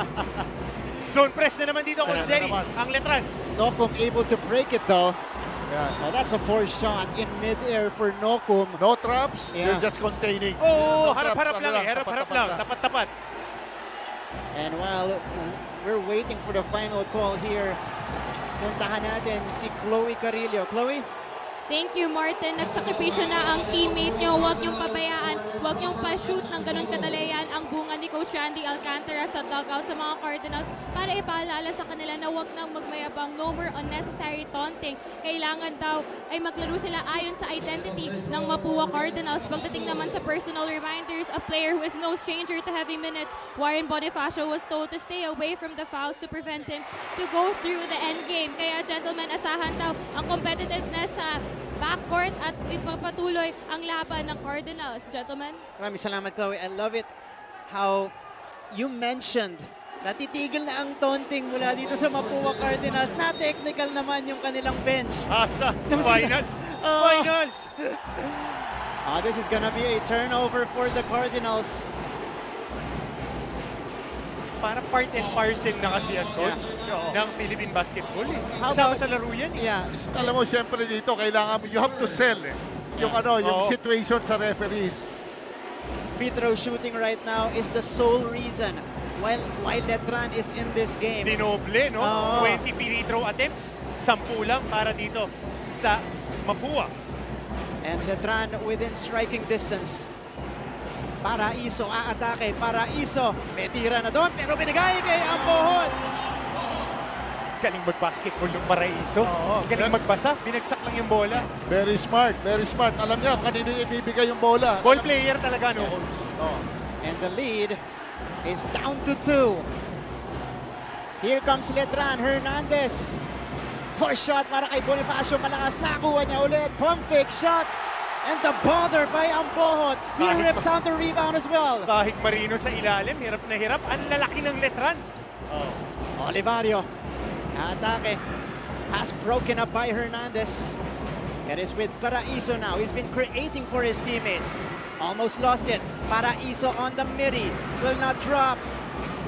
Zone press na naman dito, Coach Jerry. Ang Letran. Nokum able to break it though. Oh, that's a forced shot in mid-air for Nokum. No traps, they're just containing. Oh, harap-harap lang eh. Harap-harap lang. Tapat-tapat. And while we're waiting for the final call here, puntahan natin si Chloe Carillo. Chloe? Thank you, Martin. Nagsakripisyo na ang teammate nyo. Huwag niyong pabayaan. Huwag niyong pa-shoot ng ganun kadalayan ang bunga ni Coach Randy Alcantara sa dugout sa mga Cardinals para ipaalala sa kanila na huwag nang magmayabang. No more unnecessary taunting. Kailangan daw ay maglaro sila ayon sa identity ng Mapua Cardinals. Pagdating naman sa personal reminders, a player who is no stranger to heavy minutes, Warren Bonifacio was told to stay away from the fouls to prevent him to go through the end game. Kaya gentlemen, asahan daw ang competitiveness sa backcourt at ipapatuloy ang laban ng Cardinals. Gentlemen? Maraming salamat, Chloe. I love it how you mentioned na titigil na ang taunting mula dito sa Mapua Cardinals. Na technical naman yung kanilang bench. Asa, finals! Finals! This is gonna be a turnover for the Cardinals. Para part and parcel na kasi yan, Coach, ng Philippine basketball. Kasama sa laro yan. Alam mo, siyempre dito, kailangan you have to sell yung yung situation sa referees. Free throw shooting right now is the sole reason why Letran is in this game. Dinoble, no? 20 free throw attempts, 10 lang para dito sa Mapua. And Letran within striking distance. Paraiso aatake. Paraiso. May tira na doon pero binigay kay Ambohon. Galing mag-basketball yung Paraiso. Galing magbasa. Binagsak lang yung bola. Very smart. Very smart. Alam niya kung kanino ibibigay yung bola. Ball player talaga, no? And the lead is down to 2. Here comes Letran. Hernandez. First shot para kay Bonifacio. Malakas. Nakuha niya ulit. Pump fake shot. And the bother by Ambohon. He rips out the rebound as well. Kahit Marino sa ilalim, hirap na hirap. Ang lalaki ng Letran. Olivario. Atake. Pass broken up by Hernandez. It is with Paraiso now. He's been creating for his teammates. Almost lost it. Paraiso on the midi. Will not drop.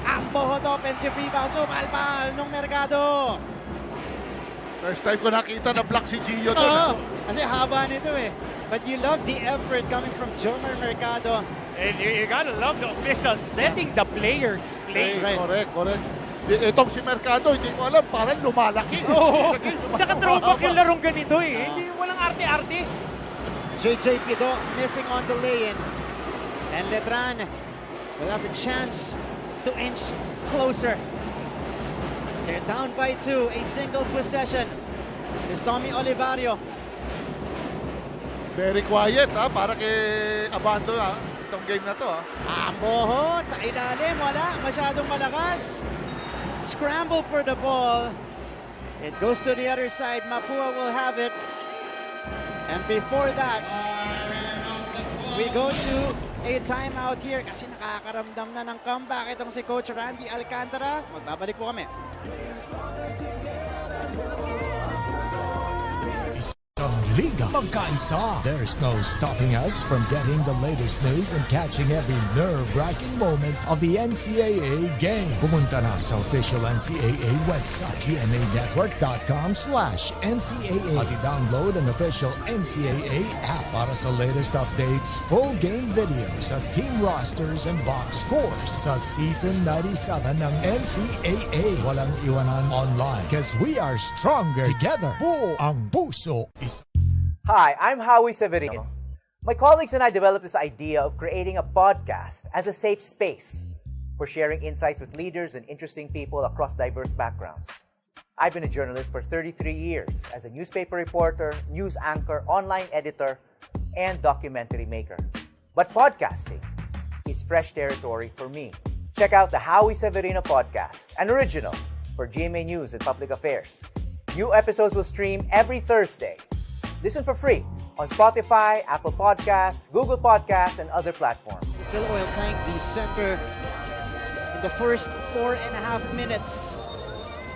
Ambohon offensive rebound. Malmal nung Mercado. First time ko nakita na block si Gio doon. Kasi haba nito eh. But you love the effort coming from Jomar Mercado. And you gotta love the officials letting the players play. Right. Correct. Itong si Mercado, hindi ko alam, parang lumalaki. Tsaka throwback yung larong ganito eh. Hindi, walang arte-arte. JJ Pido missing on the lay-in. And Letran will have the chance to inch closer. They're down by 2. A single possession. It's Tommy Olivario. Very quiet, ha? Para kay Abando, ha? Itong game na to, ha? Ambohot sa ilalim, wala. Masyadong malakas. Scramble for the ball. It goes to the other side. Mapua will have it. And before that, we go to a timeout here kasi nakakaramdam na ng comeback itong si Coach Randy Alcantara. Magbabalik po kami. Liga Magkaisa. There's no stopping us from getting the latest news and catching every nerve-wracking moment of the NCAA game. Pumunta na sa official NCAA website, gmanetwork.com/NCAA at i-download an official NCAA app para sa latest updates, full game videos at team rosters and box scores sa Season 97 ng NCAA. Walang iwanan online because we are stronger together. Buo ang puso isa. Hi, I'm Howie Severino. My colleagues and I developed this idea of creating a podcast as a safe space for sharing insights with leaders and interesting people across diverse backgrounds. I've been a journalist for 33 years as a newspaper reporter, news anchor, online editor, and documentary maker. But podcasting is fresh territory for me. Check out the Howie Severino podcast, an original for GMA News and Public Affairs. New episodes will stream every Thursday. Listen for free on Spotify, Apple Podcasts, Google Podcasts, and other platforms. Phil Oil playing the center in the first 4.5 minutes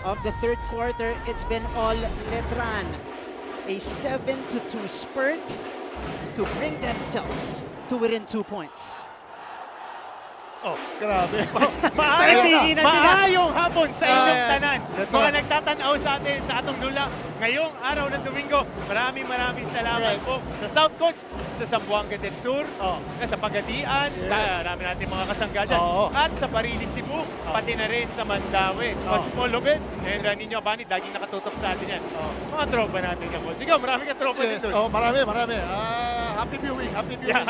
of the third quarter. It's been all Letran. A 7-2 spurt to bring themselves to within 2 points. Oh, grabe. Maayong hapon sa inyong tanan. Mga nagtatanaw sa atin sa atong dula ngayong araw ng Domingo. Maraming salamat po sa South Coast, sa Zamboanga del Sur, sa Pagadian, marami natin mga kasangga dyan, at sa Parili, Cebu, pati na rin sa Mandaue. Pagpulubin, nahindra ninyo, Bani, laging nakatutok sa atin yan. Mga tropa natin ka po. Sige, marami ka tropa dito. Marami. Happy viewing sa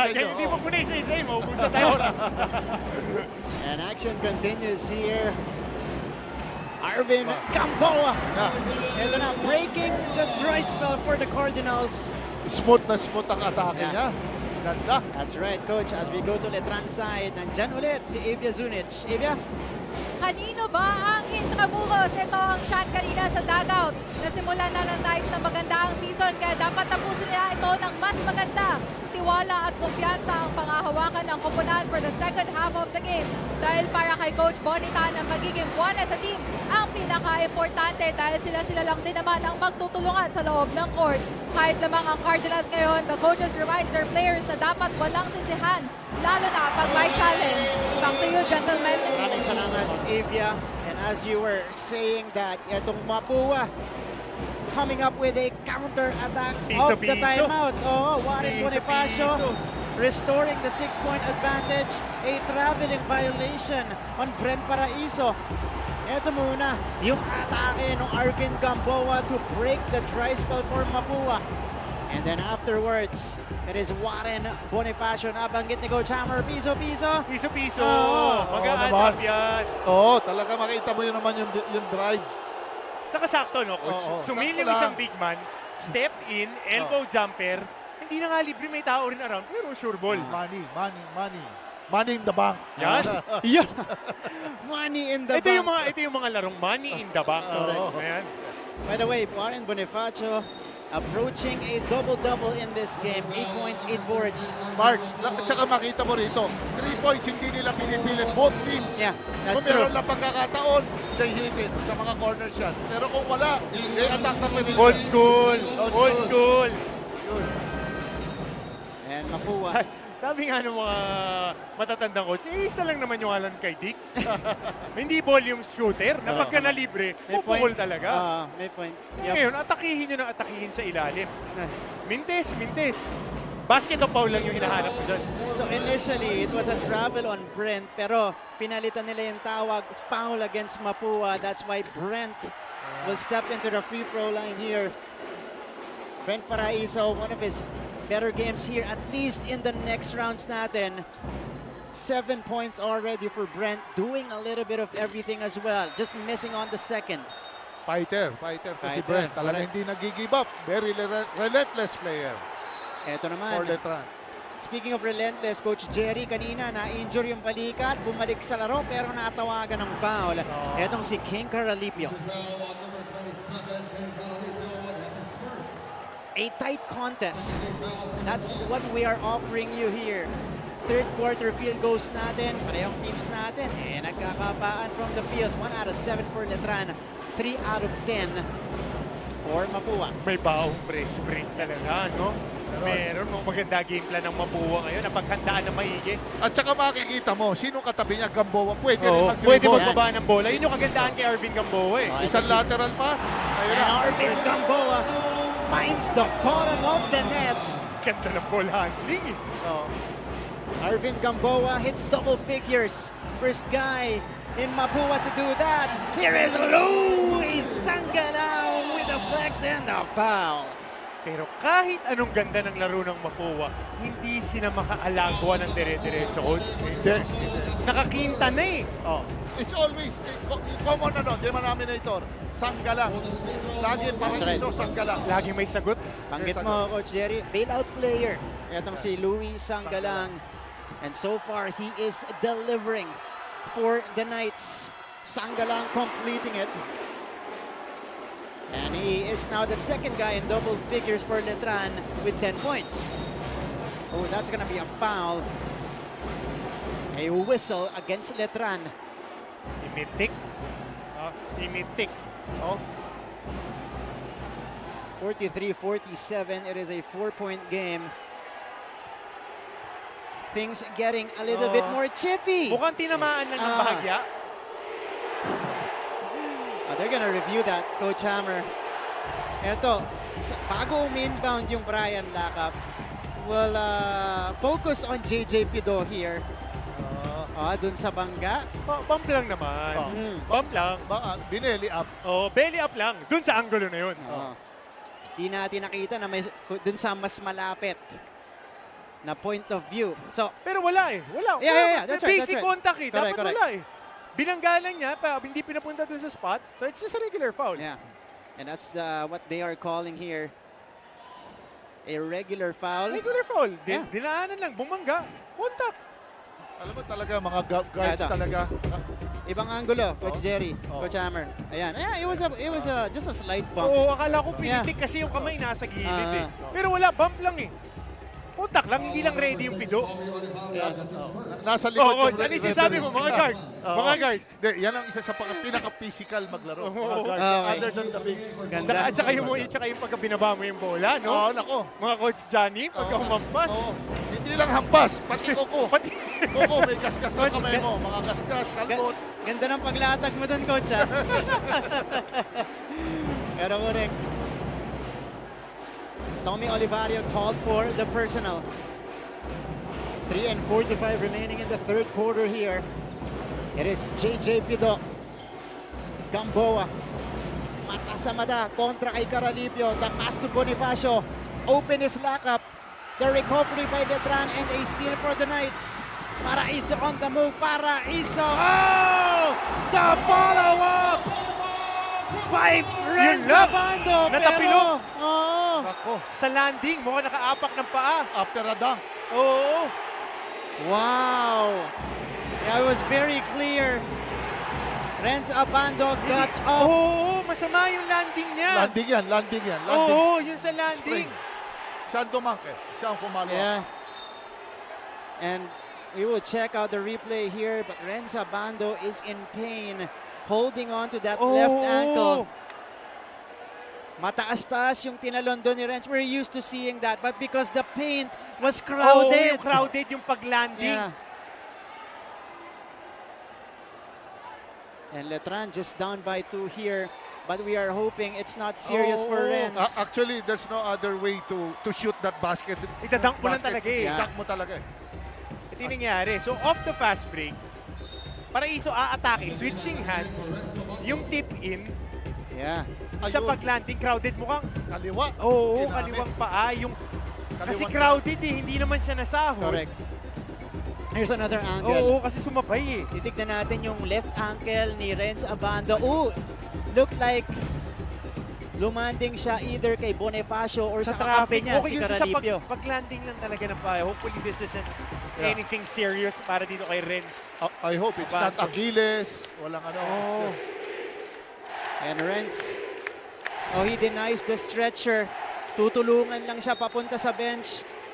inyo. Hindi mo po na isa-isa, maubusan tayo oras. And action continues here. Arvin Gamboa. Ito na, breaking the dry spell for the Cardinals. Smooth ang atake niya. Ganda. That's right, Coach. As we go to Letran side, nandyan ulit si Evia Zunic. Evia? Kanino ba ang Intramuros? Ito ang shot kanina sa dugout. Nasimulan na ng Knights ng maganda ang season kaya dapat tapusin nila ito ng mas maganda. Tiwala at kumpiyansa ang pangahawakan ng koponan for the second half of the game. Dahil para kay Coach Bonita na magiging one as a team ang pinaka-importante dahil sila lang din naman ang magtutulungan sa loob ng court. Kahit lamang ang Cardinals ngayon, the coaches reminds their players na dapat walang sisihan, lalo na pag may challenge. Back to you, gentlemen. Maraming salamat, Evia. And as you were saying that, itong Mapua coming up with a counter-attack of the timeout. Warren Bonifacio restoring the 6-point advantage. A traveling violation on Brent Paraiso. Ito muna, yung atake ng Arvin Gamboa to break the dry spell for Mapua. And then afterwards, it is Warren Bonifacio. Nabanggit ni Coach Hammer. Piso. Mag-a-adap yan. Talaga makita mo yun naman yung drive. Saka sakto, no, Coach? Sumili yung isang big man, step in, elbow jumper. Hindi na nga libre, may tao rin around. Pero sure ball. Money. Money in the bank. Yan. Yan. Money in the bank. Ito yung mga larong money in the bank. Ayan. By the way, Warren Bonifacio approaching a double-double in this game. 8 points, 8 boards. Marks, at saka makita mo rito, 3 points hindi nila pinipilit. Both teams. Yeah, that's kung meron na pagkakataon, they hit it sa mga corner shots. Pero kung wala, they attack na pinili. Old school. And Mapua. Sabi nga ng mga matatandang coach, isa lang naman yung alam kay Dick. Hindi volume shooter, na pagka na libre, pupukol talaga. May point. Ngayon, atakihin nyo ng atakihin sa ilalim. Mintes. Basket o foul lang yung hinahanap mo dyan. So initially, it was a travel on Brent, pero pinalitan nila yung tawag, foul against Mapua. That's why Brent will step into the free throw line here. Brent Paraiso, one of his better games here, at least in the next rounds natin. 7 points already for Brent, doing a little bit of everything as well. Just missing on the second. Fighter si Brent. Talaga hindi nag-give up. Very relentless player. Eto naman. For Letran. Speaking of relentless, Coach Jerry kanina na-injure yung balikat, bumalik sa laro pero natawagan ng foul. Etong si King Caralipio. A tight contest. That's what we are offering you here. Third quarter field goals natin, parehong teams natin, nagkakapaan from the field. 1 out of 7 for Letran, 3 out of 10 for Mapua. May baong pre-sprint talaga, no? Meron maganda game plan ng Mapua ngayon, napaghandaan na maigi. At saka makikita mo, sino katabi niya, Gamboa, pwede rin mag-dribble. Pwede magbaba ng bola. Yun yung kagandahan kay Arvin Gamboa eh. Isang lateral pass. Ayun And na. Arvin Gamboa finds the bottom of the net. Ganda ng ball handling eh. Arvin Gamboa hits double figures. First guy in Mapua to do that. Here is Louis Sanganao with the flex and the foul. Pero kahit anong ganda ng laro ng Mapua, hindi sila makaalagwa ng dire-diretso, coach. Nakakinta na eh. It's always common denominator. Sanggalang. Lagi paraiso, Sanggalang. Lagi may sagot. Banggit mo, Coach Jerry, bailout player. Itong si Louis Sangalang. And so far, he is delivering for the Knights. Sangalang completing it. And he is now the second guy in double figures for Letran with 10 points. Oh, that's going to be a foul. A whistle against Letran. Imitik. Imitik. 43-47. It is a 4-point game. Things getting a little bit more chippy. Mukhang tinamaan lang ng bahagya. They're gonna review that, Coach Hammer. Eto, bago inbound yung Brian Lakap, will focus on JJ Pido here. Dun sa bangga. Bump lang naman. Bump lang. Binelly up. Belly up lang. Dun sa angulo na yun. Di natin nakita na may dun sa mas malapit na point of view. So, pero wala eh. Wala. Yeah, that's right. Basic contact eh. Dapat Correct. wala eh. Binanggalan niya, hindi pinapunta dun sa spot. So, it's just a regular foul. Yeah. And that's what they are calling here. A regular foul. Regular foul. Dinaanan lang. Bumangga. Contact. Alam mo talaga, mga guards talaga. Ibang angulo, Coach Jerry, Coach Hammer. Ayan. Yeah, it was just a slight bump. Akala ko pinitik kasi yung kamay nasa gilid eh. Pero wala, bump lang eh. Contact lang, hindi lang ready yung Pido. Nasa likod yung ano yung sinasabi mo, mga guard? Mga guard. Yan ang isa sa pinaka-physical maglaro. Mga guard. Other than the bigs. At saka yung pagka binaba mo yung bola, no? Nako. Mga Coach Johnny, pagka humampas. Hindi lang hampas, pati kuko. Kuko, may kaskas na kamay mo. Mga kaskas, kalbot. Ganda ng paglatag mo dun, Coach, ha? Pero correct. Tommy Olivario called for the personal. 3:45 remaining in the third quarter here. It is JJ Pido. Gamboa. Mata sa mata kontra kay Caralipio. The pass to Bonifacio. Open is Lakap. The recovery by Letran and a steal for the Knights. Paraiso on the move. Paraiso. Oh! The follow-up! By Renzo Bando. Natapilo. Pero, sa landing, mukhang nakaapak ng paa. After a dunk. Wow. Yeah, it was very clear. Renz Abando got off. Masama yung landing niya. Landing yan. Yun sa landing. Siya ang dumangke. Siya ang pumalo. Yeah. And we will check out the replay here, but Renz Abando is in pain, holding on to that left ankle. Mataas-taas yung tinalon doon ni Renz. We're used to seeing that, but because the paint was crowded. Crowded yung pag-landing. Yeah. And Letran just down by 2 here, but we are hoping it's not serious for Renz. Actually, there's no other way to shoot that basket. Itadunk mo lang talaga eh. Itadunk mo talaga eh. Ito yung nangyari. So, off the fast break, Paraiso aatake, switching hands, yung tip-in, sa pag-landing, crowded mukhang kaliwa. Kaliwang paa. Kasi crowded eh, hindi naman siya nasahod. Correct. Here's another angle. Kasi sumabay eh. Titignan natin yung left ankle ni Renz Abando. Look like lumanding siya either kay Bonifacio or sa traffic. kakampi niya, Okay si yun sa Caralipio. pag-landing lang talaga ng payo. Hopefully this isn't anything serious para dito kay Renz. I hope it's not Achilles. Walang ano. Oh. And Renz, he denies the stretcher. Tutulungan lang siya papunta sa bench.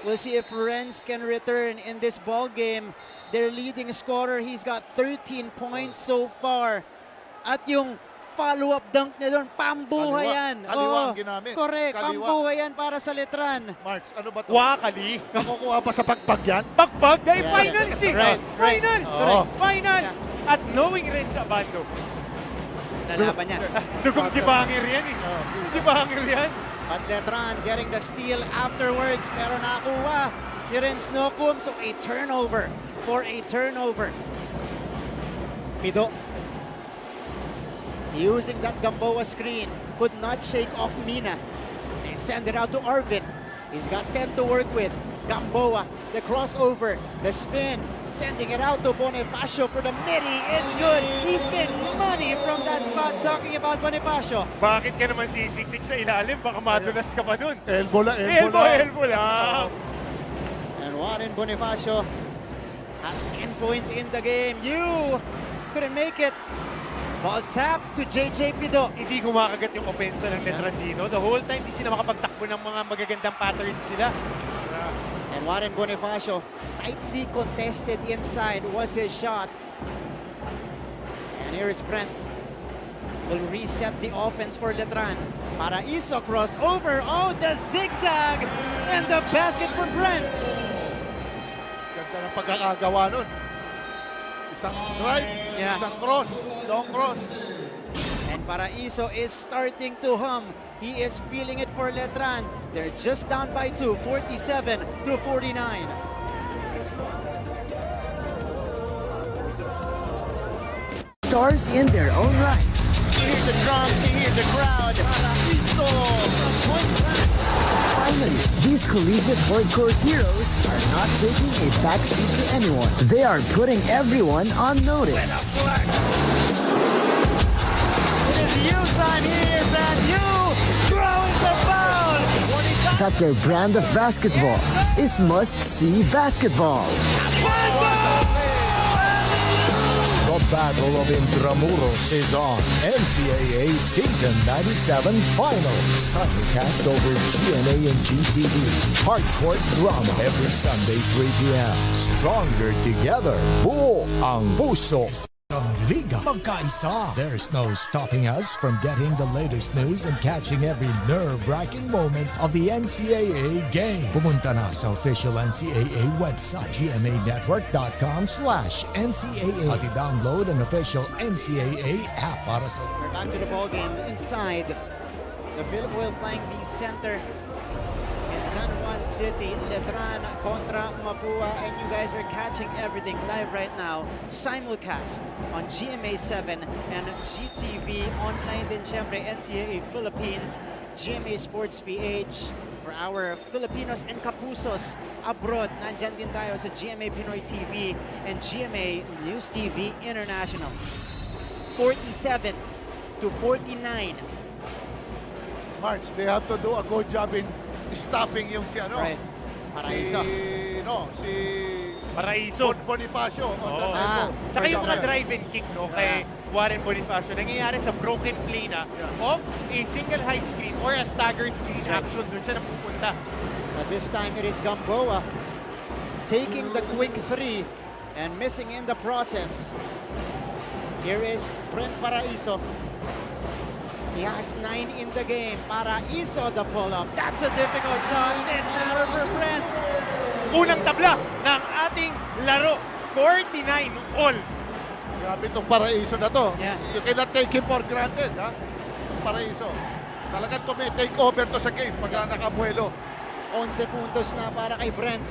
We'll see if Renz can return in this ball game. Their leading scorer, he's got 13 points so far. At yung follow-up dunk niya doon, pambuhay yan. Kaliwa ang ginamit. Correct, Kaliwa. pambuhay yan para sa Letran. Marks, ano ba ito? Wakali. Nakukuha pa sa pagpag yan? Pagpag? Dahil Yeah. finals eh. Right. Finals. Oh. Finals. At knowing Renz Abando. Lalaban niya. Dugong Jibangir yan eh. Jibangir yan. But Letran getting the steal afterwards, pero nakuha ni Renz Nocum. So a turnover for a turnover. Pido using that Gamboa screen, could not shake off Mina. They send it out to Arvin. He's got 10 to work with. Gamboa, the crossover, the spin, sending it out to Bonifacio for the midi. It's good. He's been money from that spot. Talking about Bonifacio. Bakit ka naman sisiksik sa ilalim? Baka madulas ka pa dun. Elbow lang. Elbow lang. And Warren Bonifacio has 10 points in the game. You couldn't make it. Ball tap to JJ Pido. Hindi kumakagat yung opensa ng Letran dito. The whole time, hindi sila makapagtakbo ng mga magagandang patterns nila. And Warren Bonifacio, tightly contested inside was his shot. And here is Brent. Will reset the offense for Letran. Paraiso crossover. Oh, the zigzag! And the basket for Brent. Ganda ng pagkakagawa nun. Isang drive, isang cross, long cross. And Paraiso is starting to hum. He is feeling it for Letran. They're just down by 2, 47 to 49. Stars in their own right. You hear the drums, you hear the crowd. Paraiso! Finally, these collegiate hardcore heroes are not taking a backseat to anyone. They are putting everyone on notice. It is you time here, and you throwing the foul. That their brand of basketball is must-see basketball. The Battle of Intramuros is on. NCAA Season 97 Finals. Simulcast over GMA and GTV. Hardcore drama every Sunday 3 p.m. Stronger together. Buo ang puso. Ang Liga Magkaisa. There's no stopping us from getting the latest news and catching every nerve-wracking moment of the NCAA game. Pumunta na sa official NCAA website, gmanetwork.com/NCAA. At i-download an official NCAA app para sa... We're back to the ball game inside the Philip Will playing the center in San Juan City. Letran contra Mapua, and you guys are catching everything live right now. Simulcast on GMA7 and GTV. Online din syempre NCAA Philippines, GMA Sports PH. For our Filipinos and Kapusos abroad, nandyan din tayo sa GMA Pinoy TV and GMA News TV International. 47 to 49. March, they have to do a good job in stopping yung si ano. Right. Paraiso. Si Paraiso. Bonifacio. Saka yung drive and kick kay Warren Bonifacio. Nangyayari sa broken play na of a single high screen or a stagger screen action. Doon siya napupunta. But this time it is Gamboa taking the quick three and missing in the process. Here is Brent Paraiso. He has 9 in the game. Paraiso the pull-up. That's a difficult shot. Didn't matter for Brent. Unang tabla ng ating laro. 49 all. Grabe itong Paraiso na to. Yeah. You cannot take him for granted, ha? Paraiso. Talagang take over to sa game pag nakabuelo. 11 puntos na para kay Brent.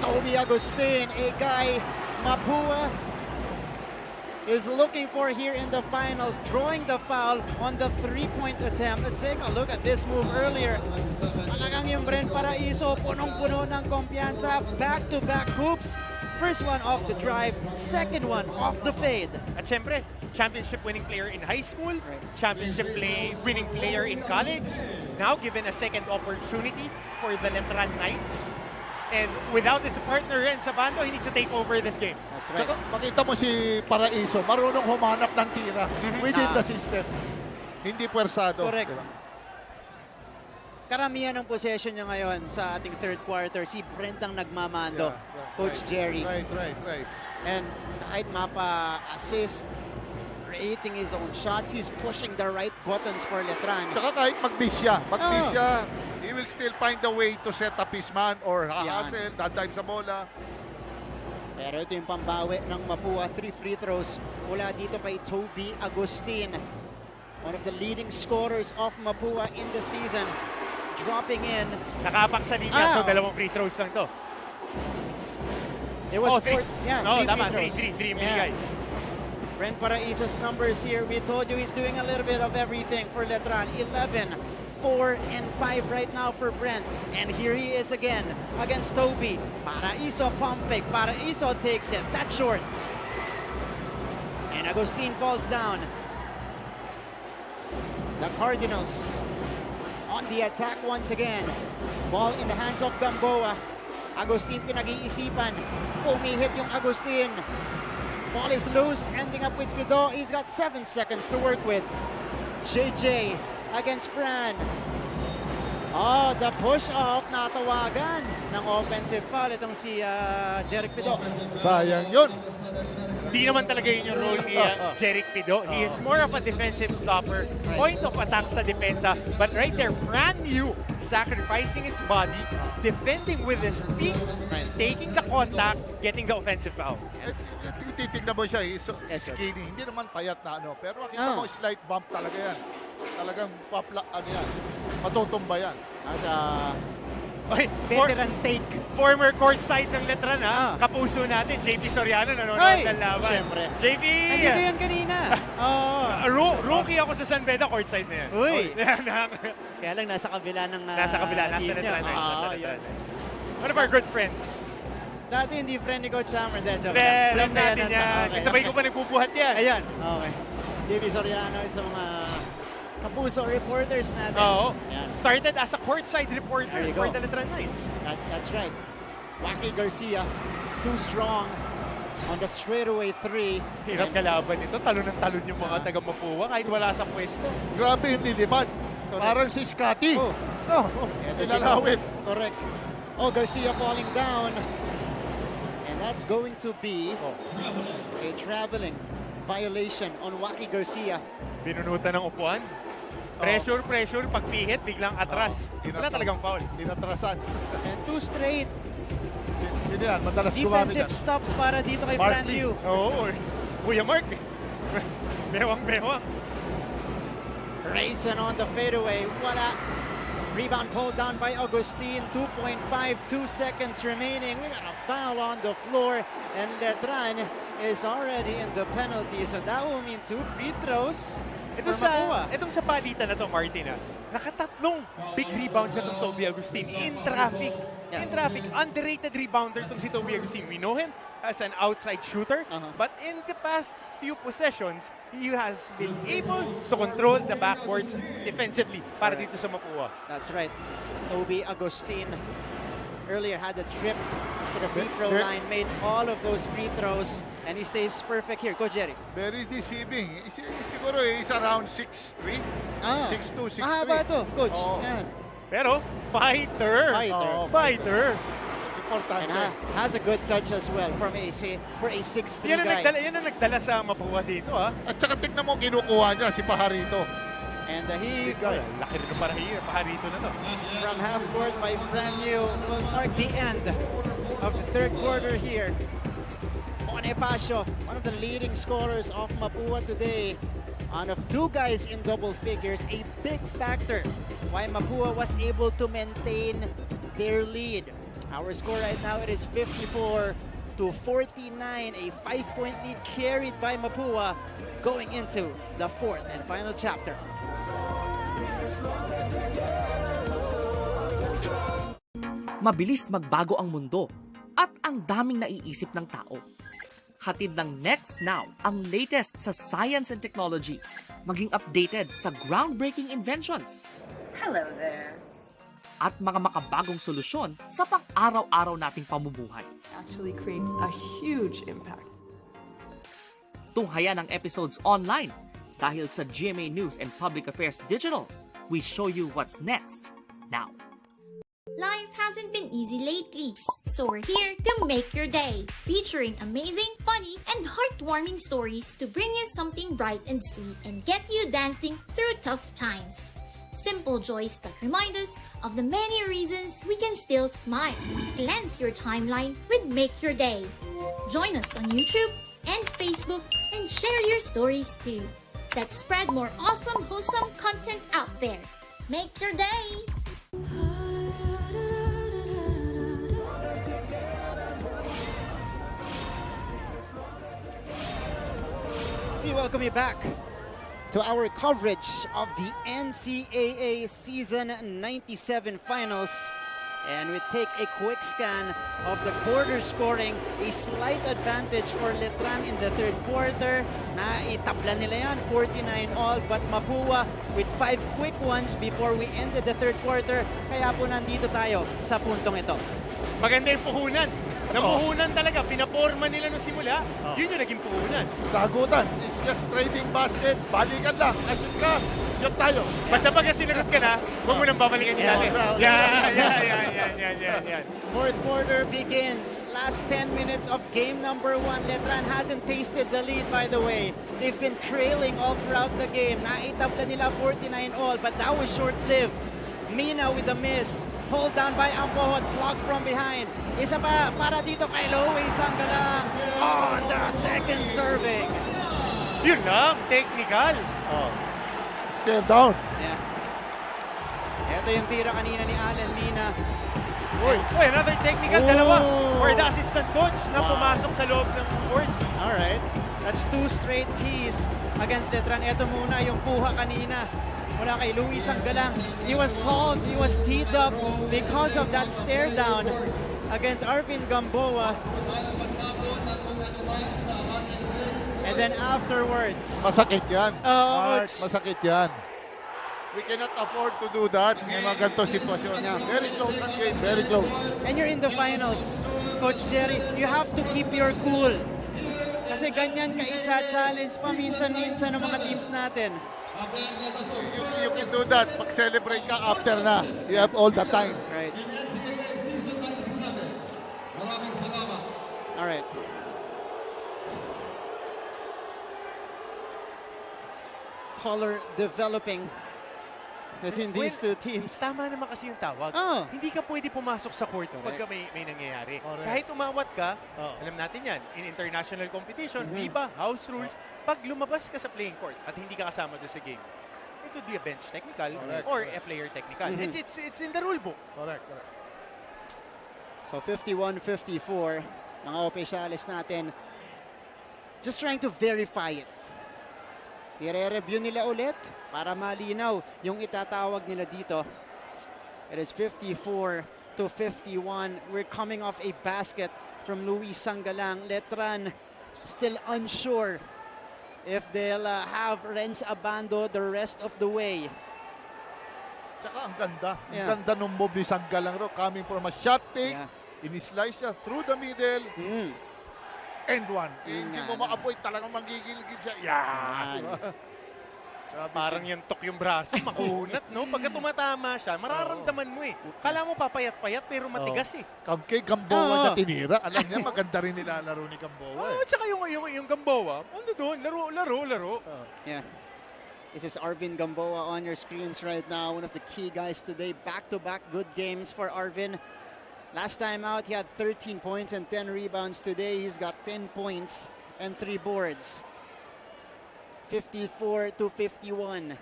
Toby Agustin, a guy Mapua is looking for here in the finals, drawing the foul on the three-point attempt. Let's take a look at this move earlier. Talagang yung Brent Paraiso, punong-puno ng kumpiyansa, back-to-back hoops. First one off the drive, second one off the fade. At syempre, championship winning player in high school, championship winning player in college, now given a second opportunity for the Letran Knights. And without his partner Ren Sabando, he needs to take over this game. That's right. Saka, makita mo si Paraiso, marunong humanap ng tira within the system. Hindi pwersado. Correct. Diba? Karamihan ng possession niya ngayon sa ating third quarter, si Brent ang nagmamando, Coach Jerry. Right. And kahit mapa-assist, creating his own shots, he's pushing the right buttons for Letran. Saka kahit mag-miss siya, he will still find a way to set up his man or hustle, dadive sa bola. Pero ito yung pambawi ng Mapua. 3 free throws mula dito kay Toby Agustin. One of the leading scorers of Mapua in the season. Dropping in. Nakapak sa linya, so 2 free throws lang to. It was 3. Tama, 3 bigay. Brent Paraiso's numbers here. We told you he's doing a little bit of everything for Letran. 11, 4, and 5 right now for Brent. And here he is again against Toby. Paraiso pump fake. Paraiso takes it. That's short. And Agustin falls down. The Cardinals on the attack once again. Ball in the hands of Gamboa. Agustin pinag-iisipan. Pumihit yung Agustin. Ball is loose, ending up with Pido. He's got 7 seconds to work with. JJ against Fran. Oh, the push-off, natawagan ng offensive foul. Itong si Jeric Pido. Sayang yun. Di naman talaga yun yung role ni Jeric Pido. He is more of a defensive stopper, point of attack sa depensa. But right there, Fran Yu sacrificing his body, defending with his feet, taking the contact, getting the offensive foul. Titignan mo siya, he's skinny. Hindi naman payat na ano. Pero makita mo, slight bump talaga yan. Talagang matutumba yan. As a veteran take. Former courtside ng Letran, kapuso natin, JP Soriano, nanonood ng laban. Siyempre. JP! Nandito yan kanina. Rookie ako sa San Beda, courtside na yan. Uy! Kaya lang nasa kabila ng nasa Letran. One of our good friends. Dati hindi friend ni Coach Summer. Friend natin yan. Sabay ko pa nagbubuhat yan. Ayan. Okay. JP Soriano is sa mga kapuso reporters natin. Oo. Ayan. Started as a courtside reporter for the Letran Knights. That's right. Wacky Garcia, too strong on the straightaway 3. Hirap kalaban ito. Talon ng talon yung mga taga-Mapua kahit wala sa pwesto. Grabe yung lilipad. Parang si Scotty. Ilalawit. Correct. Oh, Garcia falling down. And that's going to be a traveling violation on Wacky Garcia. Binunutan ng upuan. Pressure, pagpihit, biglang atras. Wala talagang foul. Inatrasan. And 2 straight. Sino yan? Madalas gumamit yan. Defensive stops para dito kay Fran Yu. Oo. Kuya Mark. Bewang. Rayson on the fadeaway. Wala. Rebound pulled down by Agustin. 2.52 seconds remaining. We got a foul on the floor. And Letran is already in the penalty. So that will mean 2 free throws. Itong sa palitan na to, Martin, nakatatlong big rebounds na itong Toby Agustin in traffic. In traffic, underrated rebounder itong si Toby Agustin. We know him as an outside shooter, but in the past few possessions, he has been able to control the backboards defensively para dito sa Mapua. That's right. Toby Agustin earlier had it stripped to the free throw line, made all of those free throws, and he stays perfect here. Coach Jerry. Very deceiving. Siguro he's around 6'3", 6'2", 6'3". Mahaba ito, Coach. Yan. Pero, fighter. Importante. And has a good touch as well for a 6'3" guy. Yan ang nagdala sa Mapua dito, At saka tignan mo, kinukuha niya si Pajarito. And the heave. Laki rin Pajarito na to. From half court by Fran Yu will mark the end of the third quarter here. Bonifacio, one of the leading scorers of Mapua today. One of 2 guys in double figures, a big factor why Mapua was able to maintain their lead. Our score right now, it is 54-49, a 5-point lead carried by Mapua going into the 4th and final chapter. Mabilis magbago ang mundo at ang daming naiisip ng tao. Hatid ng Next Now ang latest sa science and technology. Maging updated sa groundbreaking inventions. Hello there. At mga makabagong solusyon sa pang-araw-araw nating pamumuhay. Actually creates a huge impact. Tunghayan ang episodes online dahil sa GMA News and Public Affairs Digital. We show you what's next now. Life hasn't been easy lately, so we're here to make your day, featuring amazing, funny, and heartwarming stories to bring you something bright and sweet and get you dancing through tough times. Simple joys that remind us of the many reasons we can still smile. Cleanse your timeline with Make Your Day. Join us on YouTube and Facebook and share your stories too. Let's spread more awesome, wholesome content out there. Make your day! We welcome you back to our coverage of the NCAA Season 97 Finals. And we take a quick scan of the quarter scoring. A slight advantage for Letran in the third quarter. Naitabla nila yan, 49-all. But Mapua with 5 quick ones before we ended the third quarter. Kaya po nandito tayo sa puntong ito. Maganda yung puhunan. Napuhunan talaga. Pinaporma nila nung simula. Yun yung naging puhunan. Sagutan. It's just trading baskets. Balikan lang. Shoot ka. Shoot tayo. Basta pag sinagot ka na, huwag mo nang babalikan yung dati. Yan. Fourth quarter begins. Last 10 minutes of game number 1. Letran hasn't tasted the lead, by the way. They've been trailing all throughout the game. Naitabla nila 49-all, but that was short-lived. Mina with a miss. Hold down by Ampohot, blocked from behind. Isa pa para dito kay Louie Sanggalang on the second serving. Yun lang, technical. Stare down. Yeah. Ito yung tira kanina ni Allen Mina. Uy, another technical, dalawa. For the assistant coach na pumasok sa loob ng court. Alright. That's 2 straight tees against Letran. Ito muna yung kuha kanina mula kay Louie Sanggalang. He was called, he was teed up because of that stare down against Arvin Gamboa. And then afterwards, masakit yan. Coach. Masakit yan. We cannot afford to do that in mga ganitong sitwasyon. Very close ang game, very close. And you're in the finals. Coach Jerry, you have to keep your cool. Kasi ganyan ka i-challenge paminsan-minsan ng mga teams natin. You can do that. Pag-celebrate ka after na. You have all the time. Right. All right. Color developing between these two teams. Tama naman kasi yung tawag. Hindi ka pwede pumasok sa court pagka may nangyayari. Kahit umawat ka, alam natin yan, in international competition, FIBA, house rules, pag lumabas ka sa playing court at hindi ka kasama doon sa game, it would be a bench technical or a player technical. It's in the rule book. Correct. So 51-54, mga opisyales natin, just trying to verify it. I-re-review nila ulit para malinaw yung itatawag nila dito. It is 54-51. We're coming off a basket from Louie Sanggalang. Letran still unsure if they'll have Renz Abando the rest of the way. Tsaka ang ganda. Ang ganda nung move ni Sanggalang coming from a shot fake. In-slice siya through the middle. And one. Hindi mo ma-avoid, talagang manggigilgil siya. Yan. Parang yantok yung braso, makunat, no? Pagka tumatama siya, mararamdaman mo eh. Kala mo papayat-payat pero matigas eh. Kay Gamboa na tinira. Alam niya, maganda rin nilalaro ni Gamboa. Tsaka yung Gamboa, ano doon? Laro. Yeah. This is Arvin Gamboa on your screens right now. One of the key guys today. Back-to-back good games for Arvin. Last time out, he had 13 points and 10 rebounds. Today, he's got 10 points and 3 boards. 54-51.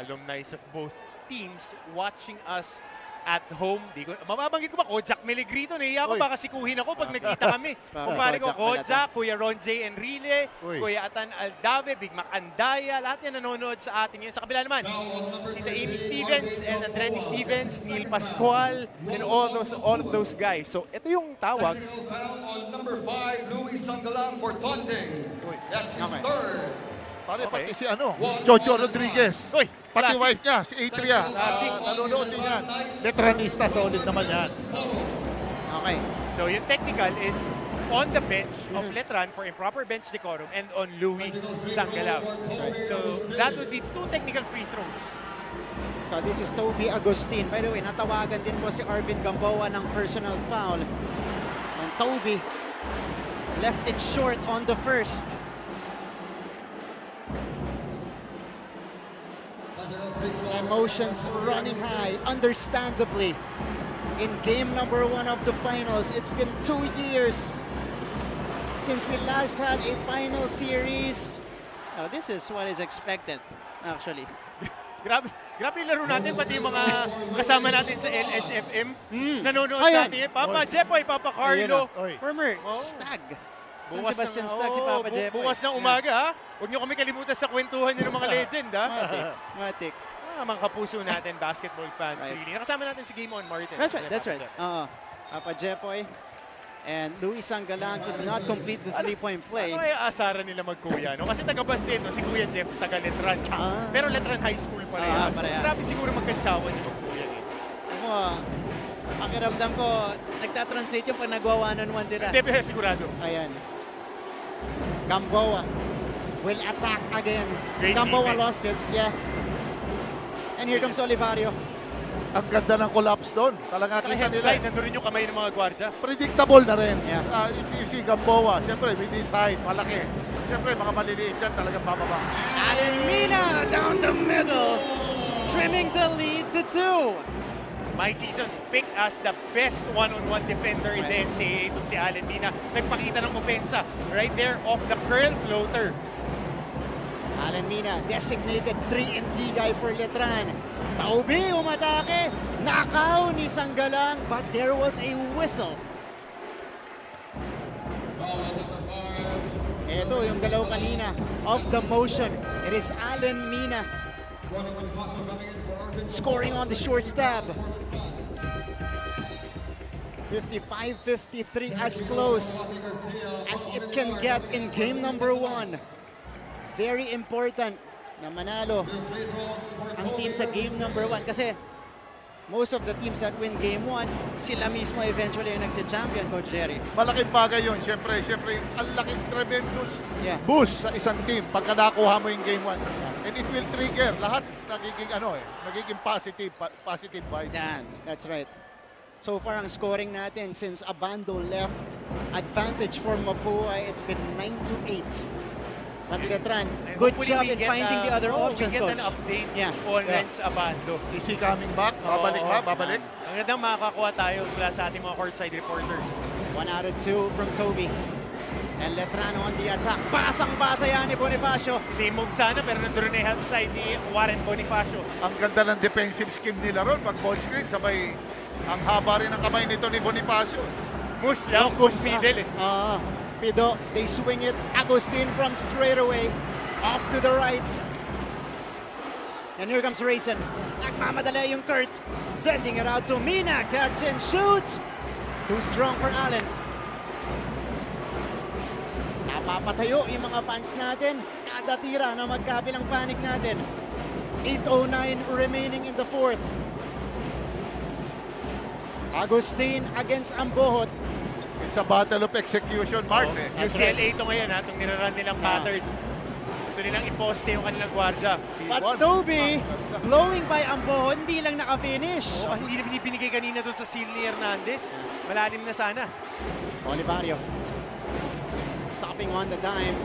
Alumni of both teams watching us at home. Mababanggit ko ba, Kojak Melegrito? Nahiya ko baka sikuhin ako pag nagkita kami. Kumpare ko, Kojak, Kuya Ron J. Enrile, Kuya Atan Aldave, Big Mac Andaya, lahat yan nanonood sa ating yan. Sa kabila naman, Tita Amy Stevens and Andretti Stevens, Neil Pascual, and all of those guys. So, ito yung tawag. On number 5, Luis Sangalang for taunting. That's his third. Pare, pati si Jojo Rodriguez. Pati wife niya, si Atria. Nanonood din yan. Veteranista, solid naman yan. Okay. So, yung technical is on the bench of Letran for improper bench decorum and on Louis Sangalang. So, that would be 2 technical free throws. So this is Toby Agustin. By the way, natawagan din po si Arvin Gamboa ng personal foul. And Toby left it short on the first. Emotions running high, understandably. In game number 1 of the finals, it's been 2 years since we last had a final series. This is what is expected, actually. Grabe yung laro natin, pati yung mga kasama natin sa LSFM. Nanonood sa atin. Papa Jepoy, Papa Carlo. Former Stag. San Sebastian Stag si Papa Jepoy. Bukas ng umaga, ha? Huwag niyo kami kalimutan sa kwentuhan niyo ng mga legend, ha? Matik. Mga kapuso natin, basketball fans. Really. Nakasama natin si Game On Martin. That's right. Papa Jepoy. And Luis Sangalang could not complete the 3-point play. Ano kaya asaran nila magkuya? No? Kasi taga-Bastet, si Kuya Jeff, taga-Letran. Pero Letran High School parehas. Grabe siguro magkantsawan yung magkuya. Pakiramdam ko, nagtatranslate yung pag nagwa 1-on-1 sila. Hindi, pero sigurado. Ayan. Gamboa will attack again. Great Gamboa defense. lost it. Yeah. And here comes Olivario. Ang ganda ng collapse doon. Talaga kita nila. Nandun rin yung kamay ng mga gwardya. Predictable na rin. Yeah. If you see Gamboa, siyempre with his height, malaki. Siyempre mga maliliit dyan talagang bababa. Allen Mina down the middle, trimming the lead to 2. My season's picked as the best one-on-one defender in the NCAA ito si Allen Mina. Nagpakita ng opensa right there off the curl floater. Allen Mina, designated 3-and-D guy for Letran. Taubi umatake, nakaw ni Sangalang, but there was a whistle. Ito yung galaw kanina of the motion. It is Allen Mina scoring on the short stab. 55-53, as close as it can get in game number 1. Very important na manalo ang team sa game number 1 kasi most of the teams that win game 1, sila mismo eventually yung nagcha-champion, Coach Jerry. Malaking bagay yun. Siyempre, ang laking tremendous boost sa isang team pagka nakuha mo yung game 1. And it will trigger lahat nagiging positive vibes. Yan, that's right. So far, ang scoring natin since Abando left, advantage for Mapua, it's been 9-8. But Letran, good job in finding the other options, we get Coach. an update on Renz Abando. Is he coming back? Babalik ba? Babalik? Ang gandang makakakuha tayo mula sa ating mga courtside reporters. 1 out of 2 from Toby. And Letran on the attack. Basang-basa yan ni Bonifacio. Same move sana, pero nandun na yung help side ni Warren Bonifacio. Ang ganda ng defensive scheme nila ron. Pag ball screen, sabay ang haba rin ng kamay nito ni Bonifacio. Mush lang, push middle. Pido, they swing it. Agustin from straight away. Off to the right. And here comes Rayson. Nagmamadala yung Kurt. Sending it out to Mina. Catch and shoot. Too strong for Allen. Napapatayo yung mga fans natin. Kada tira na magkabilang panic natin. 8:09 remaining in the fourth. Agustin against Ambohot. It's a battle of execution, Mark. UCLA ito ngayon, itong niraran nilang pattern. Gusto nilang iposte yung kanilang gwardya. But Toby, blowing by Ambohot, hindi lang naka-finish. Kasi hindi na binibigay kanina doon sa steal ni Hernandez. Malalim na sana. Olivario stopping on the dime.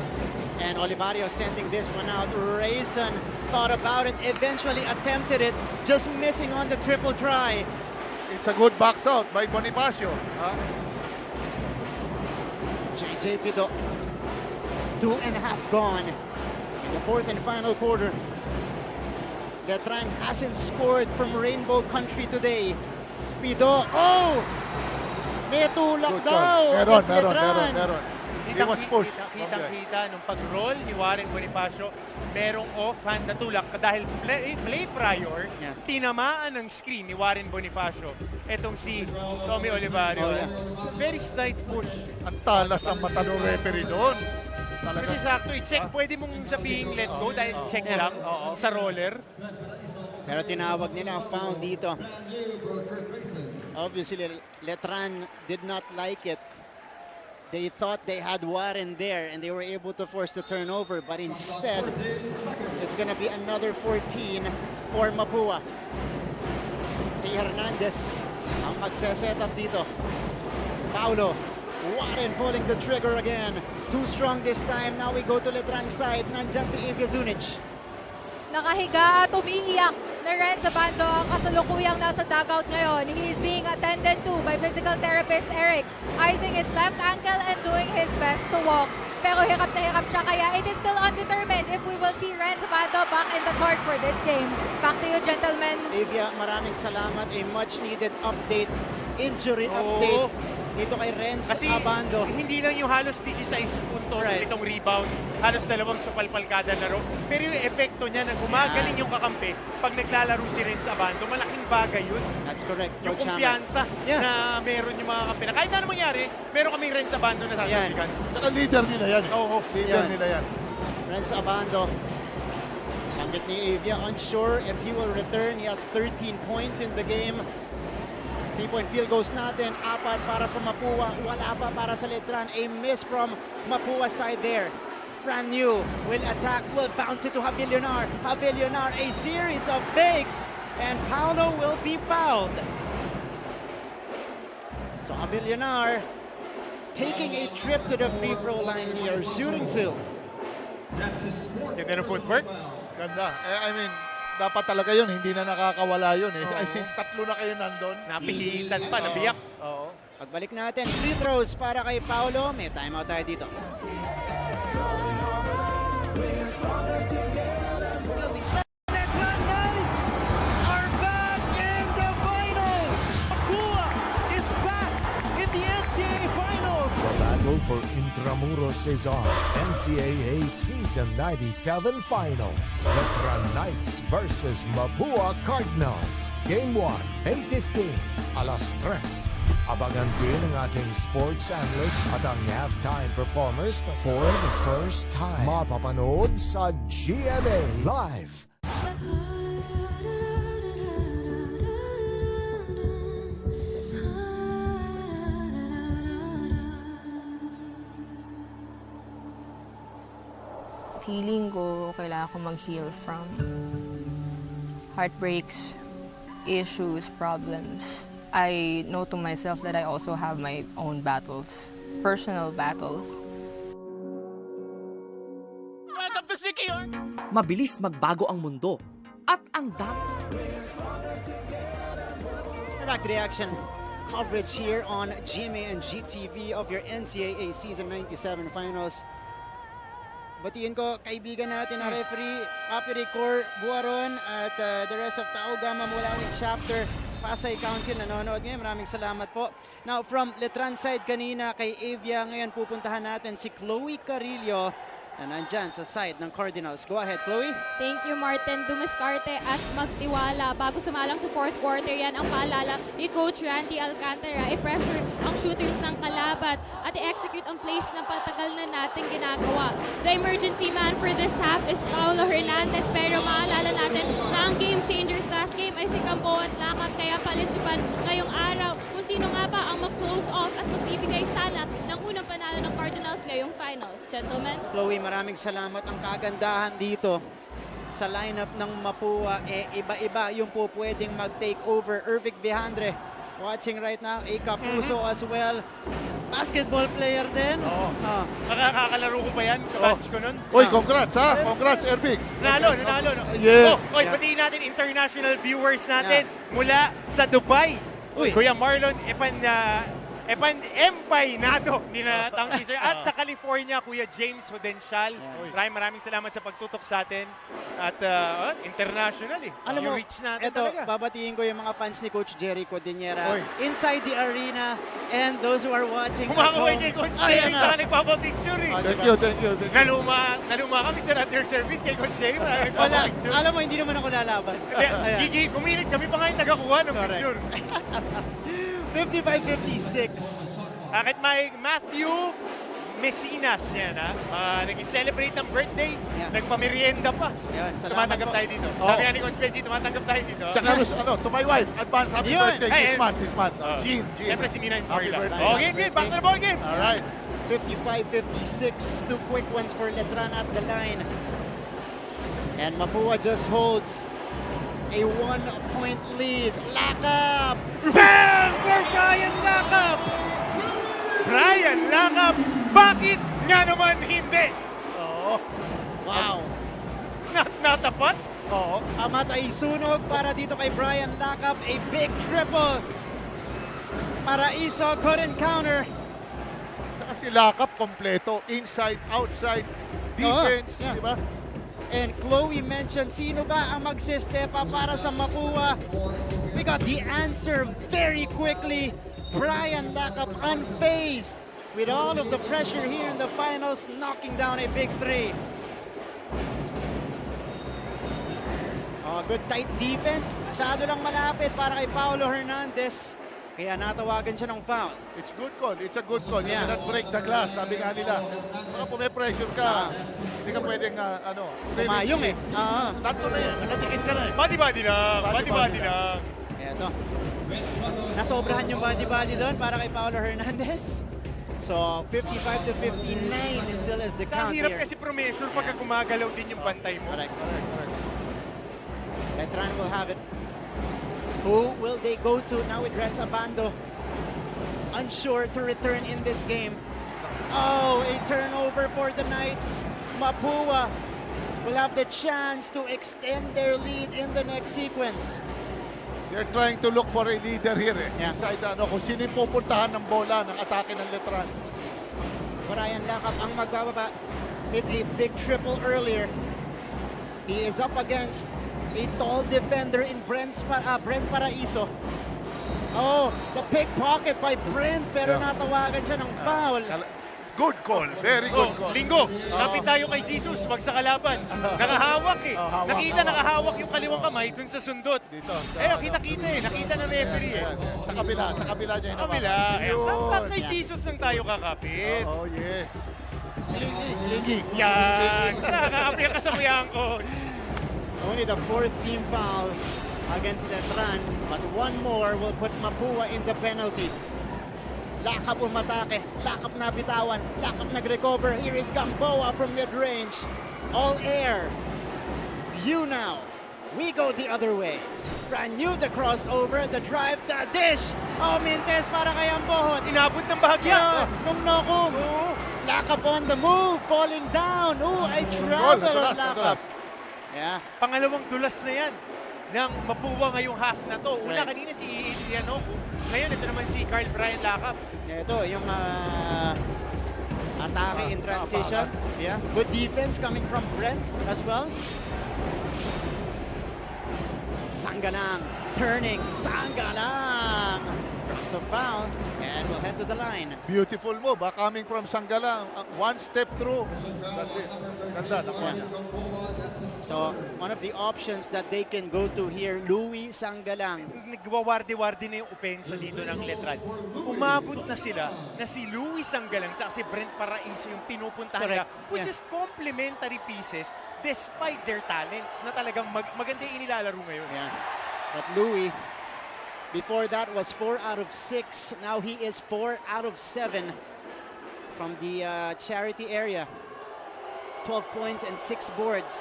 And Olivario sending this one out. Rayson thought about it, eventually attempted it, just missing on the triple try. It's a good box out by Bonifacio. JJ Pido, 2.5 gone in the fourth and final quarter. Letran hasn't scored from Rainbow Country today. rapido. Oh! May tulak Good daw. call. Meron. It's Letran. He was pushed. Kitang-kita nung pag-roll ni Warren Bonifacio, merong off-hand na tulak dahil play prior, tinamaan ng screen ni Warren Bonifacio. Etong si Tommy Olivario. Very slight push. Ang talas ang mata ng referee doon. Kasi sakto, i-check. Pwede mong sabihin let go dahil check lang sa roller. Pero tinawag nila ang foul dito. Obviously, Letran did not like it. They thought they had Warren there and they were able to force the turnover, but instead, it's going to be another 14 for Mapua. Si Hernandez ang magse-set up dito. Paulo, Warren pulling the trigger again. Too strong this time. Now we go to Letran's side. Nandyan si Evia Zunic. Nakahiga at umiiyak na Renz Abando ang kasalukuyang nasa dugout ngayon. He is being attended to by physical therapist Eric, icing his left ankle and doing his best to walk. Pero hirap na hirap siya, kaya it is still undetermined if we will see Renz Abando back in the court for this game. Back to you, gentlemen. Evia, maraming salamat. A much needed update, injury update dito kay Renz Abando. Hindi lang yung halos 16 puntos, itong rebound, halos dalawang supalpalkada laro. Pero yung epekto niya na gumagaling yung kakampi pag naglalaro si Renz Abando, malaking bagay yun. That's correct. Yung kumpiyansa na meron yung mga kampi. Na kahit na mangyari, meron kaming Renz Abando na sasabihan. Saka leader nila yan. Leader nila yan. Renz Abando. Banggit ni Evia, unsure if he will return. He has 13 points in the game. 3-point field goals natin, 4 para sa Mapua, wala pa para sa Letran. A miss from Mapua side there. Fran Yu will attack, will bounce it to Habilionar. Habilionar, a series of fakes, and Paulo will be fouled. So Habilionar taking a trip to the free throw line here, shooting 2. Ganda ng footwork. Ganda. I mean, dapat talaga yun, hindi na nakakawala yun. Since tatlo na kayo nandun. Napihitan pa, nabiyak. Oo. Pagbalik natin, free throws para kay Paulo. May timeout tayo dito. Are back in the finals. Mapua is back in the NCAA finals. The battle for Intramuros Cesar NCAA Season 97 Finals. Letran Knights versus Mapua Cardinals. Game 1, May 15, alas 3. Abangan din ang ating sports analyst at ang halftime performers for the first time. Mapapanood sa GMA Live. Feeling ko, kailangan ko mag-heal from heartbreaks, issues, problems. I know to myself that I also have my own battles, personal battles. Mabilis magbago ang mundo at ang Direct reaction coverage here on GMA and GTV of your NCAA Season 97 Finals. Batiin ko kaibigan natin na referee, Apiri Cor Buaron at the rest of Tao Gama mula ng chapter Pasay Council nanonood ngayon. Maraming salamat po. Now from Letran side kanina kay Evia, ngayon pupuntahan natin si Chloe Carillo na nandyan sa side ng Cardinals. Go ahead, Chloe. Thank you, Martin. Dumiskarte at magtiwala. Bago sumalang sa fourth quarter, yan ang paalala ni Coach Randy Alcantara. I-pressure ang shooters ng kalaban at i-execute ang plays na patagal na natin ginagawa. The emergency man for this half is Paulo Hernandez, pero maalala natin na ang game changers last game ay si Campo at Lakap, kaya palisipan ngayong araw kung sino nga ba ang mag-close off at magbibigay sana ng unang panalo ng Cardinals ngayong finals. Gentlemen. Chloe, maraming salamat. Ang kagandahan dito sa lineup ng Mapua, iba-iba yung po pwedeng mag-take over. Ervic Vihandre, watching right now. A Capuso as well. Basketball player din. Nakakalaro ko pa yan, kabatch ko nun. Uy, congrats ha! Congrats, Ervic! Nanalo. Yes! Batiin natin international viewers natin mula sa Dubai. Kuya Marlon Empainado ni na Tang Teaser. At sa California, Kuya James Hudensyal. Maraming salamat sa pagtutok sa atin. At international eh. Alam mo, reach natin ito, talaga. babatiin ko yung mga fans ni Coach Jerry Codinera Oy. inside the arena and those who are watching at Kumakaway home. kay Coach Jerry na nagpapapicture eh. Thank you. Naluma kami sa under service kay Coach Jerry. Wala, alam mo, hindi naman ako lalaban. Gigi, kumilit kami pa nga yung nagakuha ng picture. 55-56. Bakit may Matthew Mesinas yan, ha? Nag-celebrate ng birthday, nagpamerienda pa. Tumatanggap tayo dito. Sabi nga ni Coach Benji, tumatanggap tayo dito. Tsaka to my wife, advance happy birthday this month. Jean. Siyempre si Mina yung Happy birthday. game. Back to the ball game. Alright. 55-56. 2 quick ones for Letran at the line. And Mapua just holds a 1-point lead. Lakap! Bang! For Brian Lakap! Brian Lakap! Bakit nga naman hindi? Wow. Natapat? Amat ay sunog para dito kay Brian Lakap. A big triple. Paraiso couldn't counter. Saka si Lakap kompleto. Inside, outside, defense. Di ba? And Chloe mentioned, sino ba ang magsistep up para sa Mapua? We got the answer very quickly. Brian Lakap unfazed with all of the pressure here in the finals, knocking down a big three. Good tight defense. Masyado lang malapit para kay Paolo Hernandez. Kaya natawagan siya ng foul. It's good call. It's a good call. You cannot break the glass. Sabi nga nila. Baka kung may pressure ka, hindi ka pwedeng, Pumayong eh. Tatlo na yan. Nakatikit ka na eh. Body lang. Eto. Nasobrahan yung body doon para kay Paolo Hernandez. So, 55-59 still is the count here. Hirap kasi promesure pagka gumagalaw din yung bantay mo. Correct. Letran will have it. Who will they go to now with Reds Abando? Unsure to return in this game. A turnover for the Knights. Mapua will have the chance to extend their lead in the next sequence. They're trying to look for a leader here inside kung sino yung pupuntahan ng bola ng atake ng Letran. Brian Lakap ang magbababa. Hit a big triple earlier. He is up against a tall defender in Brent Paraiso. The pickpocket by Brent pero natawagan siya ng foul. Good call. Very good call. Linggo, kapit tayo kay Jesus, wag sa kalaban. Nakahawak eh. Nakahawak yung kaliwang kamay dun sa sundot. Dito. Kita eh. Nakita ng referee eh. Sa kabila niya. Sa kabila. Kay Jesus lang tayo kakapit. Yes. Yan. Nakakapit ka sa kuyang ko. Only the 4th team foul against Letran, but one more will put Mapua in the penalty. Lakap umatake, Lakap nabitawan, Lakap nag-recover. Here is Gamboa from mid-range. All air. You now. We go the other way. Franyu the crossover, the drive, the dish. Mintes para kay Ambohot. Inabot ng bahagya. Nung Lakap on the move, falling down. I travel on Lakap. Pangalawang dulas na yan ng Mapua ngayong half na to. Una kanina si Ianoku. Ngayon ito naman si Carl Brian Lakap. Ito yung atake in transition. Good defense coming from Brent as well. Sanggalang turning. Sanggalang comes to foul and will head to the line. Beautiful move. Coming from Sanggalang. One step through. That's it. Ganda. Nakuha niya. So, one of the options that they can go to here, Louis Sanggalang. Nagwawarde-warde na yung opensa dito ng Letran. Umabot na sila na si Louis Sanggalang at si Brent Paraiso yung pinupuntahan nila, which is complementary pieces despite their talents na talagang maganda yung inilalaro ngayon. But Louis, before that was 4 out of 6. Now he is 4 out of 7 from the charity area. 12 points and 6 boards.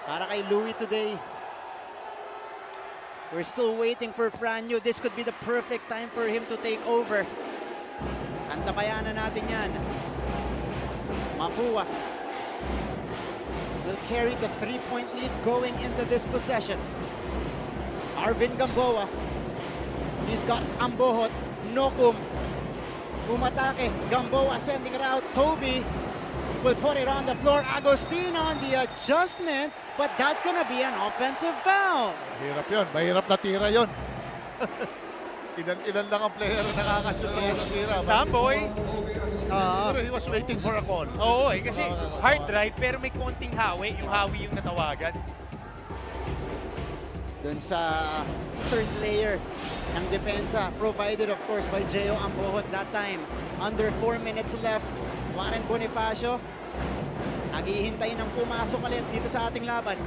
Para kay Louis today. We're still waiting for Franyu. This could be the perfect time for him to take over. Antabayanan natin yan. Mapua will carry the 3-point lead going into this possession. Arvin Gamboa. He's got Ambohot. Nokum. Umatake. Gamboa sending it out. Toby will put it on the floor. Agustin on the adjustment, but that's gonna be an offensive foul. Mahirap yun. Mahirap na tira yun. Ilan lang ang player na nakakashoot sa tira. Samboy. Pero he was waiting for a call. Oo, kasi hard drive pero may konting hawi. Yung hawi yung natawagan. Dun sa third layer ng depensa, provided of course by Gio Ambohot that time. Under 4 minutes left, Warren Bonifacio naghihintay ng pumasok ulit dito sa ating laban.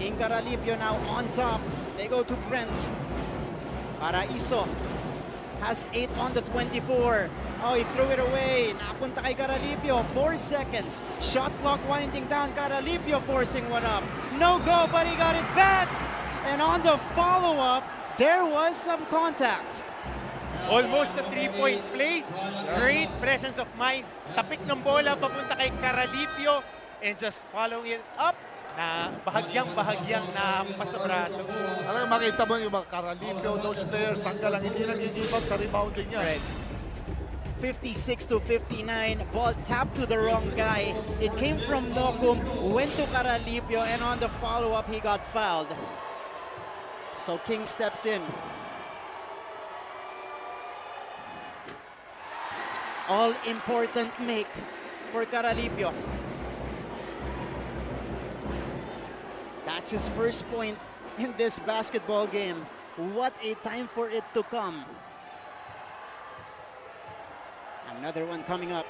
King Caralipio now on top. They go to Brent. Paraiso has 8 on the 24. Oh, he threw it away. Napunta kay Caralipio. 4 seconds. Shot clock winding down. Caralipio forcing one up. No go, but he got it back. And on the follow-up, there was some contact. Almost a 3-point play. Great presence of mind. Tapik ng bola papunta kay Caralipio and just following it up na bahagyang na sa braso. Alam, makita mo yung mga Caralipio, those players, hanggang lang hindi nag-give up sa rebounding niya. Right. 56-59, ball tapped to the wrong guy. It came from Nokum, went to Caralipio, and on the follow-up, he got fouled. So King steps in. All-important make for Caralipio. That's his first point in this basketball game. What a time for it to come. Another one coming up.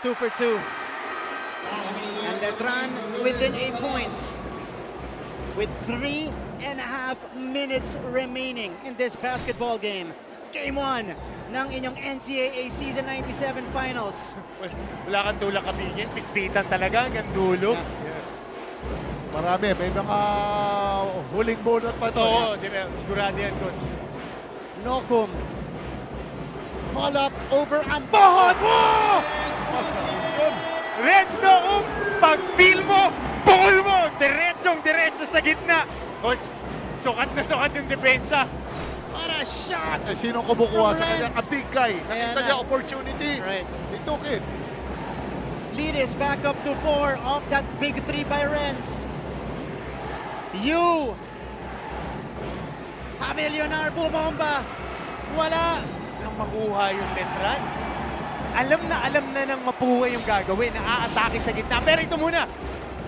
2 for 2. And Letran within 8 points. With 3.5 minutes remaining in this basketball game. Game 1 ng inyong NCAA Season 97 Finals. Wala kang tulak kamingin. Pikpitan talaga hanggang dulo. Yes. Marami. May mga huling bunot pa ito. Oo, sigurado yan, coach. Nokum. Pull up over Ambohot. Whoa! Reds Nokum, pag feel mo, bukol mo, diretso sa gitna. Coach, sukat na sukat yung depensa. What a shot! Eh, sino kumukuha sa kanya? A big guy. Nakita niya opportunity. Right. He took it. Lead is back up to 4 off that big 3 by Renz. Hamilionar bumomba. Wala. Nang makuha yung Letran. Alam na ng Mapua yung gagawin. Naaatake sa gitna. Pero ito muna.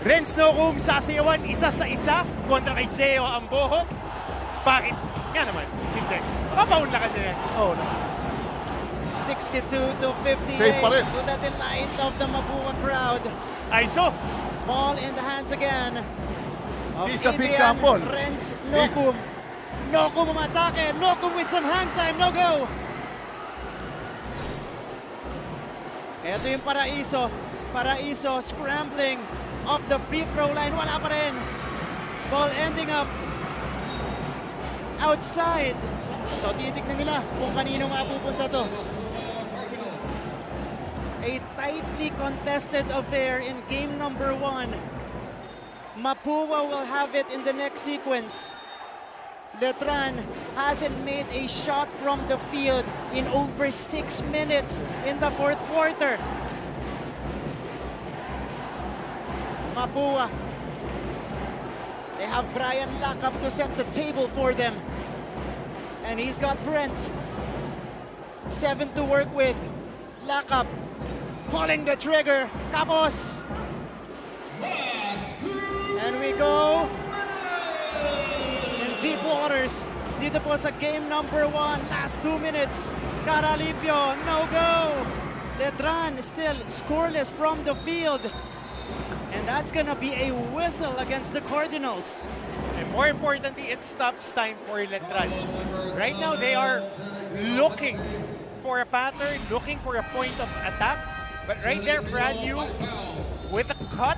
Renz Nokum sasayawan isa sa isa kontra kay Gio Ambohot. Bakit? Nga naman. Hindi. Papaunla kasi yan. Oo na. 62-58. Safe pa rin. To the delight of the Mapua crowd. Aiso. Ball in the hands again. He's a big gamble. Renz Nokum. Nokum umatake. Nokum with some hang time. No go. Ito yung Paraiso. Paraiso scrambling off the free throw line. Wala pa rin. Ball ending up outside. So titignan nila kung kanino nga pupunta to. A tightly contested affair in game number 1. Mapua will have it in the next sequence. Letran hasn't made a shot from the field in over 6 minutes in the 4th quarter. Mapua. They have Brian Lakap to set the table for them. And he's got Brent. 7 to work with. Lakap pulling the trigger. Kapos. And we go in deep waters. Dito po sa game number 1. Last 2 minutes. Caralipio, no go. Letran still scoreless from the field. And that's gonna be a whistle against the Cardinals. And more importantly, it stops time for Letran. Right now, they are looking for a pattern, looking for a point of attack. But right there, Fran Yu with a cut,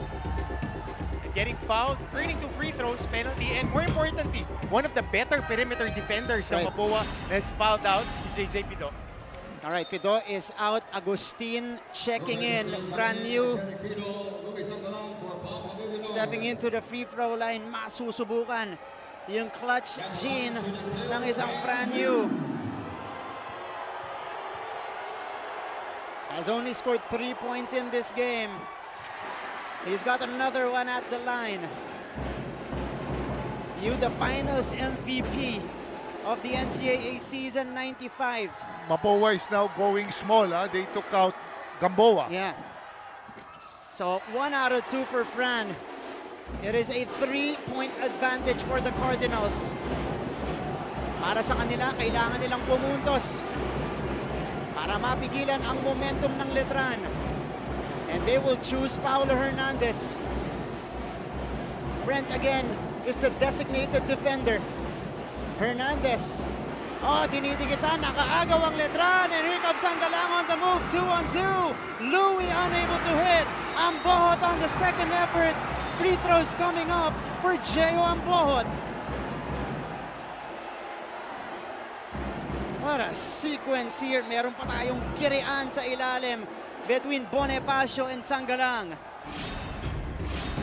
getting fouled, turning to free throws, penalty, and more importantly, one of the better perimeter defenders sa Mapua has fouled out, si JJ Pido. All right, Pido is out. Agustin checking in. Fran Yu stepping into the free throw line. Masusubukan. yung clutch gene ng isang Fran Yu. Has only scored 3 points in this game. He's got another one at the line. Yu, the finals MVP of the NCAA season 95. Mapua is now going small. They took out Gamboa. Yeah. So 1 out of 2 for Fran. It is a 3-point advantage for the Cardinals. Para sa kanila, kailangan nilang pumuntos para mapigilan ang momentum ng Letran. And they will choose Paulo Hernandez. Brent again is the designated defender. Hernandez. Oh, dinidikitan. Nakaagaw ang Letran. And here comes Sangalang on the move. 2-on-2. Louis unable to hit. Ambohot on the second effort. Free throws coming up for Gio Ambohot. What a sequence here. Meron pa tayong kirian sa ilalim between Bonifacio and Sangalang.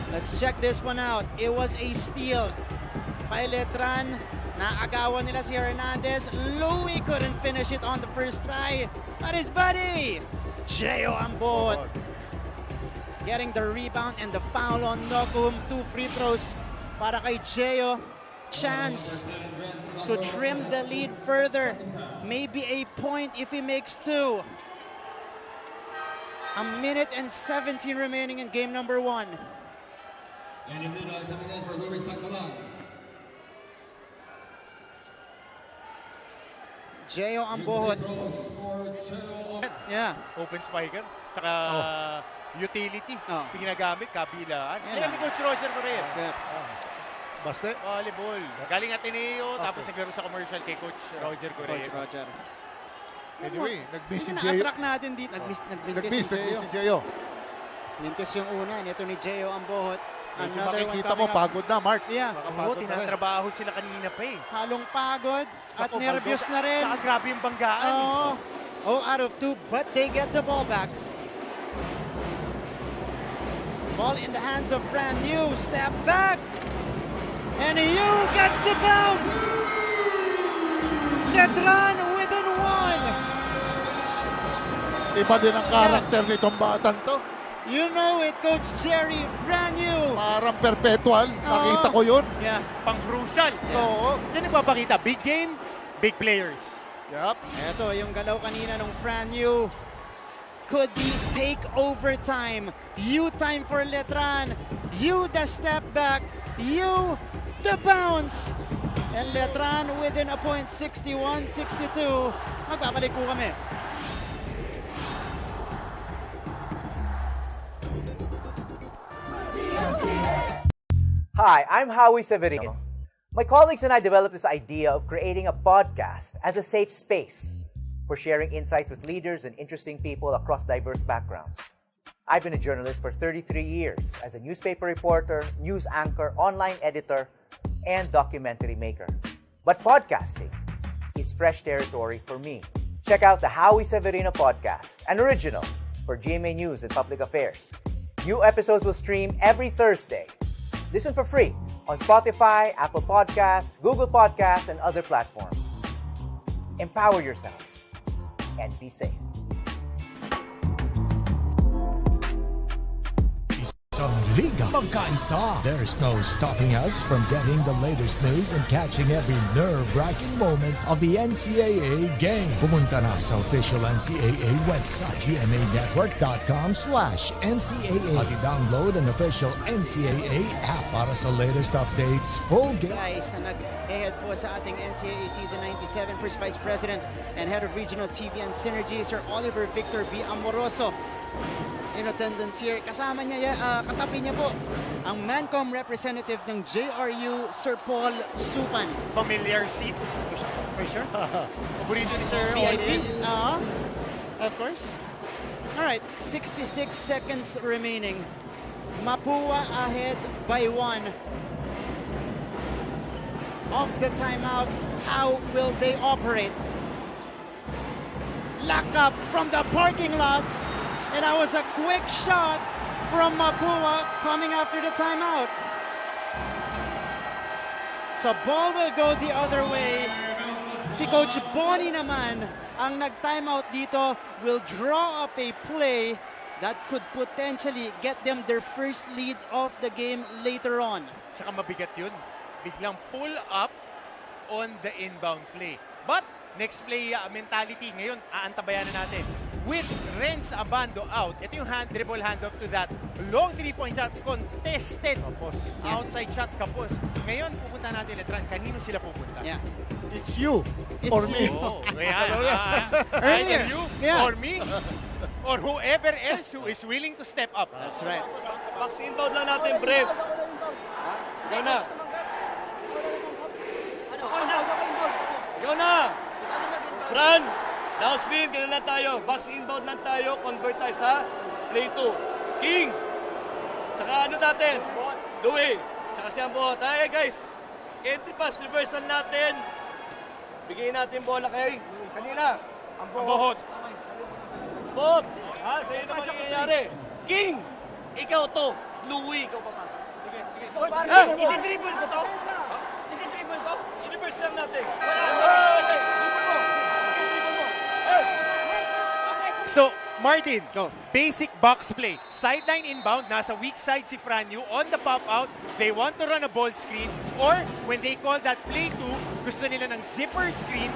Let's check this one out. It was a steal by Letran. Naagawan nila si Hernandez. Louis couldn't finish it on the first try. But his buddy, Gio Ambohot, getting the rebound and the foul on Nokum. 2 free throws para kay Gio. Chance to trim the lead further. Maybe a point if he makes 2. A minute and 17 remaining in game number 1. And in coming in for Louis Sangalang. Gio Ambohot. Yeah. Open spiker. Saka utility. Oh. Ginagamit, kabilaan. Yeah. Yan ni Coach Roger Correa. Yeah. Baste. Volleyball. Galing Ateneo, tapos naglaro sa commercial kay Coach Roger Correa. Coach Roger. Anyway, nag-miss si Gio. Na-attract natin dito. Nag-miss si Gio. Mintis yung una. Ito ni Gio Ambohot. Medyo makikita mo, pagod na, Mark. Yeah. Oo, tinatrabaho sila kanina pa eh. Halong pagod at nervyos na rin. Saka grabe yung banggaan. Oh, out of 2, but they get the ball back. Ball in the hands of Fran Yu. Step back. And Yu gets the bounce. Letran within 1. Iba din ang karakter nitong batang to. You know it, Coach Jerry. Fran Yu. Parang perpetual. Nakita ko yun. Yeah. Pang-crucial. Yeah. Oo. Saan nagpapakita? Big game, big players. Yup. Ito, yung galaw kanina ng Fran Yu. Could be take overtime. Yu time for Letran. Yu the step back. Yu the bounce. And Letran within a point, 61-62. Magkakalik po kami. Hi, I'm Howie Severino. My colleagues and I developed this idea of creating a podcast as a safe space for sharing insights with leaders and interesting people across diverse backgrounds. I've been a journalist for 33 years as a newspaper reporter, news anchor, online editor, and documentary maker. But podcasting is fresh territory for me. Check out the Howie Severino podcast, an original for GMA News and Public Affairs. New episodes will stream every Thursday. Listen for free on Spotify, Apple Podcasts, Google Podcasts, and other platforms. Empower yourselves and be safe. Isang liga magkaisa. There's no stopping us from getting the latest news and catching every nerve-wracking moment of the NCAA game. Pumunta na sa official NCAA website, gmanetwork.com/NCAA at i-download an official NCAA app para sa latest updates, full game. Guys, na nag-head po sa ating NCAA Season 97, First Vice President and Head of Regional TV and Synergy, Sir Oliver Victor B. Amoroso. In attendance here, kasama niya, katabi niya po, ang Mancom representative ng JRU, Sir Paul Supan. Familiar seat, for sure. Paborito ni Sir VIP. Of course. Alright, 66 seconds remaining. Mapua ahead by 1. Off the timeout, how will they operate? Lock up from the parking lot. And that was a quick shot from Mapua coming after the timeout. So ball will go the other way. Si Coach Bonnie naman, ang nag-timeout dito, will draw up a play that could potentially get them their first lead of the game later on. Saka mabigat yun. Biglang pull up on the inbound play. But, next play mentality, ngayon, aantabayan na natin. With Renz Abando out, ito yung dribble handoff to that long 3-point shot, contested. Outside shot, kapos. Ngayon, pupunta natin, Letran, kanino sila pupunta? Yeah. It's you or me. Oh, either you or me or whoever else who is willing to step up. That's right. Box inbound lang natin, Brave. Go na. Go na. Fran, down screen, ganun lang tayo. Box inbound lang tayo. Convert tayo sa play 2. King. Tsaka ano natin? Louie. Tsaka si Ambo. Tayo guys. Entry pass, reversal natin. Bigay natin bola kay kanina. Ambohot. Bob. Ha? Sa'yo naman yung nangyayari. King. Ikaw to. Louie, ikaw papasok. Sige, sige. I-dribble ko to. I-dribble ko. I-reverse lang natin. So, Martin, basic box play. Sideline inbound, nasa weak side si Franyu. On the pop-out, they want to run a ball screen. Or, when they call that play 2, gusto nila ng zipper screen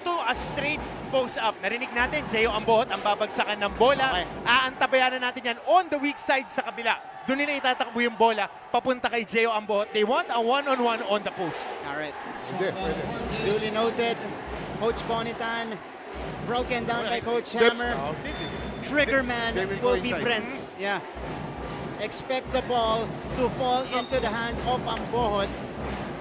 to a straight post-up. Narinig natin, Jeo Ambohot ang babagsakan ng bola. Aantabayan na natin yan on the weak side sa kabila. Doon nila itatakbo yung bola, papunta kay Jeo Ambohot. They want a one-on-one on the post. Alright. Duly noted. Coach Bonitan, broken down by Coach Hammer. Trigger man will be Brent. Yeah. Expect the ball to fall into the hands of Ambohot.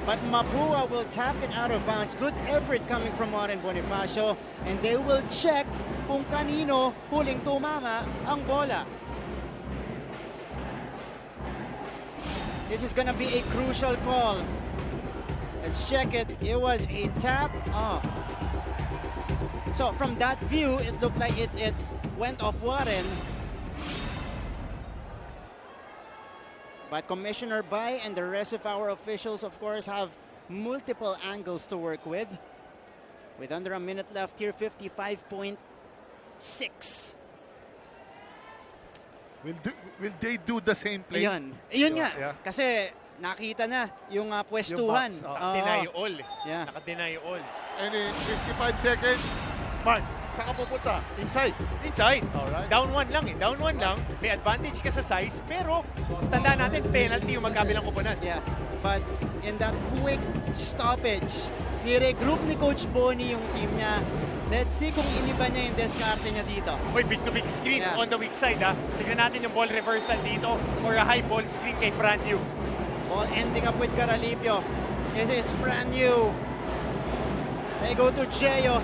But Mapua will tap it out of bounds. Good effort coming from Warren Bonifacio. And they will check kung kanino huling tumama ang bola. This is gonna be a crucial call. Let's check it. It was a tap. So from that view, it looked like it went off Warren. But Commissioner Bai and the rest of our officials, of course, have multiple angles to work with. With under a minute left here, 55.6. Will they do the same play? Iyon nga. Yeah. Kasi nakita na yung pwestuhan. Naka-deny all. Yeah. Naka-deny all. And in 55 seconds, Mark, saan ka pupunta? Inside? Inside. Alright. Down 1 lang eh. Down 1 lang. May advantage ka sa size. Pero, tanda natin, penalty yung magkabilang kupunan. Yeah. But in that quick stoppage, ni-regroup ni Coach Bonnie yung team niya. Let's see kung iniba niya yung diskarte niya dito. Uy, big-to-big screen on the weak side ha. Tignan natin yung ball reversal dito or a high ball screen kay Franyu. Ball ending up with Garalipio. This is Franyu. They go to Geo.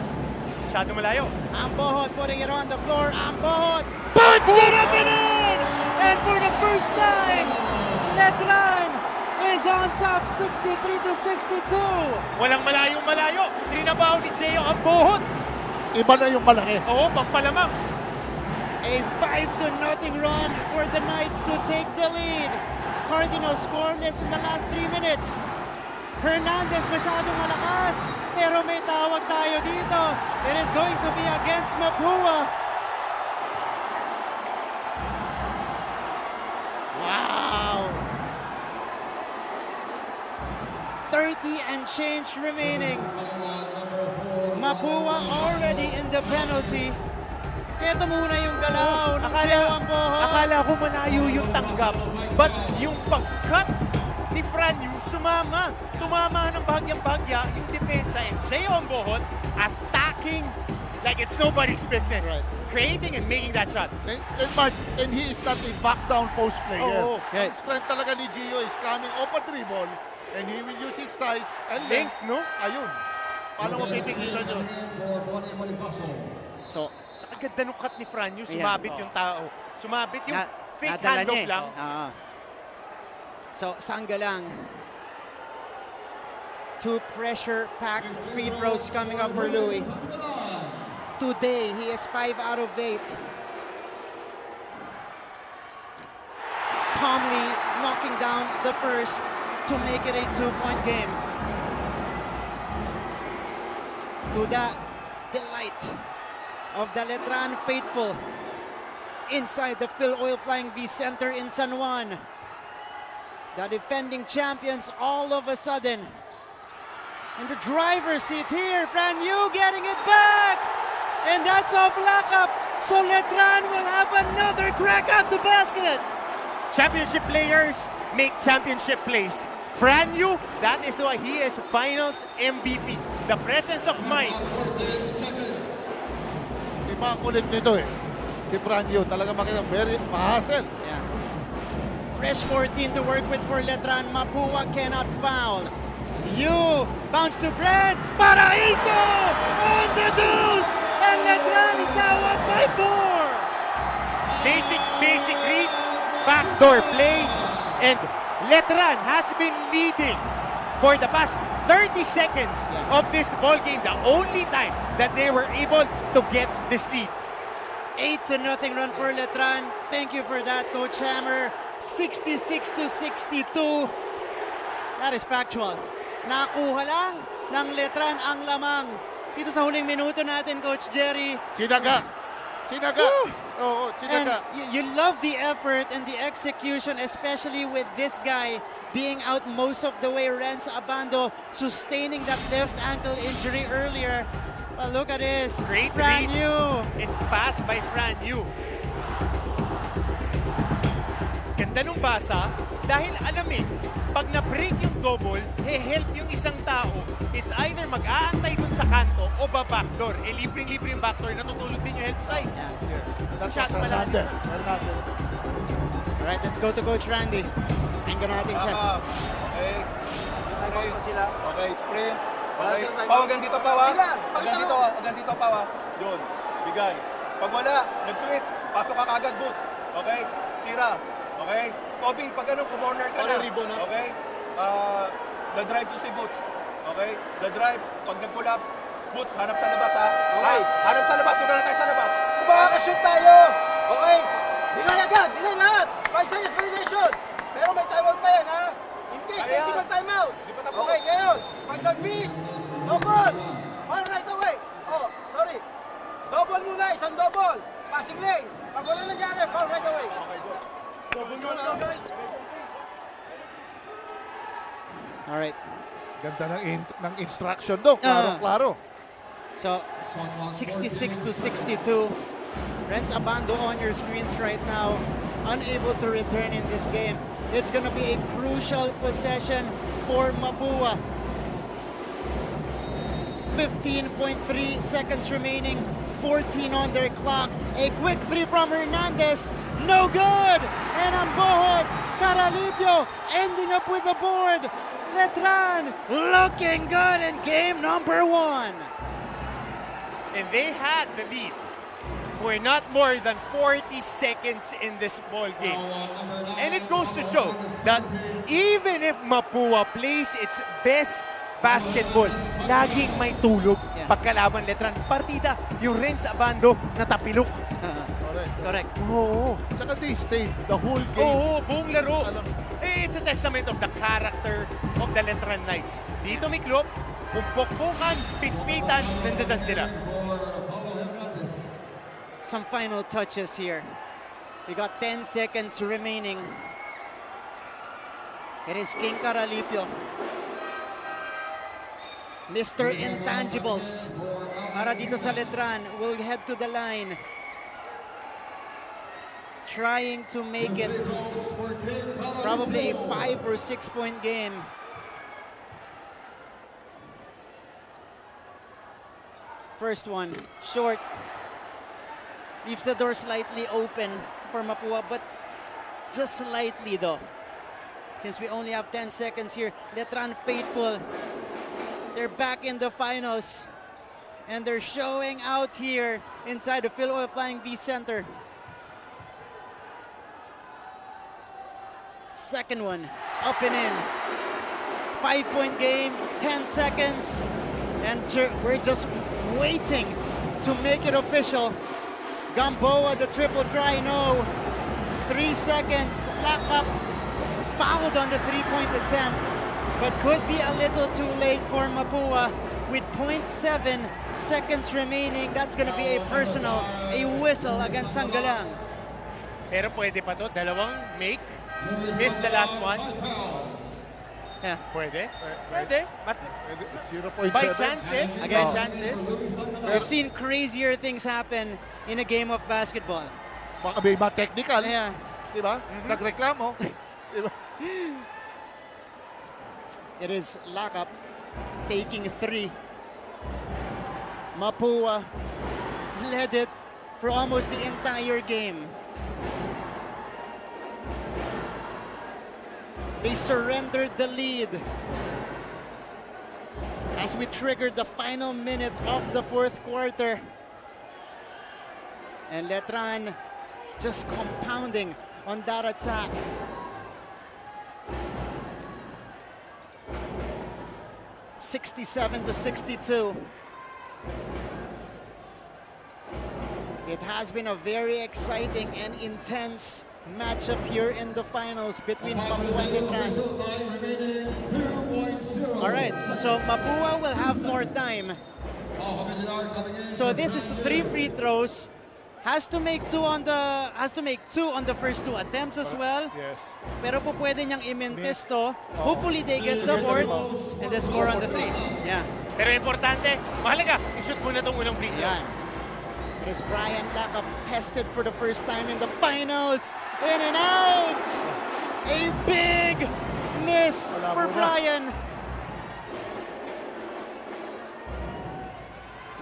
Masyado malayo. Ambohot putting it on the floor. Ambohot puts it up and in! And for the first time, Letran is on top 63-62. Walang malayo. Trinabaho ni Geo Ambohot. Iba na yung malaki. Oo, pampalamang. A 5-0 run for the Knights to take the lead. Cardinals scoreless in the last 3 minutes. Hernandez masyadong malakas, pero may tawag tayo dito. It is going to be against Mapua. Wow! 30 and change remaining. Mapua already in the penalty. Ito muna yung galaw ng Geo Ambohot. Akala ko malayo yung tanggap, but yung pagkat ni Franyu sumama. Tumama ng bahagyang-bahagya yung depensa and Geo Ambohot attacking like it's nobody's business. Right. Creating and making that shot. And he is not a back-down post player. Oh, yes. Ang strength talaga ni Gio is coming off a dribble and he will use his size and length, no? Ayun. Paano mo pipigilan yun? So, sa agad ng cut ni Franyu, sumabit yung tao. Sumabit yung fake nadala handoff niya. lang. So, Sanggalang. 2 pressure-packed free throws coming up for Louie. Today, he is 5 out of 8. Calmly knocking down the first. to make it a 2-point game. To the delight of the Letran faithful inside the Phil Oil Flying V Center in San Juan. The defending champions all of a sudden in the driver's seat here. Fran Yu getting it back. And that's off lockup. So Letran will have another crack at the basket. Championship players make championship plays. Fran Yu, that is why he is finals MVP. The presence of mind. Iba ang kulit nito eh. Si Fran Yu, talaga makita, very mahasel. Yeah. Fresh 14 to work with for Letran. Mapua cannot foul. Yu, bounce to Brent. Paraiso on the deuce. And Letran is now up by 4. Basic read, backdoor play, and Letran has been leading for the past 30 seconds of this ball game. The only time that they were able to get this lead. 8-0 run for Letran. Thank you for that, Coach Hammer. 66-62. That is factual. Nakuha lang ng Letran ang lamang. Dito sa huling minuto natin, Coach Jerry. Sinaga. Oo, sinaga. And you love the effort and the execution, especially with this guy being out most of the way. Renz Abando sustaining that left ankle injury earlier. But look at this. Great Fran read. Yu. And pass by Fran Yu. Ganda nung basa dahil alam pag na-break yung double, help yung isang tao. It's either mag-aantay dun sa kanto o ba-backdoor. Libreng-libre yung backdoor, natutulog din yung help side. Santos Hernandez. Alright, let's go to Coach Randy. Tingnan natin siya. Okay. Okay, sprint. Okay. Pawa, hanggang dito, Pawa. Hanggang dito, Pawa. Yun. Bigay. Pag wala, nag-switch. Pasok ka kagad, Boots. Okay? Tira. Okay? Toby, pag ano, corner ka na. Okay? The-drive to si Boots. Okay? The-drive. Pag nag-collapse, Boots, hanap sa labas, ha? Okay? Hanap sa labas. Huwag na tayo sa labas. Kung makakashoot tayo. Okay? Binay agad. Binay lahat. 5 seconds violation. Pero may timeout pa yan, ha? In case, hindi ba timeout? Okay, ngayon. Pag nag-miss, double. All right away. Oh, sorry. Double muna, isang double. Passing lanes. Pag wala nangyari, foul right away. Okay, good. Double muna, guys. All right. Ganda ng instruction do. Klaro. So, 66-62. Renz Abando on your screens right now. Unable to return in this game. It's going to be a crucial possession for Mapua. 15.3 seconds remaining. 14 on their clock. A quick three from Hernandez. No good! And Ambohot, Caralipio ending up with the board. Letran looking good in game number 1. And they had the lead for not more than 40 seconds in this ball game. And it goes to show that even if Mapua plays its best basketball, laging may tulog pagkalaban Letran. Partida, yung Renz Abando natapilok. Correct. Oo. Tsaka they stayed the whole game. Oo, buong laro. It's a testament of the character of the Letran Knights. Dito may klop, pukpukan, pitpitan, nandiyan sila. Some final touches here. We got 10 seconds remaining. It is King Caralipio. Mr. Intangibles. Para dito sa Letran, will head to the line. Trying to make it probably a 5 or 6 point game. First one, short. Leaves the door slightly open for Mapua, but just slightly though. Since we only have 10 seconds here, Letran faithful. They're back in the finals. And they're showing out here inside the Phil Oil Flying V Center. Second one, up and in. 5-point game, 10 seconds. And we're just waiting to make it official. Gamboa, the triple try, no. 3 seconds, lock up, fouled on the 3-point attempt. but could be a little too late for Mapua with 0.7 seconds remaining. That's going to be a personal, a whistle against Sanggalang. Pero pwede pa to. Dalawang make. This the last one. Yeah. Pwede. Pwede. 0.7. By chances. Again, chances. We've seen crazier things happen in a game of basketball. Baka may iba technical. Yeah. Diba? Nagreklamo. Diba? It is Lakap taking 3. Mapua led it for almost the entire game. They surrendered the lead as we triggered the final minute of the fourth quarter. And Letran just compounding on that attack. (67-62). It has been a very exciting and intense matchup here in the finals between Mapua and Letran. Alright, so Mapua will have more time. So this is 3 free throws. Has to make two on the first 2 attempts as well. Yes. Pero po pwede niyang i-mintis to. Hopefully they get the board and then score on the 3. Yeah. Pero importante, mahalaga, ishoot muna itong unang free throw. Yeah. It is Brian Lakap tested for the first time in the finals. In and out! A big miss for Brian.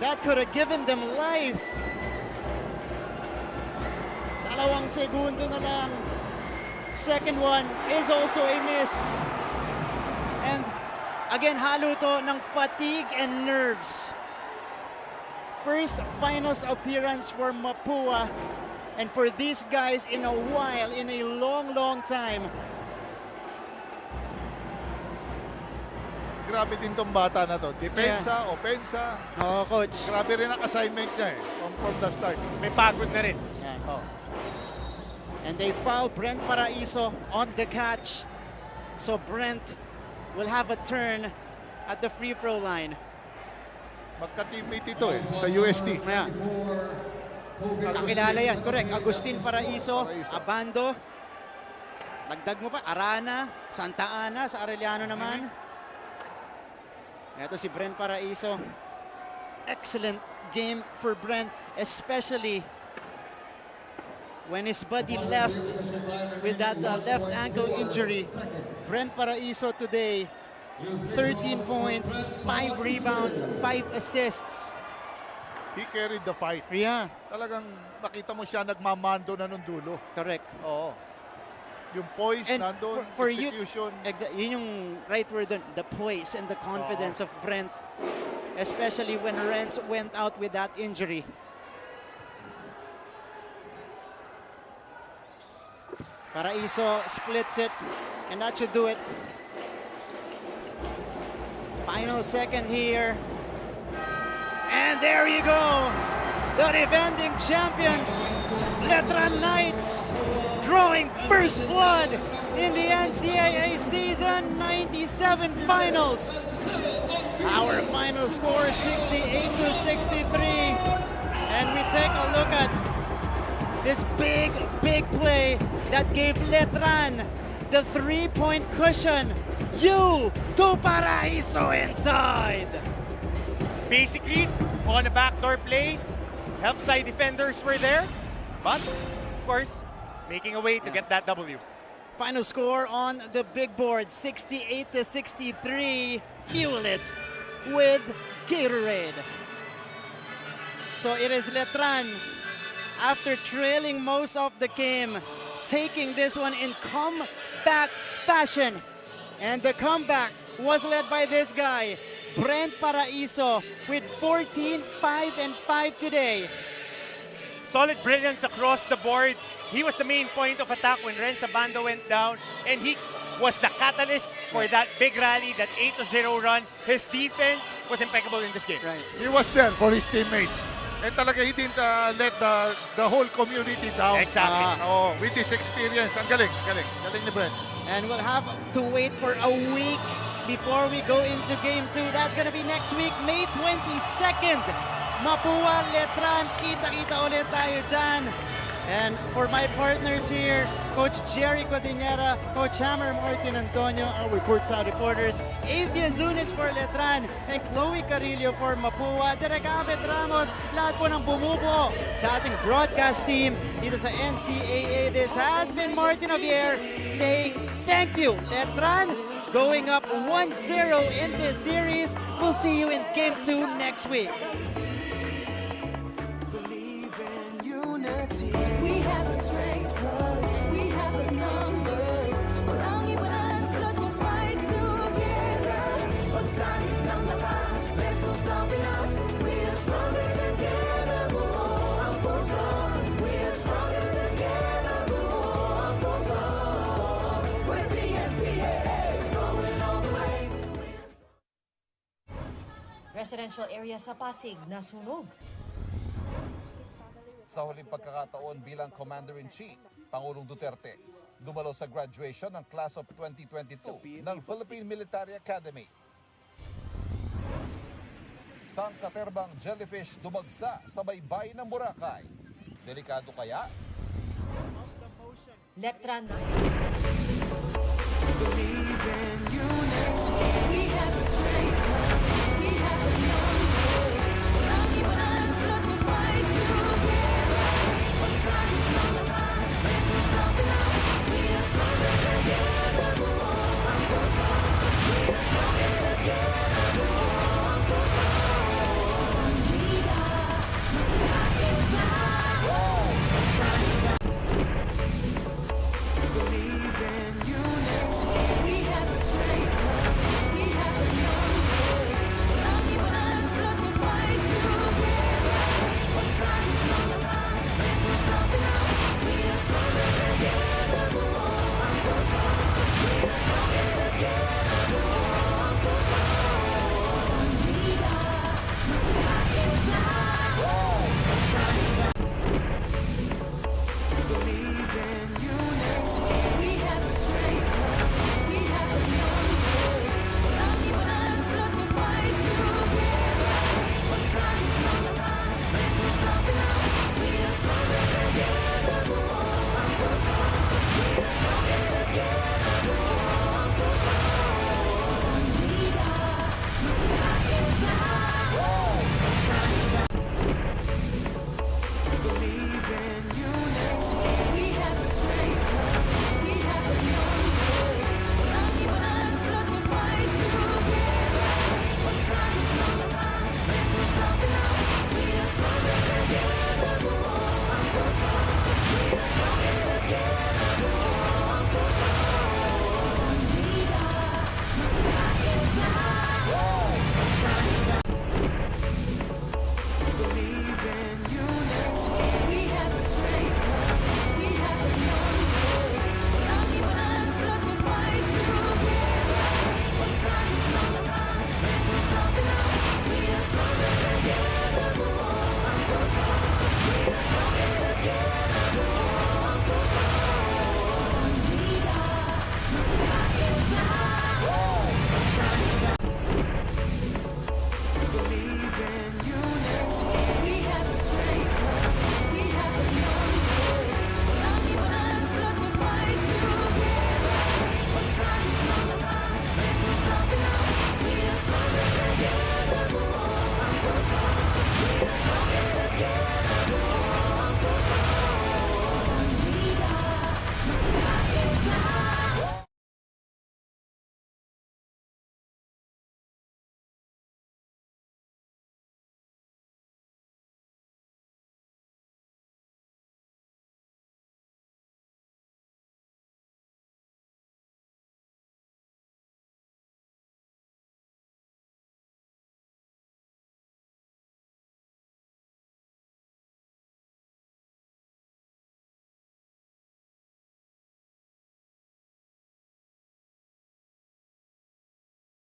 That could have given them life. Dalawang segundo na lang. Second one is also a miss. And again, halo to ng fatigue and nerves. First finals appearance for Mapua. And for these guys in a while, in a long, long time. Grabe din tong bata na to. Depensa, opensa. Oo, coach. Grabe rin ang assignment niya from the start. May pagod na rin. Yeah. Oh. And they foul Brent Paraiso on the catch. So Brent will have a turn at the free throw line. Magka-teammate ito sa UST. Yeah. Kakilala yan. Correct. Agustin Paraiso, Abando. Dagdag mo pa, Arana, Santa Ana, sa Arellano naman. Ito si Brent Paraiso. Excellent game for Brent, especially when his buddy left with that left ankle injury. Brent Paraiso today, 13 points, 5 rebounds, 5 assists. He carried the fight. Yeah. Talagang nakita mo siya nagmamando na nung dulo. Correct. Oo. Yung poise And nandun, for execution. Yun yung right word dun, the poise and the confidence of Brent. Especially when Renz went out with that injury. Paraiso splits it, and that should do it. Final second here. And there you go. The defending champions, Letran Knights, drawing first blood in the NCAA Season 97 Finals. Our final score, 68-63. And we take a look at this big play that gave Letran the 3-point cushion. You go Paraiso inside. Basically, on a backdoor play, help side defenders were there. But, of course, making a way to get that W. Final score on the big board, 68-63. Fuel it with Gatorade. So it is Letran, after trailing most of the game, taking this one in comeback fashion. And the comeback was led by this guy, Brent Paraiso, with 14, 5, and 5 today. Solid brilliance across the board. He was the main point of attack when Renz Abando went down, and he was the catalyst for that big rally, that 8-0 run. His defense was impeccable in this game. Right. He was there for his teammates. And talaga he didn't let the whole community down. Exactly. With this experience. Ang galing ni Brent. And we'll have to wait for a week before we go into Game 2. That's gonna be next week, May 22nd. Mapua, Letran, kita-kita ulit tayo dyan. And for my partners here, Coach Jerry Codinera, Coach Hammer Martin Antonio, our courtside reporters, Avia Zunich for Letran, and Chloe Carillo for Mapua, Derek Abet Ramos, lahat po ng bumubuo sa ating broadcast team dito sa NCAA. This has been Martin Javier saying thank you, Letran, going up 1-0 in this series. We'll see you in Game 2 next week. We have the strength, 'cause we have the numbers. Walang iwanan, 'cause we'll fight together. Pagsanit ng lakas, there's no stopping us. We are stronger together. Buo ang puso. We are stronger together. Buo ang puso. We're the NCAA, going all the way. Residential area sa Pasig nasunog. Sa huling pagkakataon bilang Commander-in-Chief, Pangulong Duterte dumalo sa graduation ng Class of 2022 ng Philippine Military Academy. Sangkaterbang jellyfish dumagsa sa baybay ng Boracay. Delikado kaya? Letran na